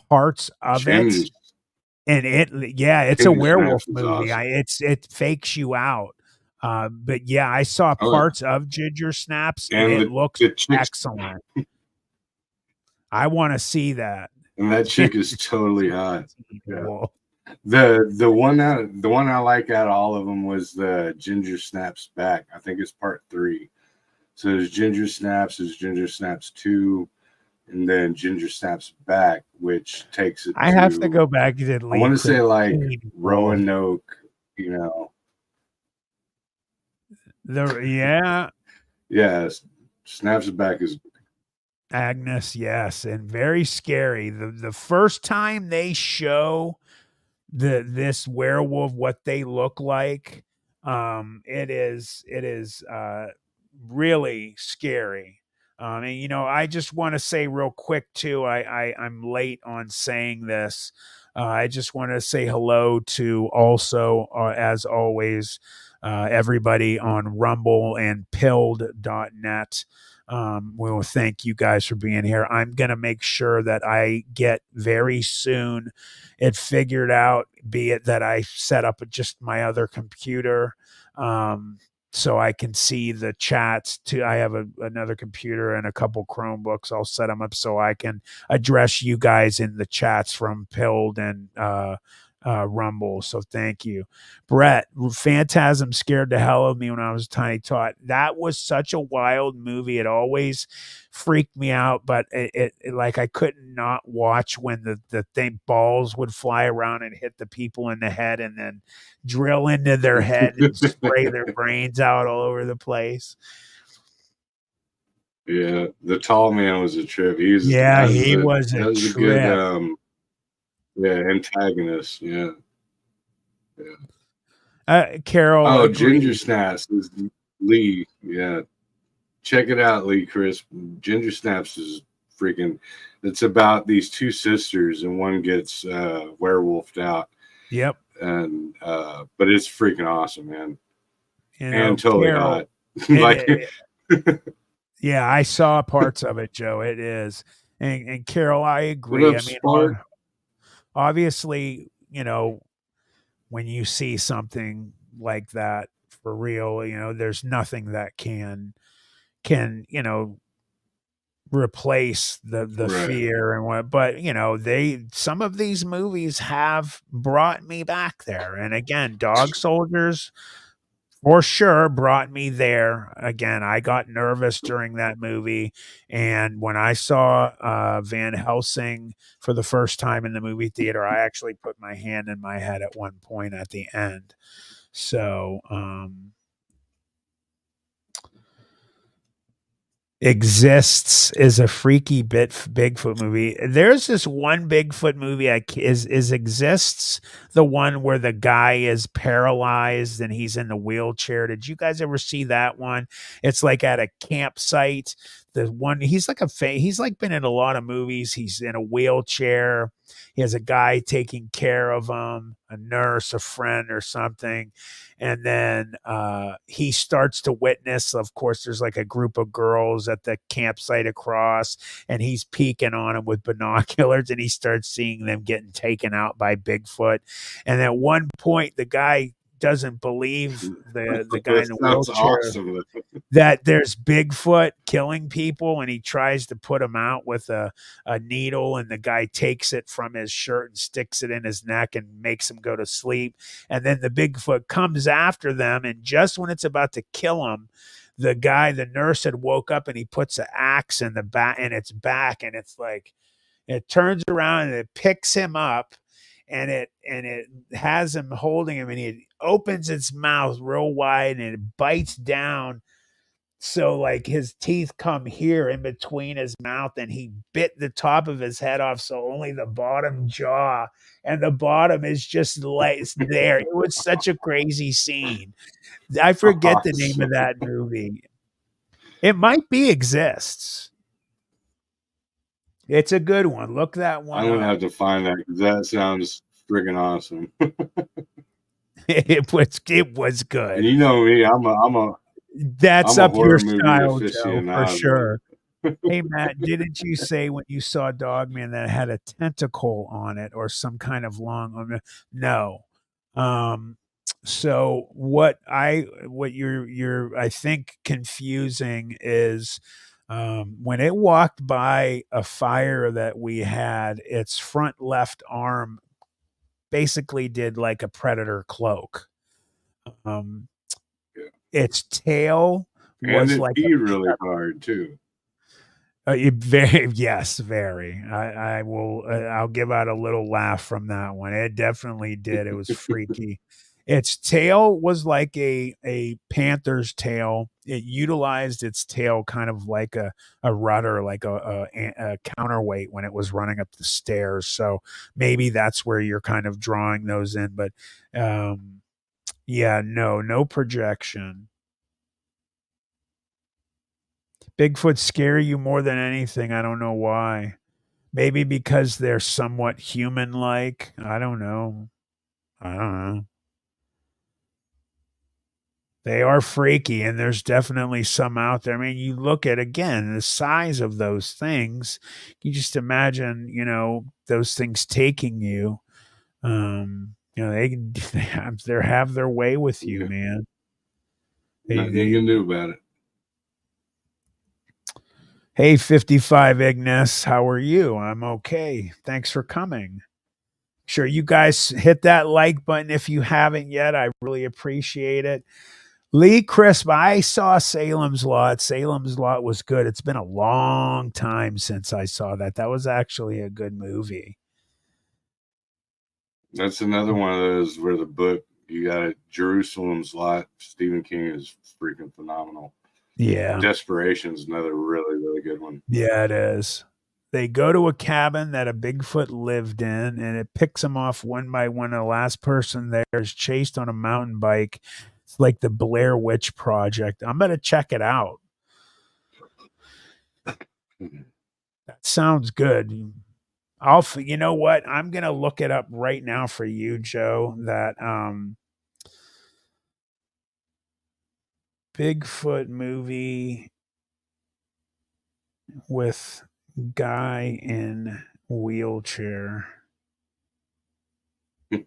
parts of Ginger, it, and it's a Ginger werewolf Snaps is movie. awesome. It fakes you out. But yeah, I saw Oh, yeah. parts of Ginger Snaps, and And it looks the chick's, excellent. I want to see that. and that chick is totally hot. Yeah. Wolf. The one I like out of all of them was the Ginger Snaps Back. I think it's part 3. So there's Ginger Snaps, there's Ginger Snaps 2, and then Ginger Snaps Back, which takes it. I have to go back to I want to say like Roanoke, you know. Yeah, Snaps Back is Agnes, yes, and very scary. The first time they show this werewolf what they look like, it is really scary. And you know, I just want to say real quick too, I'm late on saying this. I just want to say hello to also, as always, everybody on Rumble and pilled.net. We will thank you guys for being here. I'm going to make sure that I get very soon it figured out, be it that I set up just my other computer, so I can see the chats too. I have another computer and a couple Chromebooks. I'll set them up so I can address you guys in the chats from Pilled and Rumble. So thank you. Brett, Phantasm scared the hell of me when I was a tiny tot. That was such a wild movie. It always freaked me out, but it like I couldn't not watch when the thing balls would fly around and hit the people in the head and then drill into their head and spray their brains out all over the place. Yeah, the tall man was a trip. He was a good antagonist. Yeah. Carol. Oh, Ginger Snaps is Lee. Yeah. Check it out, Lee, Chris. Ginger Snaps is freaking, it's about these two sisters and one gets werewolfed out. Yep. And but it's freaking awesome, man. You know, and totally Carol, hot. Yeah, I saw parts of it, Joe. It is. And Carol, I agree. I mean, obviously, you know, when you see something like that for real, you know, there's nothing that can, you know, replace the Right. fear and what, but you know, some of these movies have brought me back there. And again, Dog Soldiers for sure brought me there. Again, I got nervous during that movie. And when I saw Van Helsing for the first time in the movie theater, I actually put my hand in my head at one point at the end. So, Exists is a freaky Bigfoot movie. There's this one Bigfoot movie is Exists, the one where the guy is paralyzed and he's in the wheelchair. Did you guys ever see that one? It's like at a campsite. The one he's like been in a lot of movies. He's in a wheelchair. He has a guy taking care of him, a nurse, a friend, or something. And then he starts to witness, of course, there's like a group of girls at the campsite across, and he's peeking on them with binoculars, and he starts seeing them getting taken out by Bigfoot. And at one point, the guy doesn't believe the guy in the wheelchair awesome. that there's Bigfoot killing people, and he tries to put him out with a needle, and the guy takes it from his shirt and sticks it in his neck and makes him go to sleep. And then the Bigfoot comes after them, and just when it's about to kill him, the nurse had woke up and he puts an axe in its back, and it's like it turns around and it picks him up, and it has him holding him, and he opens its mouth real wide and it bites down. So like his teeth come here in between his mouth, and he bit the top of his head off. So only the bottom jaw and the bottom is just like there. It was such a crazy scene. I forget the name of that movie. It might be Exists. It's a good one. Look that one I'm gonna up. have to find that because that sounds friggin' awesome. It was And good. you know me, That's I'm a up your horror movie style, Joe, for aficionado. sure. Hey Matt, didn't you say when you saw Dogman that it had a tentacle on it or some kind of long? No. Um, so what you're I think confusing is when it walked by a fire that we had, its front left arm basically did like a predator cloak. Um, Yeah. its tail And was it like peed really hard too. very yes, very. I will. I'll give out a little laugh from that one. It definitely did. It was freaky. Its tail was like a panther's tail. It utilized its tail kind of like a rudder, like a counterweight when it was running up the stairs. So maybe that's where you're kind of drawing those in. But yeah, no projection. Bigfoot scare you more than anything. I don't know why. Maybe because they're somewhat human like. I don't know. I don't know. They are freaky, and there's definitely some out there. I mean, you look at again the size of those things. You just imagine, those things taking you. They have their way with you, Yeah. man. Nothing you can do about it. Hey, 55 Ignis, how are you? I'm okay. Thanks for coming. Sure, you guys hit that like button if you haven't yet. I really appreciate it. Lee Crisp, I saw Salem's Lot. Salem's Lot was good. It's been a long time since I saw that. That was actually a good movie. That's another one of those where the book you got it. Jerusalem's Lot. Stephen King is freaking phenomenal. Yeah. Desperation's another really, really good one. Yeah, it is. They go to a cabin that a Bigfoot lived in, and it picks them off one by one. The last person there is chased on a mountain bike. It's like the Blair Witch Project. I'm going to check it out. That sounds good. You know what? I'm going to look it up right now for you, Joe, that Bigfoot movie with guy in wheelchair. I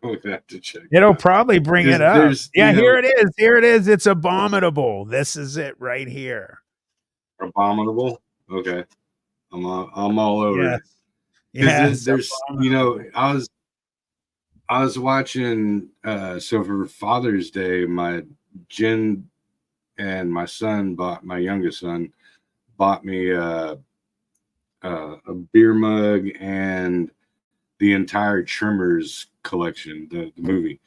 would have to check. It'll probably bring it up. There's, Yeah, here it is. Here it is. It's Abominable. This is it right here. Abominable. Okay, I'm all over Yes. it. Because Yes. there's, I was watching. So for Father's Day, my Jen and my youngest son bought me a beer mug and the entire Tremors collection, the movie.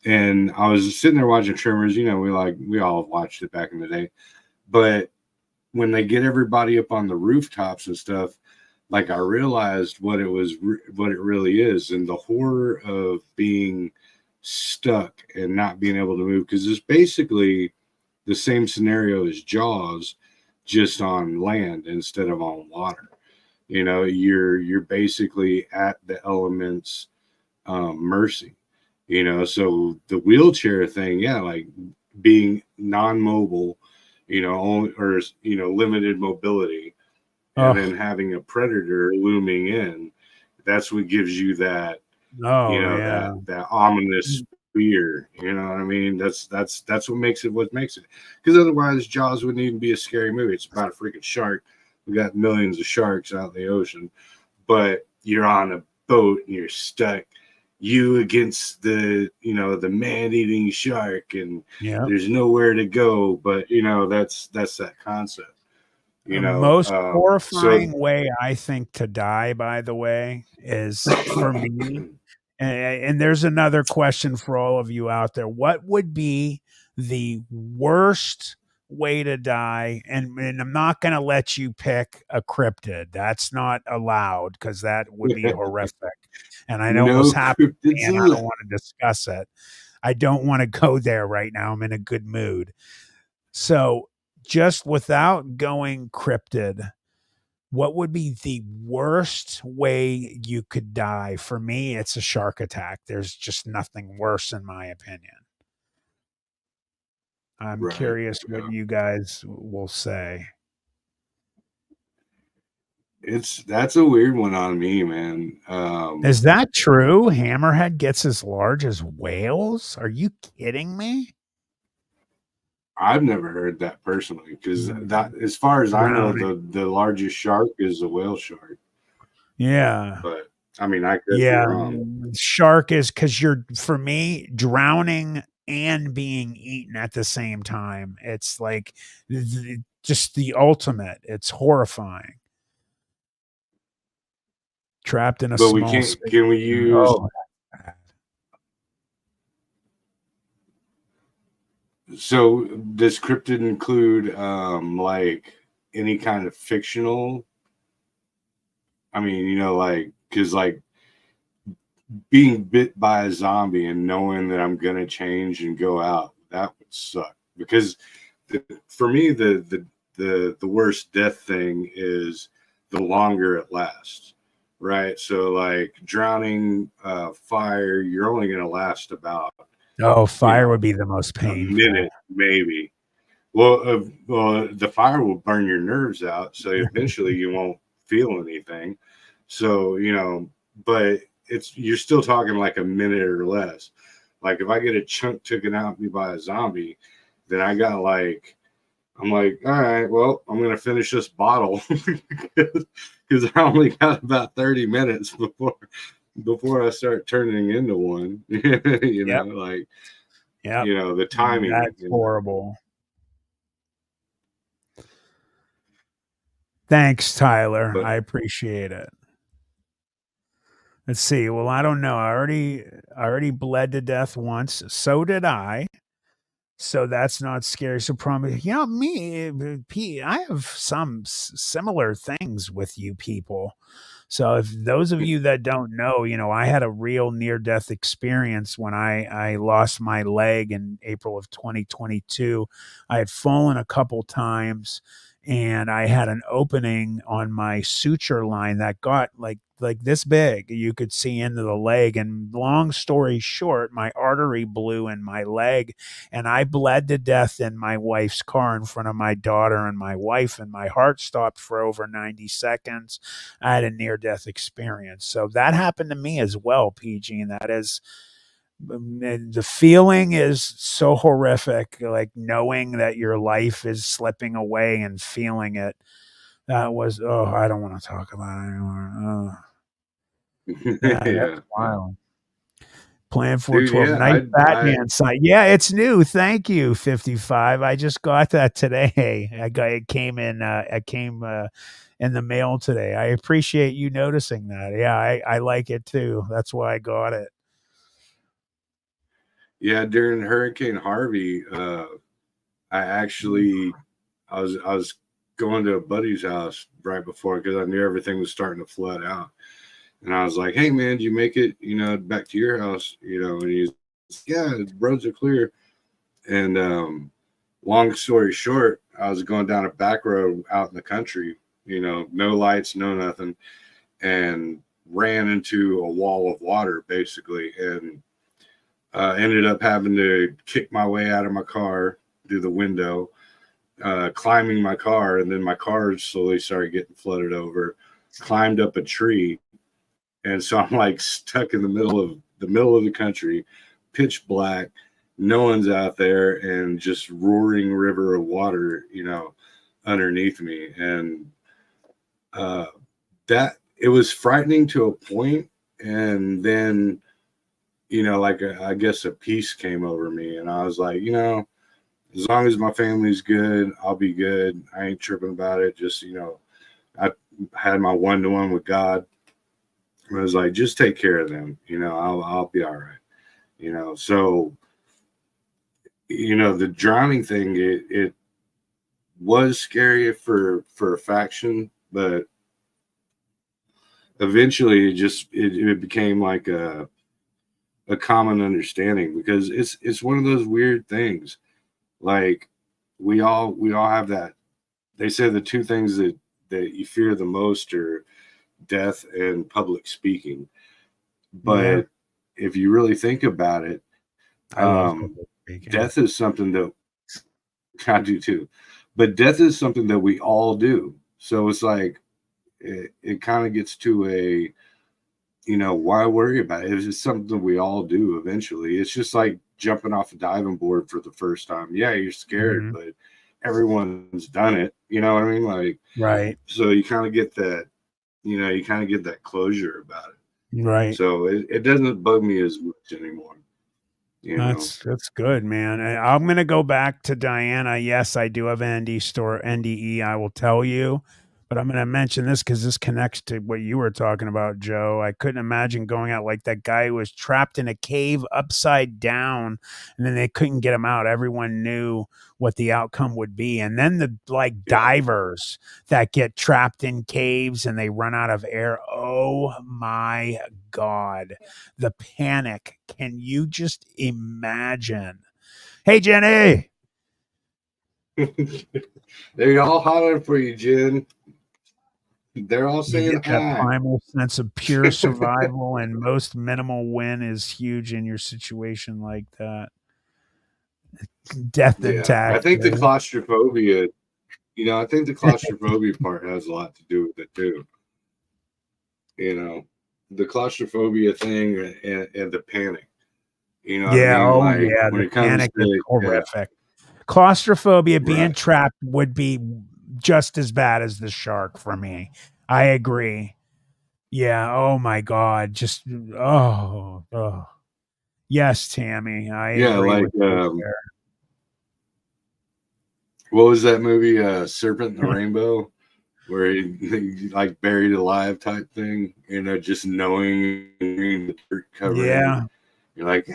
And I was sitting there watching Tremors. We all watched it back in the day, but when they get everybody up on the rooftops and stuff, like I realized what it really is, and the horror of being stuck and not being able to move, because it's basically the same scenario as Jaws, just on land instead of on water. You're basically at the elements' mercy. So the wheelchair thing, yeah, like being non-mobile, limited mobility, and then having a predator looming in. That's what gives you that, yeah. that ominous fear. You know what I mean? That's what makes it. Because otherwise, Jaws wouldn't even be a scary movie. It's about a freaking shark. We got millions of sharks out in the ocean, but you're on a boat and you're stuck. You against the man-eating shark, and there's nowhere to go. But that's that concept. The most horrifying way I think to die, by the way, is for me. And there's another question for all of you out there. What would be the worst way to die? And I'm not going to let you pick a cryptid. That's not allowed because that would be horrific. And I know what's happening, and I don't want to discuss it. I don't want to go there right now. I'm in a good mood. So, just without going cryptid, what would be the worst way you could die? For me, it's a shark attack. There's just nothing worse, in my opinion. I'm Right. curious what Yeah. you guys will say. That's a weird one on me, man. Is that true? Hammerhead gets as large as whales? Are you kidding me? I've never heard that personally, because that, Mm, as far as I know, drowning. the largest shark is a whale shark. Yeah. But I mean, I could be Yeah. wrong. Shark is because you're, for me, drowning and being eaten at the same time. It's like just the ultimate. It's horrifying. Trapped in a But we small can't. space. Can we use? Oh, So does cryptid include like any kind of fictional? I mean, like, because like being bit by a zombie and knowing that I'm gonna change and go out, that would suck. Because for me, the worst death thing is the longer it lasts, right? So like drowning, fire, you're only gonna last about oh, you fire would know be the most a painful. minute maybe. Well, the fire will burn your nerves out, so eventually you won't feel anything. So but you're still talking like a minute or less. Like if I get a chunk taken out of me by a zombie, then I'm like, all right, well, I'm gonna finish this bottle because I only got about 30 minutes before I start turning into one. Yep. Like Yep. the timing. That's horrible. Thanks, Tyler. But I appreciate it. Let's see. Well, I don't know. I already bled to death once. So did I. So that's not scary. So probably, me, Pete, I have some similar things with you people. So if those of you that don't know, I had a real near death experience when I lost my leg in April of 2022. I had fallen a couple times and I had an opening on my suture line that got like this big. You could see into the leg, and long story short, my artery blew in my leg and I bled to death in my wife's car in front of my daughter and my wife, and my heart stopped for over 90 seconds. I had a near death experience. So that happened to me as well, PG, and that is, and the feeling is so horrific, like knowing that your life is slipping away and feeling it. That was, oh, I don't want to talk about it anymore. Oh, yeah, that's yeah, wild. Plan dude, 412. yeah, Nice Batman site. Yeah, it's new. Thank you, 55. I just got that today. It came in the mail today. I appreciate you noticing that. Yeah, I like it too. That's why I got it. yeah. During Hurricane Harvey, I actually I was going to a buddy's house right before because I knew everything was starting to flood out, and I was like, "Hey, man, did you make it? Back to your house? And he's, yeah, the roads are clear." And long story short, I was going down a back road out in the country, no lights, no nothing, and ran into a wall of water basically, and ended up having to kick my way out of my car through the window, climbing my car, and then my car slowly started getting flooded over. Climbed up a tree, and so I'm like stuck in the middle of the country, pitch black, no one's out there, and just roaring river of water, underneath me, and uh, that it was frightening to a point, and then like I guess a peace came over me, and I was like, as long as my family's good, I'll be good. I ain't tripping about it. Just I had my one-to-one with God. I was like, just take care of them. I'll be all right. So the drowning thing, it was scary for a faction, but eventually it became like a common understanding, because it's one of those weird things. Like we all have that. They say the two things that that you fear the most are death and public speaking. But Yeah. if you really think about it, I love public speaking. death is something that I do too. But death is something that we all do. So it's like it kind of gets to a, you know, why worry about it? It's just something we all do eventually. It's just like jumping off a diving board for the first time. Yeah, you're scared, but everyone's done it. You know what I mean? Like, right. So you kind of get that, you know, you kind of get that closure about it. Right. So it doesn't bug me as much anymore. You know? That's good, man. I'm gonna go back to Diana. Yes, I do have an NDE. I will tell you, but I'm gonna mention this because this connects to what you were talking about, Joe. I couldn't imagine going out like that guy who was trapped in a cave upside down, and then they couldn't get him out. Everyone knew what the outcome would be, and then the divers that get trapped in caves and they run out of air. Oh my God, the panic. Can you just imagine? Hey, Jenny. They're all hollering for you, Jen. They're all saying You get that hi. primal sense of pure survival and most minimal win is huge in your situation like that. Death and tax. I think the claustrophobia, you know, I think the claustrophobia part has a lot to do with it too. You know, the claustrophobia thing and the panic. You know what I mean? Like, when the it comes panic is to horrific. Claustrophobia, being trapped would be just as bad as the shark for me. I agree. Yeah. Oh my God. Just oh. Yes, Tammy. I agree like with you there. what was that movie, Serpent in the Rainbow, where he like buried alive type thing, you know, just knowing the dirt covering. Yeah. You're like,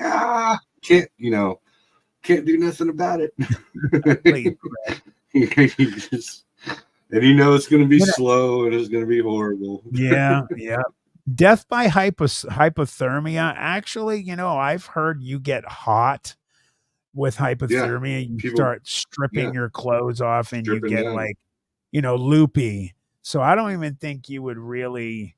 can't do nothing about it. And you know it's going to be slow and it's going to be horrible. Yeah. Death by hypothermia. Actually, you know, I've heard you get hot with hypothermia. You start stripping your clothes off and you get like, you know, loopy. So I don't even think you would really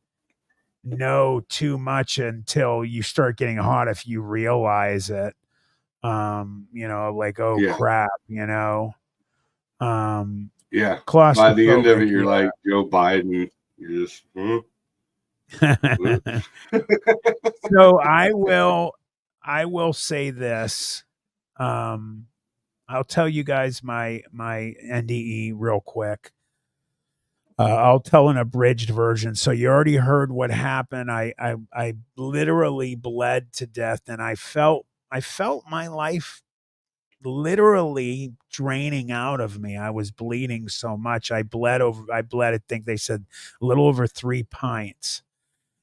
know too much until you start getting hot if you realize it. You know, like, oh crap, you know. By the end of it, you're like Joe Biden. You're just So I will say this. I'll tell you guys my NDE real quick. I'll tell an abridged version. So you already heard what happened. I literally bled to death, and I felt my life literally draining out of me. I was bleeding so much. I bled, I think they said a little over 3 pints.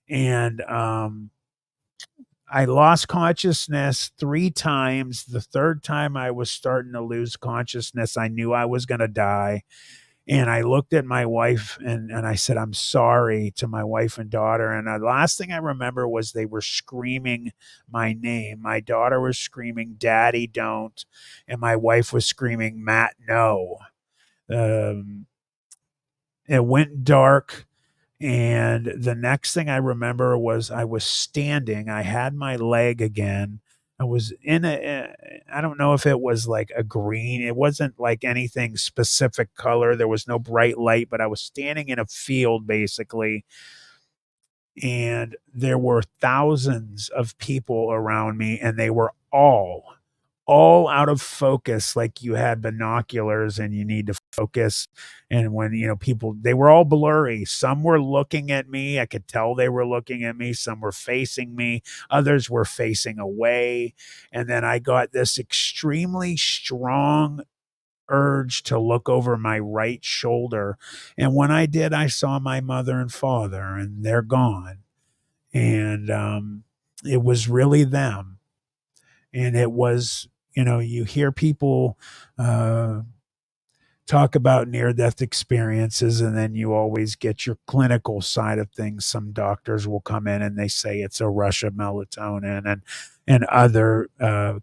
And I lost consciousness 3 times. The third time I was starting to lose consciousness, I knew I was going to die. And I looked at my wife and I said, I'm sorry, to my wife and daughter. And the last thing I remember was they were screaming my name. My daughter was screaming, Daddy, don't. And my wife was screaming, Matt, no. It went dark. And the next thing I remember was I was standing. I had my leg again. I was in I don't know if it was like a green. It wasn't like anything specific color. There was no bright light, but I was standing in a field basically. And there were thousands of people around me, and they were all out of focus, like you had binoculars and you need to focus. And when, you know, people, they were all blurry. Some were looking at me. I could tell they were looking at me. Some were facing me. Others were facing away. And then I got this extremely strong urge to look over my right shoulder. And when I did, I saw my mother and father, and they're gone. And it was really them. And it was, you know, you hear people talk about near-death experiences, and then you always get your clinical side of things. Some doctors will come in and they say it's a rush of melatonin and other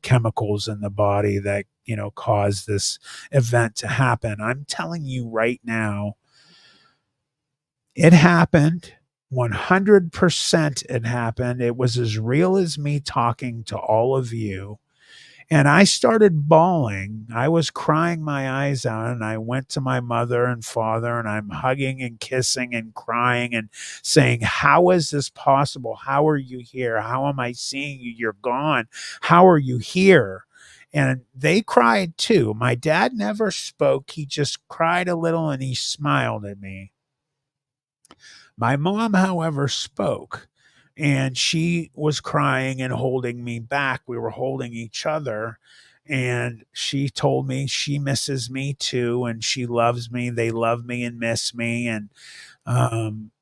chemicals in the body that, you know, cause this event to happen. I'm telling you right now, It happened. 100% it happened. It was as real as me talking to all of you. And I started bawling. I was crying my eyes out, and I went to my mother and father, and I'm hugging and kissing and crying and saying, how is this possible? How are you here? How am I seeing you? You're gone. How are you here? And they cried too. My dad never spoke. He just cried a little and he smiled at me. My mom, however, spoke, and she was crying and holding me back. We were holding each other, and she told me she misses me too, and she loves me. They love me and miss me. And um,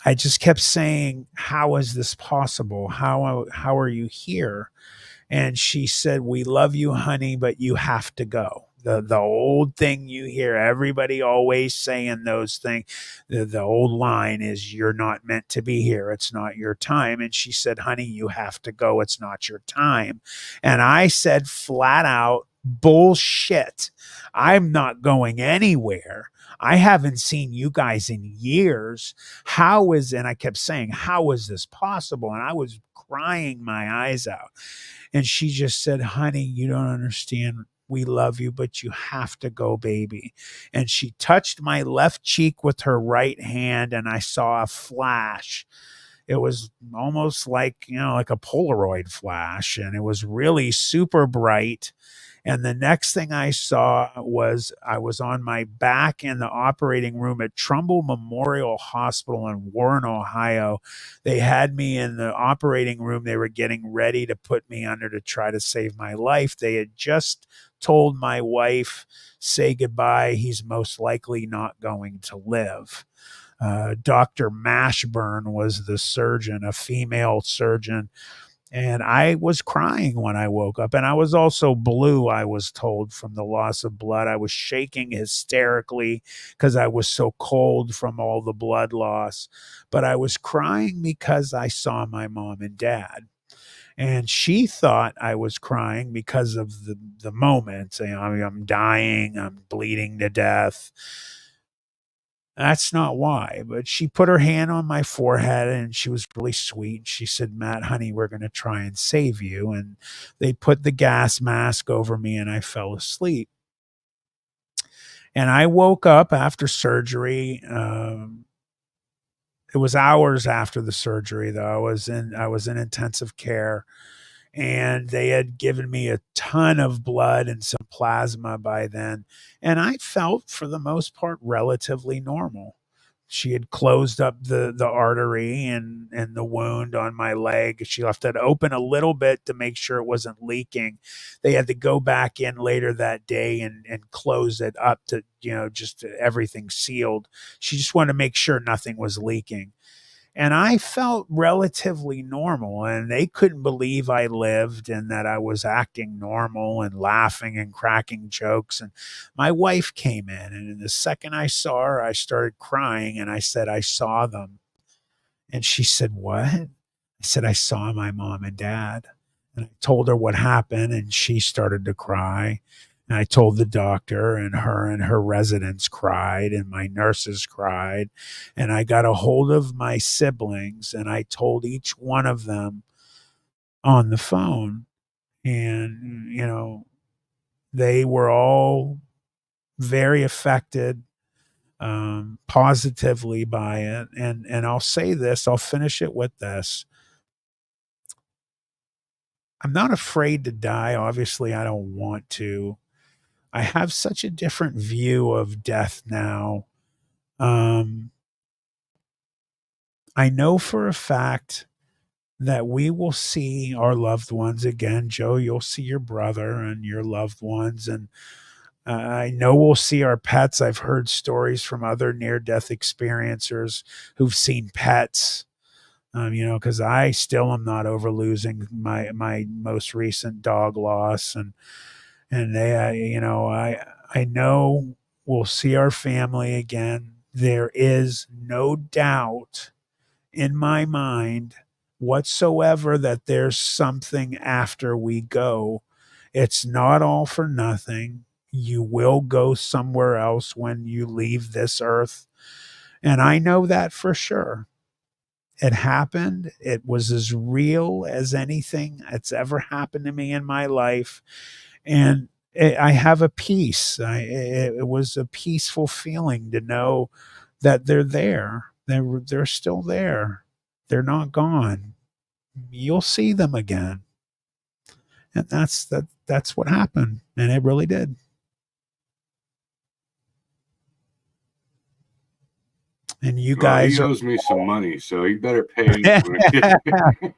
I just kept saying, how is this possible? How are you here? And she said, we love you, honey, but you have to go. The old thing you hear everybody always saying those things. The old line is, you're not meant to be here. It's not your time. And she said, honey, you have to go. It's not your time. And I said flat out, bullshit. I'm not going anywhere. I haven't seen you guys in years. And I kept saying, how is this possible? And I was crying my eyes out. And she just said, honey, you don't understand. We love you, but you have to go, baby. And she touched my left cheek with her right hand, and I saw a flash. It was almost like, like a Polaroid flash, and it was really super bright. And the next thing I saw was I was on my back in the operating room at Trumbull Memorial Hospital in Warren, Ohio. They had me in the operating room. They were getting ready to put me under to try to save my life. They had just told my wife, say goodbye. He's most likely not going to live. Dr. Mashburn was the surgeon, a female surgeon. And I was crying when I woke up. And I was also blue, I was told, from the loss of blood. I was shaking hysterically because I was so cold from all the blood loss. But I was crying because I saw my mom and dad. And she thought I was crying because of the moment. I'm dying, I'm bleeding to death. That's not why, but she put her hand on my forehead and she was really sweet. She said, Matt, honey, we're going to try and save you. And they put the gas mask over me and I fell asleep. And I woke up after surgery. It was hours after the surgery, though. I was in intensive care, and they had given me a ton of blood and some plasma by then. And I felt, for the most part, relatively normal. She had closed up the artery and the wound on my leg. She left it open a little bit to make sure it wasn't leaking. They had to go back in later that day and close it up to, just everything sealed. She just wanted to make sure nothing was leaking. And I felt relatively normal, and they couldn't believe I lived and that I was acting normal and laughing and cracking jokes. And my wife came in, and the second I saw her, I started crying, and I said, I saw them. And she said, what? I said, I saw my mom and dad. And I told her what happened, and she started to cry. And I told the doctor, and her residents cried, and my nurses cried. And I got a hold of my siblings, and I told each one of them on the phone. And, they were all very affected positively by it. And I'll say this, I'll finish it with this. I'm not afraid to die. Obviously, I don't want to. I have such a different view of death now. Um, I know for a fact that we will see our loved ones again. Joe, you'll see your brother and your loved ones. And I know we'll see our pets. I've heard stories from other near death experiencers who've seen pets. Because I still am not over losing my most recent dog loss, and they, I know we'll see our family again. There is no doubt in my mind whatsoever that there's something after we go. It's not all for nothing. You will go somewhere else when you leave this earth. And I know that for sure. It happened. It was as real as anything that's ever happened to me in my life. And I have a peace. It was a peaceful feeling to know that they're there. They're still there. They're not gone. You'll see them again. And that's what happened. And it really did. And you Well, he guys are owes me some money, so he better pay me when I get there.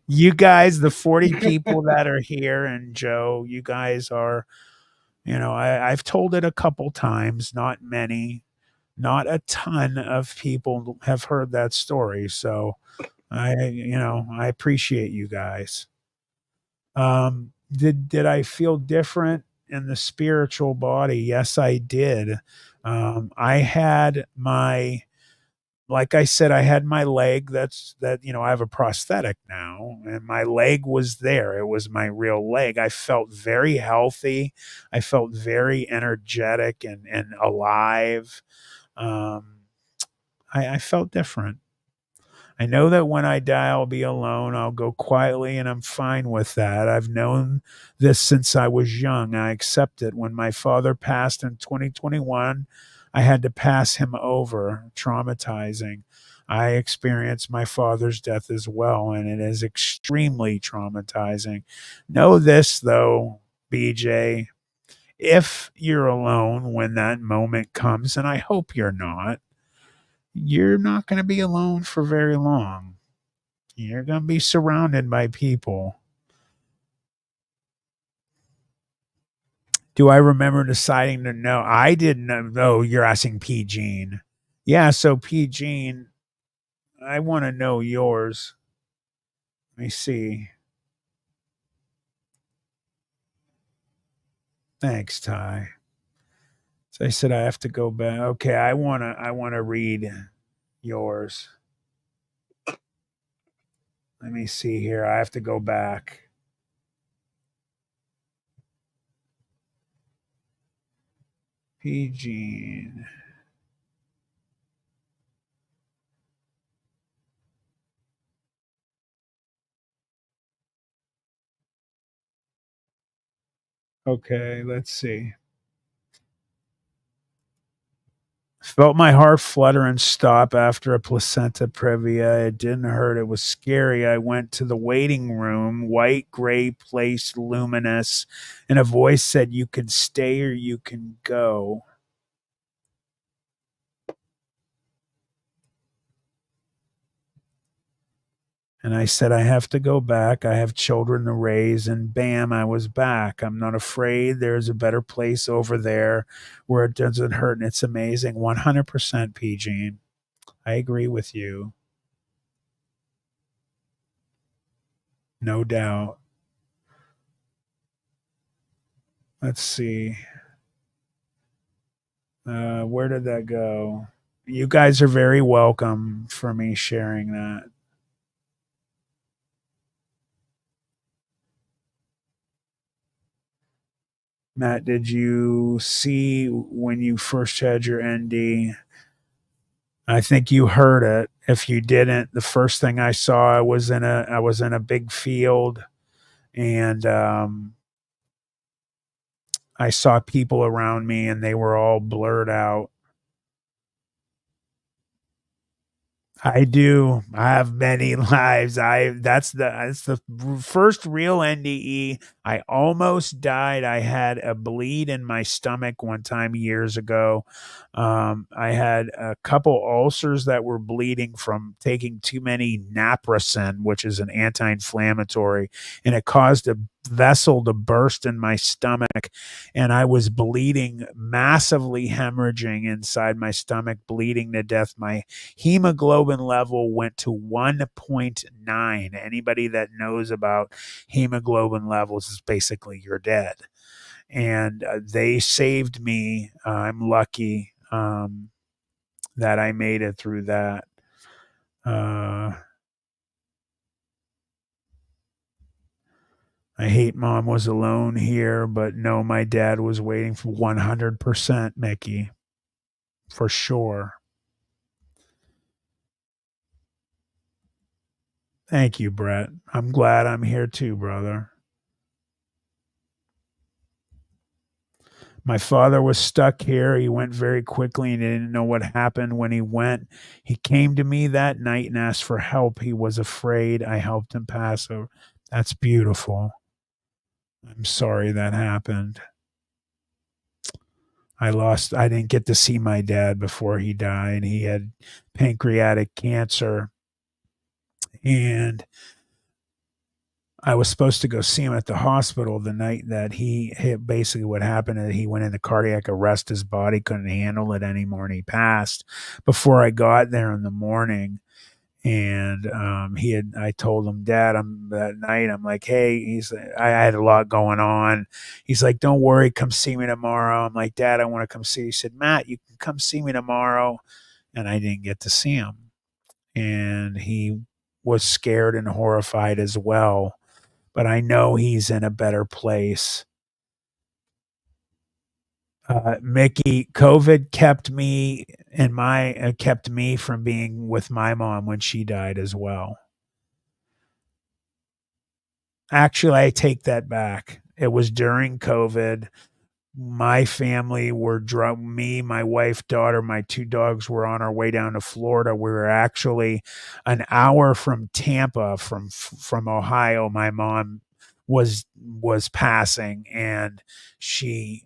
you guys, the 40 people that are here, and Joe, you guys are, I've told it a couple times, not many, not a ton of people have heard that story. So I appreciate you guys. Did I feel different in the spiritual body? Yes, I did. I had my like I said, I had my leg. I have a prosthetic now, and my leg was there. It was my real leg. I felt very healthy. I felt very energetic and alive. Um, I felt different. I know that when I die, I'll be alone. I'll go quietly, and I'm fine with that. I've known this since I was young. I accept it. When my father passed in 2021, I had to pass him over, traumatizing. I experienced my father's death as well, and it is extremely traumatizing. Know this, though, BJ, if you're alone when that moment comes, and I hope you're not going to be alone for very long. You're going to be surrounded by people. Do I remember deciding to know? I didn't know. Oh, you're asking P. Gene. Yeah, so P. Gene, I want to know yours. Let me see. Thanks, Ty. So I said I have to go back. Okay, I wanna read yours. Let me see here. I have to go back. P. Gene. Okay, let's see. Felt my heart flutter and stop after a placenta previa. It didn't hurt. It was scary. I went to the waiting room, white, gray place, luminous, and a voice said, "You can stay or you can go." And I said, "I have to go back. I have children to raise." And bam, I was back. I'm not afraid. There's a better place over there where it doesn't hurt. And it's amazing. 100% PG. I agree with you. No doubt. Let's see. Where did that go? You guys are very welcome for me sharing that. Matt, did you see when you first had your ND? I think you heard it. If you didn't, the first thing I saw, I was in a big field, and I saw people around me, and they were all blurred out. I do. I have many lives. That's the first real NDE. I almost died. I had a bleed in my stomach one time years ago. I had a couple ulcers that were bleeding from taking too many naproxen, which is an anti-inflammatory, and it caused a vessel to burst in my stomach, and I was bleeding, massively hemorrhaging inside my stomach, bleeding to death. My hemoglobin level went to 1.9. Anybody that knows about hemoglobin levels is basically you're dead. And they saved me. I'm lucky that I made it through that. I hate mom was alone here, but no, my dad was waiting for 100%, Mickey, for sure. Thank you, Brett. I'm glad I'm here too, brother. My father was stuck here. He went very quickly and didn't know what happened when he went. He came to me that night and asked for help. He was afraid. I helped him pass over. That's beautiful. I'm sorry that happened. I didn't get to see my dad before he died. He had pancreatic cancer, and I was supposed to go see him at the hospital the night that he hit. Basically, what happened is he went into cardiac arrest. His body couldn't handle it anymore, and he passed before I got there in the morning. And I told him, Dad, that night, I'm like, hey, I had a lot going on. He's like, don't worry, come see me tomorrow. I'm like, Dad, I want to come see you. He said, Matt, you can come see me tomorrow. And I didn't get to see him. And he was scared and horrified as well. But I know he's in a better place. Mickey, COVID kept me kept me from being with my mom when she died as well. Actually, I take that back. It was during COVID. My family were drunk. Me, my wife, daughter, my 2 dogs were on our way down to Florida. We were actually an hour from Tampa, from Ohio. My mom was passing, and she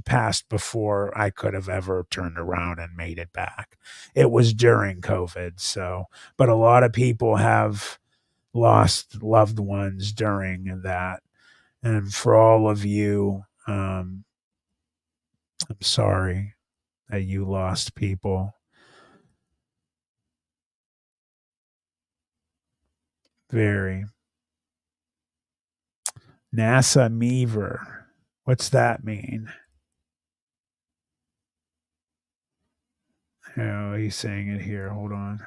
passed before I could have ever turned around and made it back. It was during COVID. So, but a lot of people have lost loved ones during that. And for all of you, I'm sorry that you lost people. Very. NASA Meaver. What's that mean? Oh, he's saying it here. Hold on.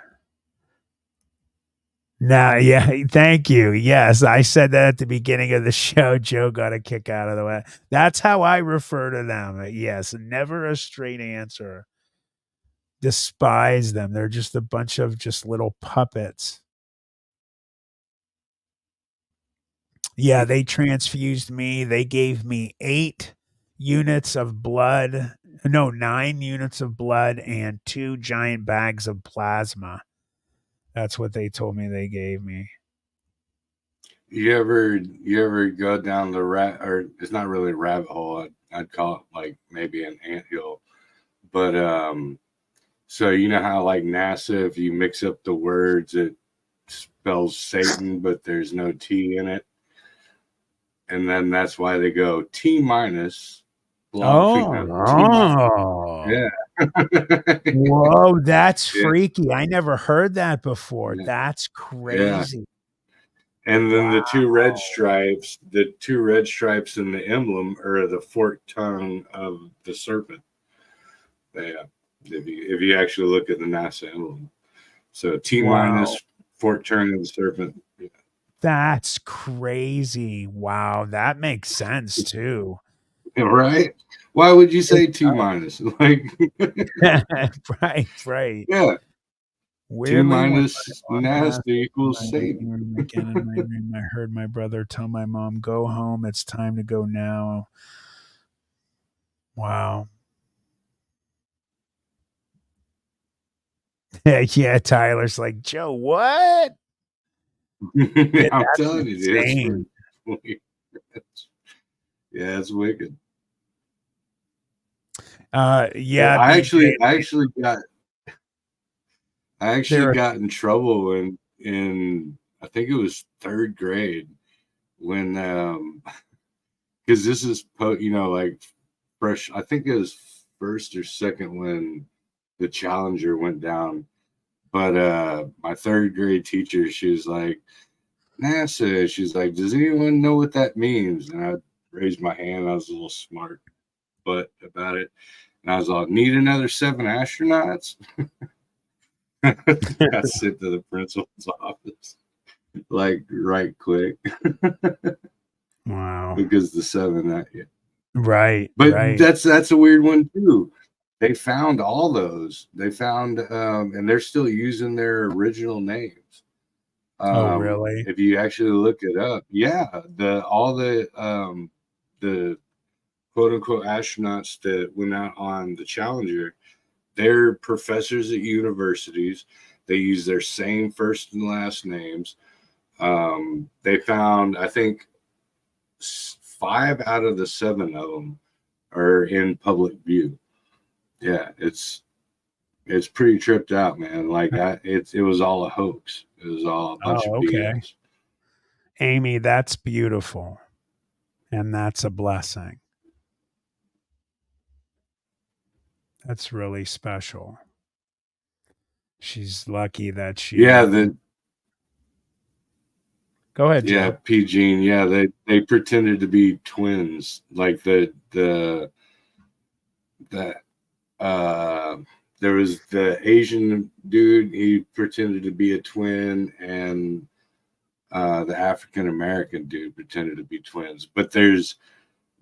Nah, yeah, thank you. Yes, I said that at the beginning of the show. Joe got a kick out of the way. That's how I refer to them. Yes, never a straight answer. Despise them. They're just a bunch of just little puppets. Yeah, they transfused me. They gave me 8 units of blood. No, 9 units of blood and 2 giant bags of plasma. That's what they told me they gave me. You ever go down the or it's not really a rabbit hole. I'd call it like maybe an anthill. But so you know how like NASA, if you mix up the words, it spells Satan, but there's no T in it. And then that's why they go T minus. Yeah. Whoa, that's freaky. I never heard that before. Yeah. That's crazy. Yeah. And then the 2 red stripes in the emblem are the forked tongue of the serpent. Yeah. If you actually look at the NASA emblem. So T minus, forked tongue of the serpent. Yeah. That's crazy. Wow, that makes sense too. Right? Why would you say T minus? Like right. Yeah. Weirdly, T minus nasty equals Satan. Again in my room, I heard my brother tell my mom, "Go home. It's time to go now." Wow. Yeah, Tyler's like, Joe, what? I'm telling you, yeah, it's wicked. Yeah, I actually got in trouble in I think it was 3rd grade when because this is like fresh. I think it was 1st or 2nd when the Challenger went down. But my 3rd grade teacher, she was like, NASA. She's like, does anyone know what that means? And I raised my hand. I was a little smart about it. And I was like, need another 7 astronauts? I sent to the principal's office, like right quick. Wow. Because the 7, right. But right. that's a weird one too. They found all those. They found, and they're still using their original names. Oh, really? If you actually look it up, yeah, all the quote unquote astronauts that went out on the Challenger, they're professors at universities. They use their same first and last names. They found, I think, 5 out of the 7 of them are in public view. Yeah, it's pretty tripped out, man. Like it was all a hoax. It was all a bunch Oh, of okay. BS. Amy, that's beautiful. And that's a blessing. That's really special. She's lucky that Yeah, she. Go ahead, Joe. P. Gene. Yeah, they pretended to be twins. Like that there was the Asian dude. He pretended to be a twin, and the African American dude pretended to be twins. But there's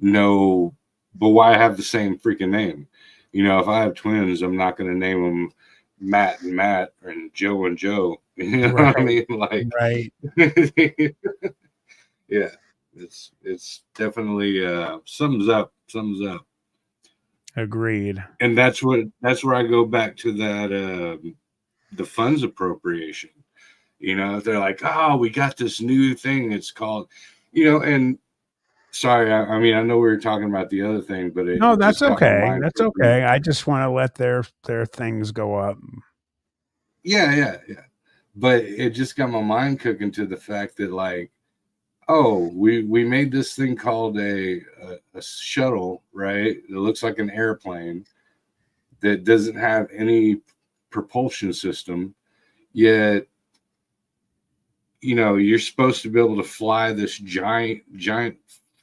no. But why have the same freaking name? You know, if I have twins, I'm not going to name them Matt and Matt and Joe and Joe. You know what I mean? Like, Right. yeah, it's definitely sums up. Agreed. And that's where I go back to that the funds appropriation. You know, they're like, oh, we got this new thing. It's called, you know, and sorry, I mean, I know we were talking about the other thing, but No, it that's just got my okay. mind. That's okay. I just want to let their things go up. Yeah. But it just got my mind cooking to the fact that, like, oh, we made this thing called a shuttle, right? It looks like an airplane that doesn't have any propulsion system, yet, you know, you're supposed to be able to fly this giant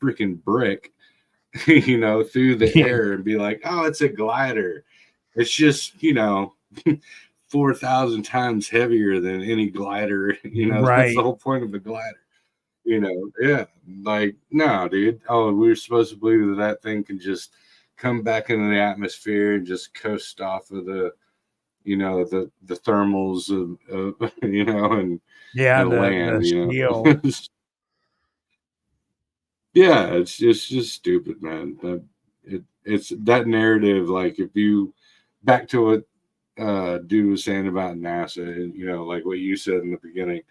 freaking brick, you know, through the air and be like, oh, it's a glider. It's just, you know, 4,000 times heavier than any glider. You know, that's the Right. whole point of a glider. You know, yeah, like, no, dude. Oh, we were supposed to believe that thing can just come back into the atmosphere and just coast off of the, you know, the thermals of you know, Yeah, and the land, you steel. know. Yeah, it's just stupid, man. It's that narrative. Like, if you back to what dude was saying about NASA, and you know, like what you said in the beginning,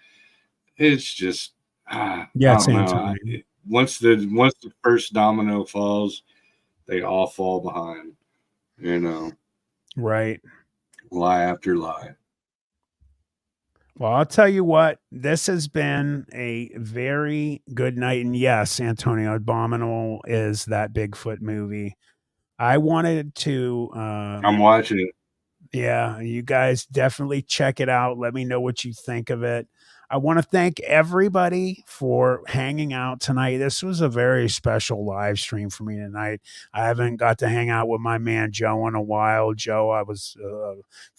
it's just I Yes, don't know. Antonio. Once the first domino falls, they all fall behind. You know, Right. lie after lie. Well, I'll tell you what, this has been a very good night. And yes, Antonio, Abominable is that Bigfoot movie. I wanted to I'm watching it. yeah, you guys definitely check it out. Let me know what you think of it. I want to thank everybody for hanging out tonight. This was a very special live stream for me tonight. I haven't got to hang out with my man Joe in a while. Joe, I was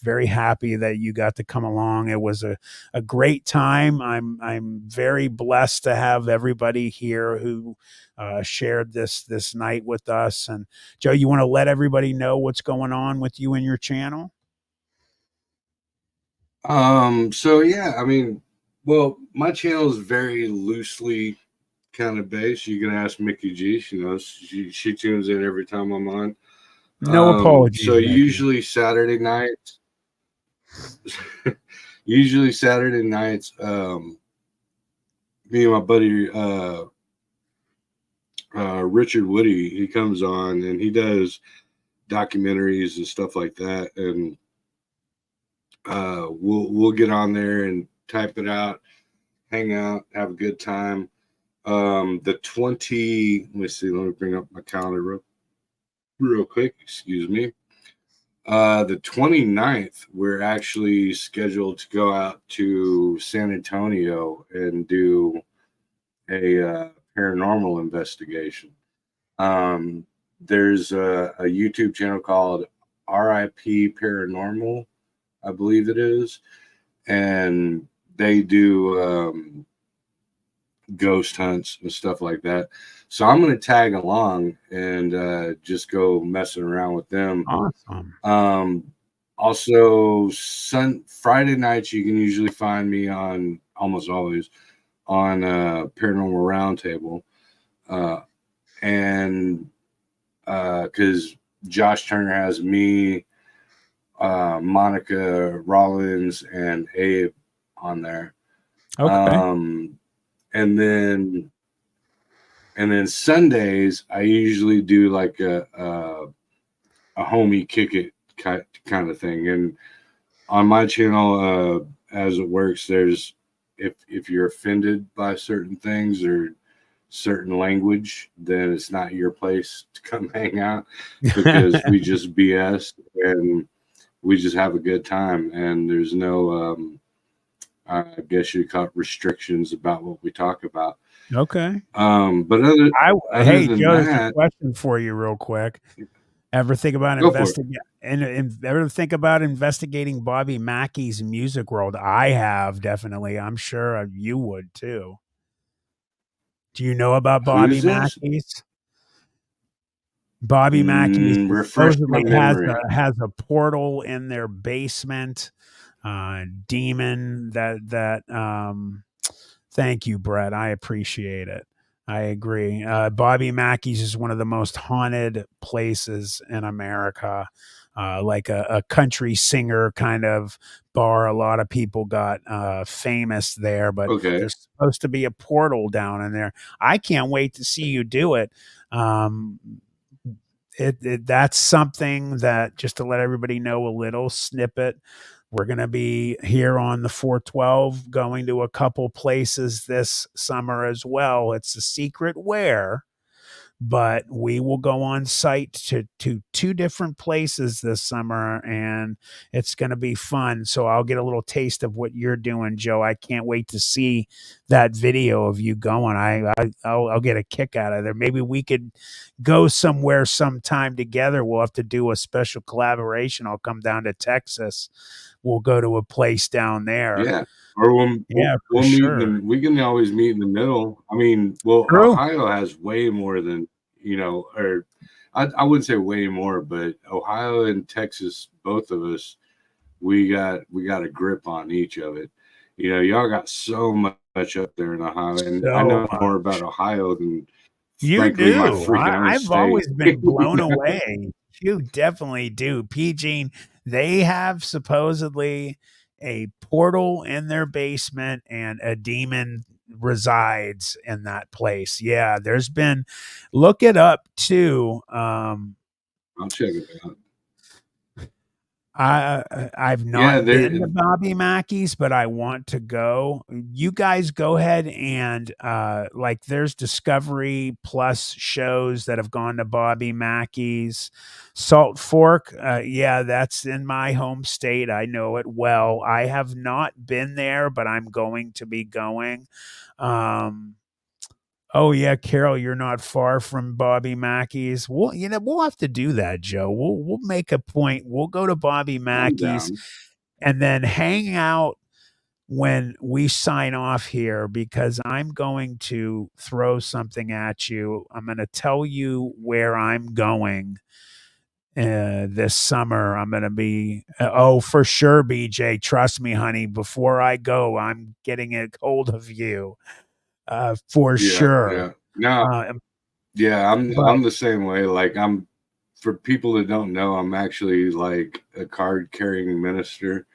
very happy that you got to come along. It was a great time. I'm very blessed to have everybody here who shared this night with us. And Joe, you want to let everybody know what's going on with you and your channel? So yeah, I mean, well, my channel is very loosely kind of based. You can ask Mickey G. She knows, she tunes in every time I'm on. No So apologies, Mickey. usually Saturday nights, usually Saturday nights, me and my buddy Richard Woody, he comes on and he does documentaries and stuff like that, and we'll get on there and type it out, hang out, have a good time. The 20, let me see, let me bring up my calendar real quick, excuse me. The 29th, we're actually scheduled to go out to San Antonio and do a paranormal investigation. There's a YouTube channel called RIP Paranormal, I believe it is, and they do ghost hunts and stuff like that. So I'm going to tag along and just go messing around with them. Awesome. Also, Friday nights you can usually find me on almost always on Paranormal Roundtable, and because Josh Turner has me, Monica Rollins, and Abe on there. Okay. And then Sundays I usually do like a homie kick it kind of thing. And on my channel, as it works, there's if you're offended by certain things or certain language, then it's not your place to come hang out, because we just BS and we just have a good time, and there's no I guess you call it restrictions about what we talk about. Okay. But other Hey, than Joe, there's a that, question for you real quick. Ever think about go for it. investigating Bobby Mackey's music world? I have, definitely. I'm sure you would too. Do you know about Bobby Who's this? Mackey's? Bobby Mackey's Refresh my supposedly memory. has a portal in their basement. Demon that thank you, Brett. I appreciate it. I agree. Bobby Mackey's is one of the most haunted places in America. Like a country singer kind of bar. A lot of people got famous there, but Okay. there's supposed to be a portal down in there. I can't wait to see you do it. That's something that, just to let everybody know a little snippet, we're going to be here on the 412 going to a couple places this summer as well. It's a secret where, but we will go on site to two different places this summer, and it's going to be fun. So I'll get a little taste of what you're doing, Joe. I can't wait to see that video of you going. I'll get a kick out of there. Maybe we could go somewhere sometime together. We'll have to do a special collaboration. I'll come down to Texas. We'll go to a place down there. Yeah. Or we'll meet sure. we can always meet in the middle. I mean, well, True. Ohio has way more than, or I wouldn't say way more, but Ohio and Texas, both of us, we got a grip on each of it. Y'all got so much up there in Ohio, and I So know more about Ohio than, you frankly, my do. freaking own I've state. always been blown away. You definitely do. PG, they have supposedly a portal in their basement and a demon resides in that place. Yeah, look it up too. I'll check it out. I've Yeah, not been to Bobby Mackey's, but I want to go. You guys go ahead and like there's Discovery Plus shows that have gone to Bobby Mackey's. Salt Fork, yeah, that's in my home state. I know it well. I have not been there, but I'm going to be going. Oh yeah, Carol, you're not far from Bobby Mackey's. We'll have to do that, Joe. We'll make a point. We'll go to Bobby I'm Mackey's down. and then hang out when we sign off here, because I'm going to throw something at you. I'm going to tell you where I'm going this summer. I'm going to be, oh, for sure, BJ. Trust me, honey. Before I go, I'm getting a hold of you for Yeah, sure. yeah. No, yeah, But I'm the same way. Like, for people that don't know, I'm actually like a card carrying minister.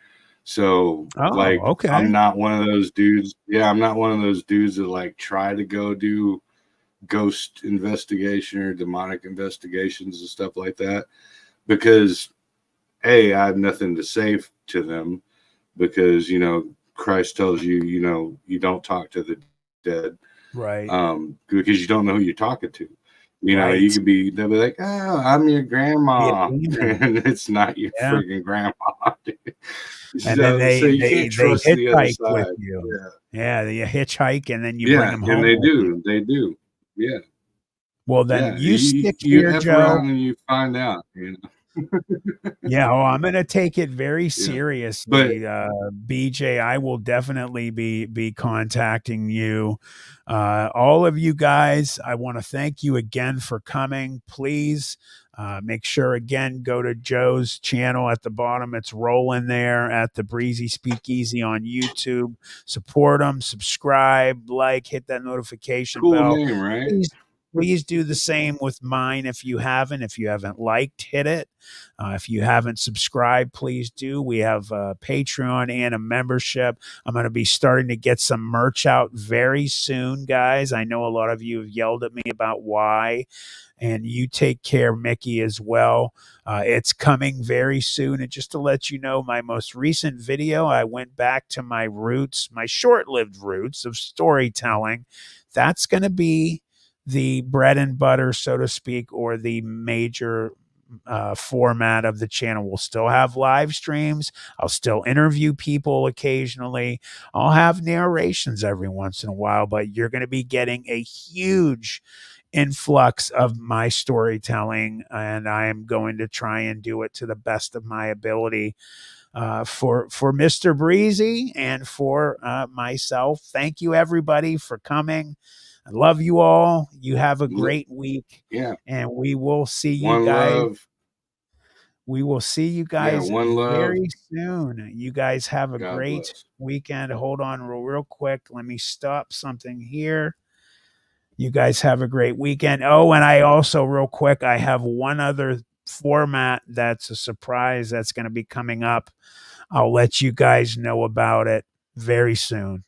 So like okay. I'm not one of those dudes. Yeah, I'm not one of those dudes that like try to go do ghost investigation or demonic investigations and stuff like that, because I have nothing to say to them, because Christ tells you, you don't talk to the dead, right. Because you don't know who you're talking to. Right. They'll be like, oh, I'm your grandma, Yeah. and it's not your Yeah. freaking grandma. And then So you can't trust the other hitchhike with side. you. Yeah. Yeah, they hitchhike and then you bring Yeah, them and home they with you. do. Yeah, Well, then yeah. you stick You here, F Joe. around and you find out. Yeah, oh, I'm gonna take it very Yeah. seriously, BJ. I will definitely be contacting you. All of you guys, I want to thank you again for coming. Please make sure again go to Joe's channel at the bottom. It's rolling there at the Breezy Speakeasy on YouTube. Support them, subscribe, like, hit that notification Cool bell. name, right? Please do the same with mine if you haven't. If you haven't liked, hit it. If you haven't subscribed, please do. We have a Patreon and a membership. I'm going to be starting to get some merch out very soon, guys. I know a lot of you have yelled at me about why, and you take care, Mickey, as well. It's coming very soon. And just to let you know, my most recent video, I went back to my roots, my short-lived roots of storytelling. That's going to be the bread and butter, so to speak, or the major format of the channel. We'll still have live streams. I'll still interview people occasionally. I'll have narrations every once in a while, but you're going to be getting a huge influx of my storytelling, and I am going to try and do it to the best of my ability. For Mr. Breezy and for myself, thank you everybody for coming. I love you all. You have a great week. Yeah. And we will see you One guys. love. We will see you guys one love. very soon. You guys have a God great bless. weekend. Hold on real quick. Let me stop something here. You guys have a great weekend. Oh, and I also, real quick, I have one other format that's a surprise that's going to be coming up. I'll let you guys know about it very soon.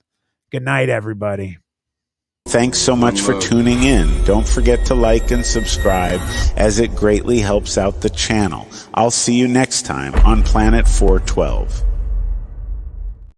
Good night, everybody. Thanks so much for tuning in. Don't forget to like and subscribe, as it greatly helps out the channel. I'll see you next time on Planet 412.